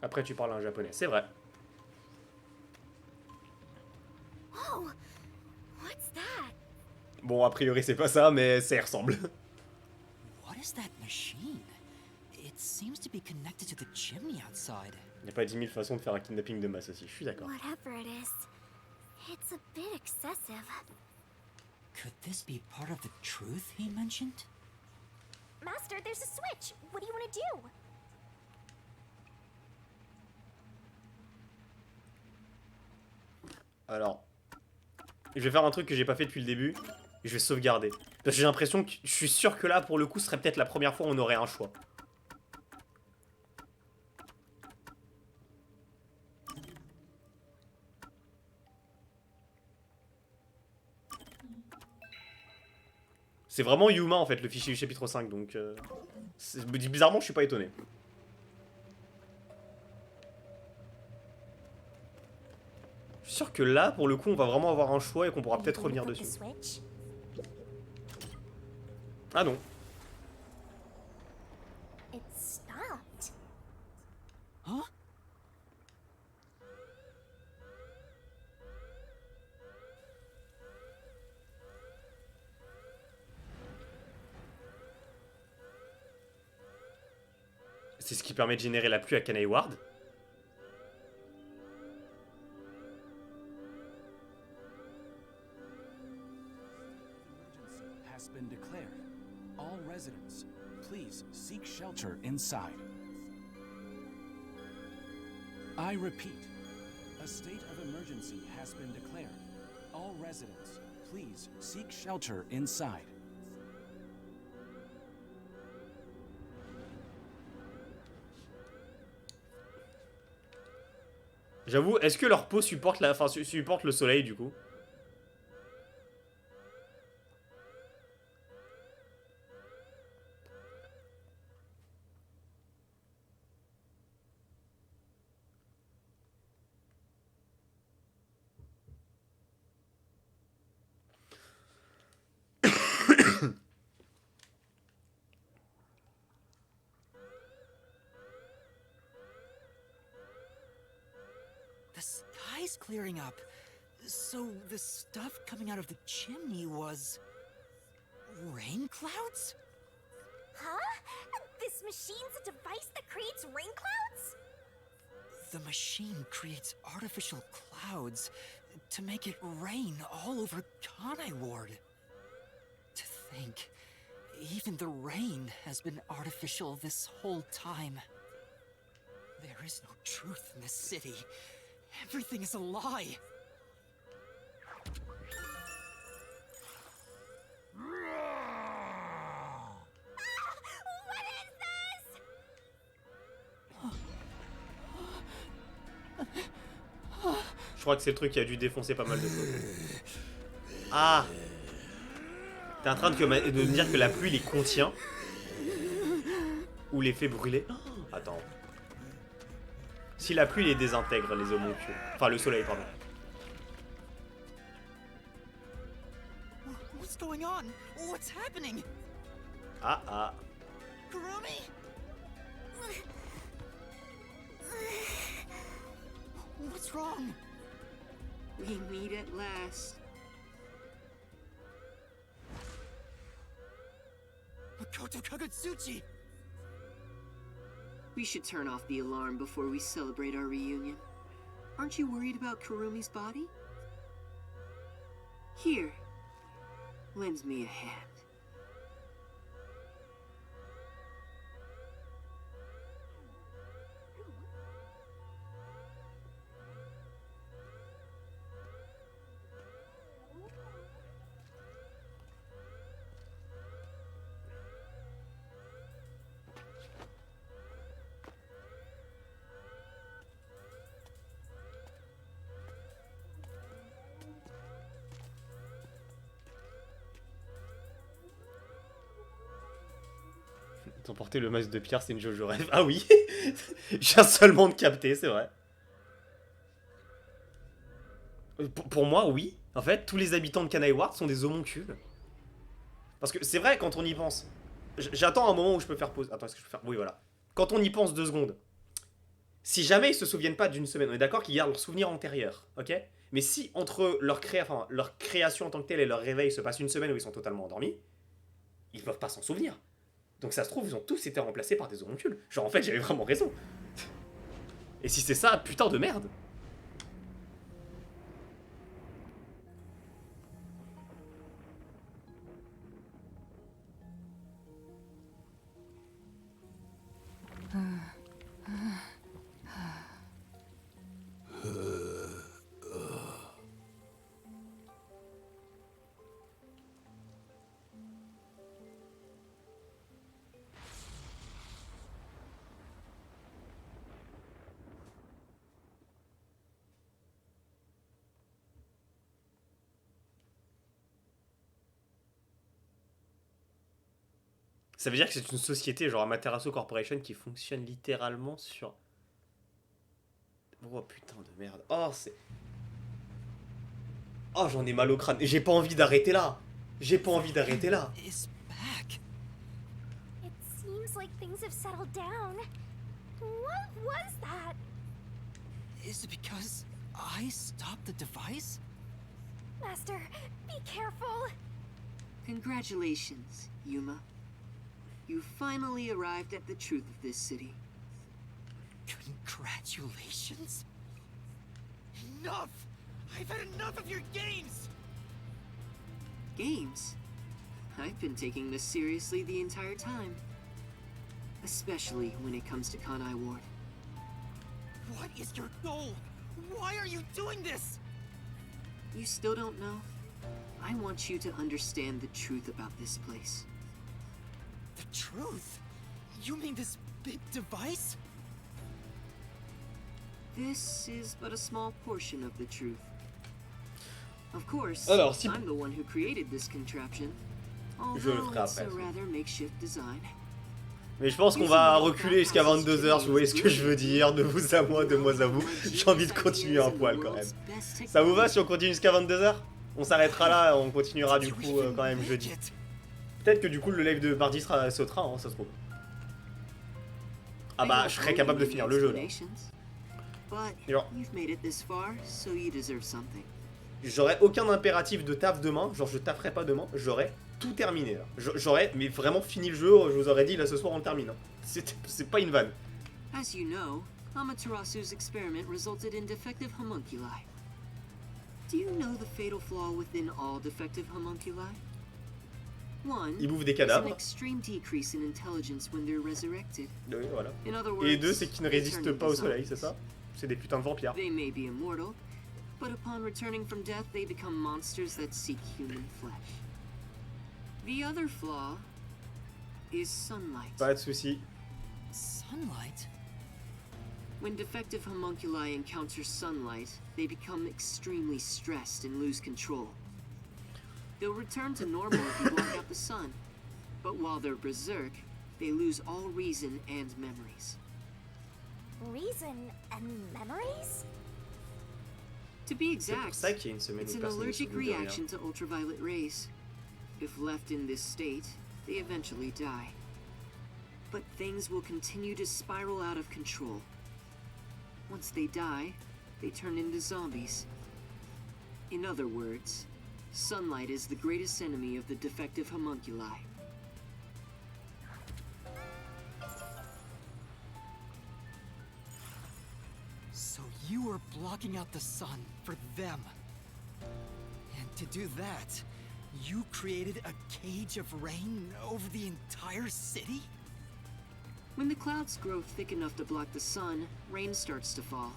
Après, tu parles un japonais, c'est vrai. Oh, what's that? Bon, a priori, c'est pas ça, mais ça y ressemble. What is that machine? It seems to be connected to the chimney outside. Il n'y a pas 10 000 façons de faire un kidnapping de masse aussi, je suis d'accord. Whatever it is, it's a bit excessive. Could this be part of the truth he mentioned? Master, there's a switch. What do you want to do? Alors, je vais faire un truc que j'ai pas fait depuis le début. Je vais sauvegarder. Parce que j'ai l'impression que je suis sûr que là, pour le coup, ce serait peut-être la première fois où on aurait un choix. C'est vraiment Yuma en fait, le fichier du chapitre 5, donc bizarrement je suis pas étonné. Je suis sûr que là, pour le coup, on va vraiment avoir un choix et qu'on pourra peut-être revenir dessus. Ah non. It's stopped. Huh? C'est ce qui permet de générer la pluie à Kanai Ward. Has been declared. All residents, please seek shelter inside. I repeat, a state of emergency has been declared. All residents, please seek shelter inside. J'avoue, est-ce que leur peau supporte supporte le soleil du coup? The sky's clearing up. So the stuff coming out of the chimney was... rain clouds? Huh? This machine's a device that creates rain clouds? The machine creates artificial clouds to make it rain all over Kanai Ward. To think, even the rain has been artificial this whole time. There is no truth in this city. Everything is a lie. What is this? Je crois que c'est le truc qui a dû défoncer pas mal de choses. Ah! T'es en train de me dire que la pluie les contient? Ou les fait brûler? Oh, attends. Si la pluie les désintègre, les homoncules. Enfin, le soleil, pardon. What's going on? What's happening? Ah ah. Kurumi? What's wrong? We meet at last. Makoto Kagutsuchi! We should turn off the alarm before we celebrate our reunion. Aren't you worried about Kurumi's body? Here, lend me a hand. T'emporter le masque de pierre, c'est une Jojo rêve. Ah oui. Je viens seulement de capter, c'est vrai. Pour moi, oui. En fait, tous les habitants de Kanai Ward sont des homoncules. Parce que c'est vrai, quand on y pense. J'attends un moment où je peux faire pause. Attends, est-ce que je peux faire... Oui, voilà. Quand on y pense 2 secondes. Si jamais ils se souviennent pas d'une semaine, on est d'accord qu'ils gardent leurs souvenirs antérieurs, ok? Mais si entre leur création en tant que telle et leur réveil se passe une semaine où ils sont totalement endormis, ils peuvent pas s'en souvenir. Donc ça se trouve, ils ont tous été remplacés par des homoncules. Genre en fait, j'avais vraiment raison. Et si c'est ça, putain de merde. Ça veut dire que c'est une société genre Amaterasu Corporation qui fonctionne littéralement sur... Oh putain de merde. Oh c'est... Oh j'en ai mal au crâne. J'ai pas envie d'arrêter là. J'ai pas envie d'arrêter là. It seems like things have settled down. What was that? Is it because I stopped the device? Master, be careful. Congratulations, Yuma. You finally arrived at the truth of this city. Congratulations? Enough! I've had enough of your games! Games? I've been taking this seriously the entire time. Especially when it comes to Kanai Ward. What is your goal? Why are you doing this? You still don't know? I want you to understand the truth about this place. The truth? You mean this big device? This is but a small portion of the truth. Of course, Alors, si... I'm the one who created this contraption. Je le Although ferai it's a après. rather makeshift design. Mais je pense qu'on va reculer jusqu'à 22h, si vous voyez ce que je veux dire, de vous à moi, de moi à vous. J'ai envie de continuer un poil quand même. Ça vous va si on continue jusqu'à 22h? On s'arrêtera là, on continuera du coup quand même jeudi. Peut-être que du coup le live de mardi sautera, hein, ça se trouve. Ah bah je serais capable de finir le jeu là. Genre, j'aurais aucun impératif de taf demain, genre je tafferai pas demain, j'aurais tout terminé là. J'aurais mais vraiment fini le jeu, je vous aurais dit là ce soir on le termine. Hein. C'est pas une vanne. As you know, Amaterasu's experiment resulted in defective homunculi. Do you know the fatal flaw within all defective homunculi? One, Ils bouffent des there's an cadavres. extreme decrease in intelligence when they're resurrected. Oui, voilà. In other Et words, deux, c'est qu'ils ne they résistent turn pas into au soleil, c'est zombies. ça? C'est des putains de vampires. They may be immortal, but upon returning from death, they become monsters that seek human flesh. The other flaw is sunlight. Pas de soucis. Sunlight? When defective homunculi encounter sunlight, they become extremely stressed and lose control. They'll return to normal if you block out the sun, but while they're berserk, they lose all reason and memories. Reason and memories? To be exact, ça qu'il y a une semaine it's où an personne ne se allergic souvient de rien. reaction to ultraviolet rays. If left in this state, they eventually die. But things will continue to spiral out of control. Once they die, they turn into zombies. In other words, sunlight is the greatest enemy of the defective homunculi. So you were blocking out the sun for them. And to do that, you created a cage of rain over the entire city? When the clouds grow thick enough to block the sun, rain starts to fall.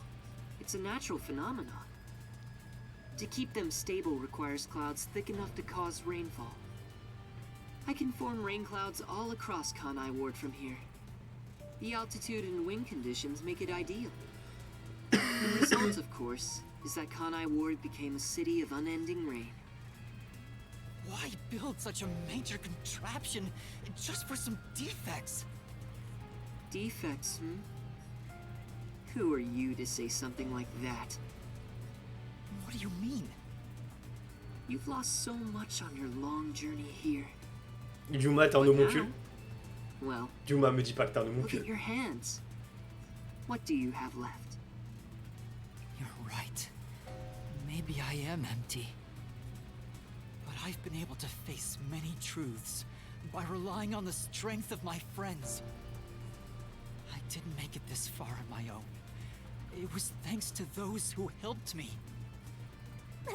It's a natural phenomenon. To keep them stable requires clouds thick enough to cause rainfall. I can form rain clouds all across Kanai Ward from here. The altitude and wind conditions make it ideal. The result, of course, is that Kanai Ward became a city of unending rain. Why build such a major contraption just for some defects? Defects, hmm? Who are you to say something like that? What do you mean? You've lost so much on your long journey here. Yuma, t'es un homoncule? Well, Yuma, me dis pas que t'es un look at homoncule. your hands. What do you have left? You're right. Maybe I am empty. But I've been able to face many truths by relying on the strength of my friends. I didn't make it this far on my own. It was thanks to those who helped me.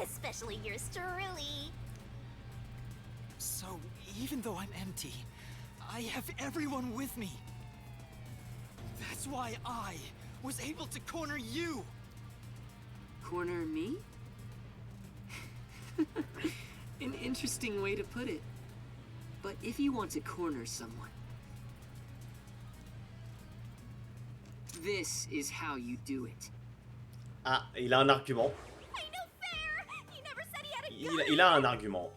Especially yours truly. So, even though I'm empty, I have everyone with me. That's why I was able to corner you. Corner me? An interesting way to put it. But if you want to corner someone, this is how you do it. Ah, il a un argument. Ain't no fair! He never said he had a gun! Il a un argument.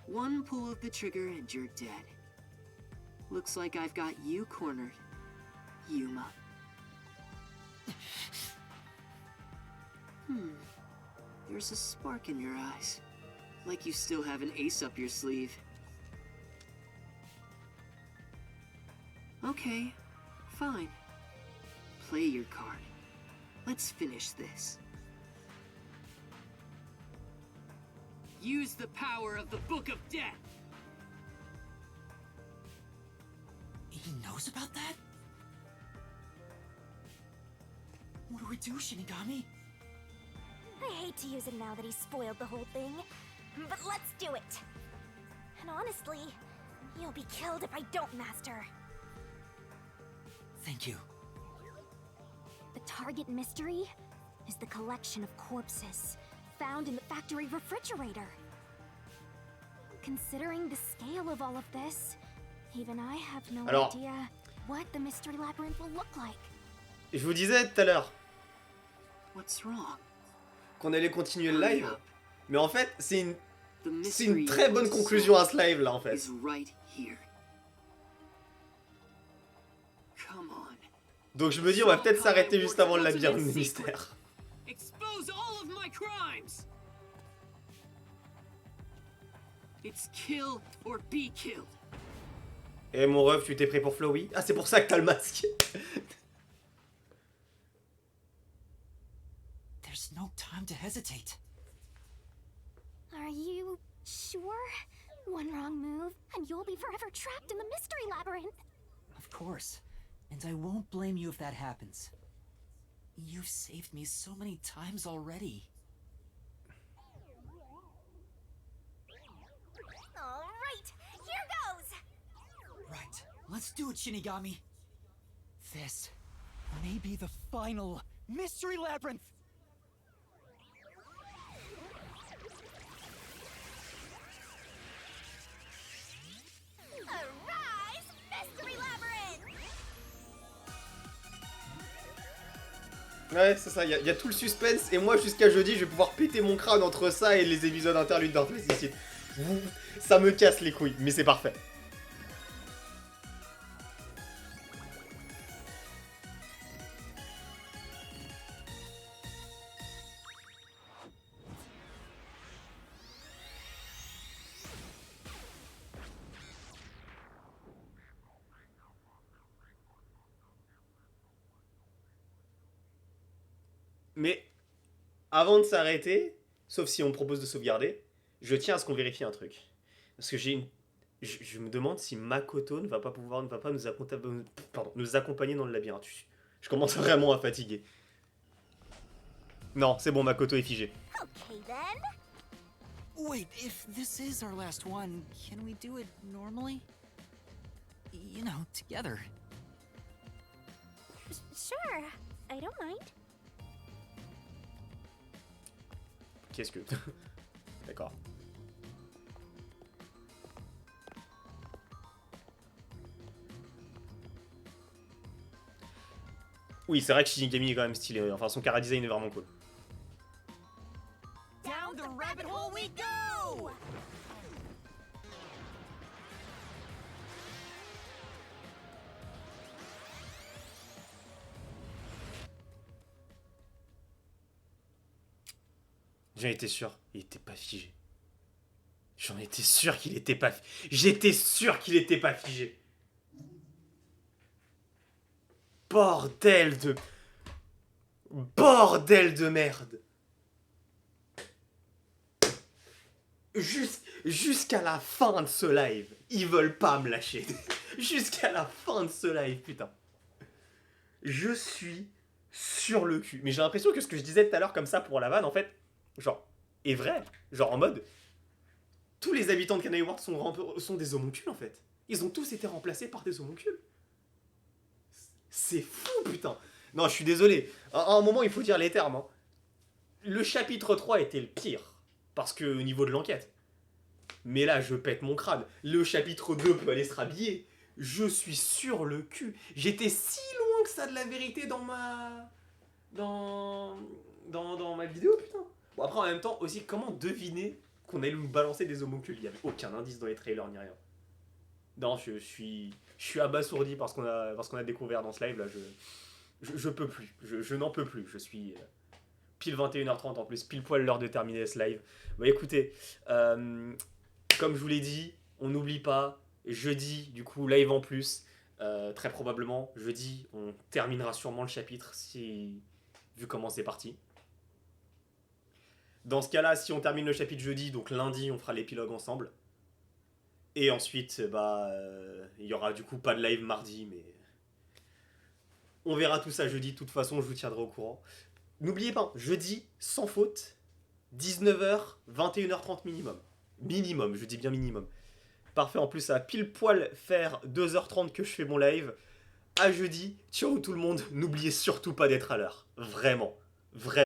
One pull of the trigger and you're dead. Looks like I've got you cornered, Yuma. There's a spark in your eyes. Like you still have an ace up your sleeve. Okay, fine. Play your card. Let's finish this. Use the power of the Book of Death! He knows about that? What do we do, Shinigami? I hate to use it now that he's spoiled the whole thing, but let's do it. And honestly, you'll be killed if I don't, Master. Thank you. The target mystery is the collection of corpses found in the factory refrigerator. Considering the scale of all of this, even I have no idea what the mystery labyrinth will look like. Je vous disais tout à l'heure What's wrong? qu'on allait continuer le live, mais en fait, c'est une The C'est une mystery très bonne conclusion à ce live là en fait. is right here. Come on. Donc je me dis on va peut-être s'arrêter juste avant le labyrinthe des mystères. Expose all of my crimes. It's kill or be killed. Et mon ref, tu t'es prêt pour Flowey? Ah c'est pour ça que t'as le masque. There's no time to hesitate. Are you sure? One wrong move, and you'll be forever trapped in the mystery labyrinth. Of course. And I won't blame you if that happens. You've saved me so many times already. All right, here goes. Right, let's do it, Shinigami. This may be the final mystery labyrinth. Arise, mystery labyrinth. Ouais, c'est ça, il y a tout le suspense, et moi jusqu'à jeudi, je vais pouvoir péter mon crâne entre ça et les épisodes interludes d'Unter. Ça me casse les couilles, mais c'est parfait. Mais avant de s'arrêter, sauf si on me propose de sauvegarder, je tiens à ce qu'on vérifie un truc. Parce que j'ai une... Je me demande si Makoto ne va pas nous accompagner dans le labyrinthe. Je commence vraiment à fatiguer. Non, c'est bon, Makoto est figé. Okay then. Wait, if this is our last one, can we do it normally? You know, together. Sure, I don't mind. Qu'est-ce que... D'accord. Oui, c'est vrai que Shinigami est quand même stylé. Enfin, son chara design est vraiment cool. Down the rabbit hole we go! J'en étais sûr, il était pas figé. J'en étais sûr qu'il était pas... J'étais sûr qu'il était pas figé. Bordel de... Bordel de merde. Jusqu'à la fin de ce live, ils veulent pas me lâcher. Jusqu'à la fin de ce live, putain. Je suis sur le cul. Mais j'ai l'impression que ce que je disais tout à l'heure comme ça pour la vanne, en fait, genre, est vrai. Genre en mode... Tous les habitants de Kanai World sont des homoncules, en fait. Ils ont tous été remplacés par des homoncules. C'est fou, putain. Non, je suis désolé. À un moment, il faut dire les termes. Hein. Le chapitre 3 était le pire. Parce que au niveau de l'enquête. Mais là, je pète mon crâne. Le chapitre 2 peut aller se rhabiller. Je suis sur le cul. J'étais si loin que ça de la vérité dans ma... Dans ma vidéo, putain. Bon, après, en même temps, aussi, comment deviner qu'on allait nous balancer des homoncules? Il n'y avait aucun indice dans les trailers ni rien. Non, je suis abasourdi par ce qu'on a découvert dans ce live là. Je peux plus. Je n'en peux plus. Je suis pile 21h30 en plus, pile poil l'heure de terminer ce live. Bah écoutez, comme je vous l'ai dit, on n'oublie pas, jeudi, du coup, live en plus. Très probablement, jeudi, on terminera sûrement le chapitre, vu comment c'est parti. Dans ce cas-là, si on termine le chapitre jeudi, donc lundi, on fera l'épilogue ensemble. Et ensuite, il y aura du coup pas de live mardi, mais... On verra tout ça jeudi, de toute façon, je vous tiendrai au courant. N'oubliez pas, jeudi, sans faute, 19h, 21h30 minimum. Minimum, je dis bien minimum. Parfait, en plus, ça va pile poil faire 2h30 que je fais mon live. À jeudi, ciao tout le monde, n'oubliez surtout pas d'être à l'heure. Vraiment, vraiment.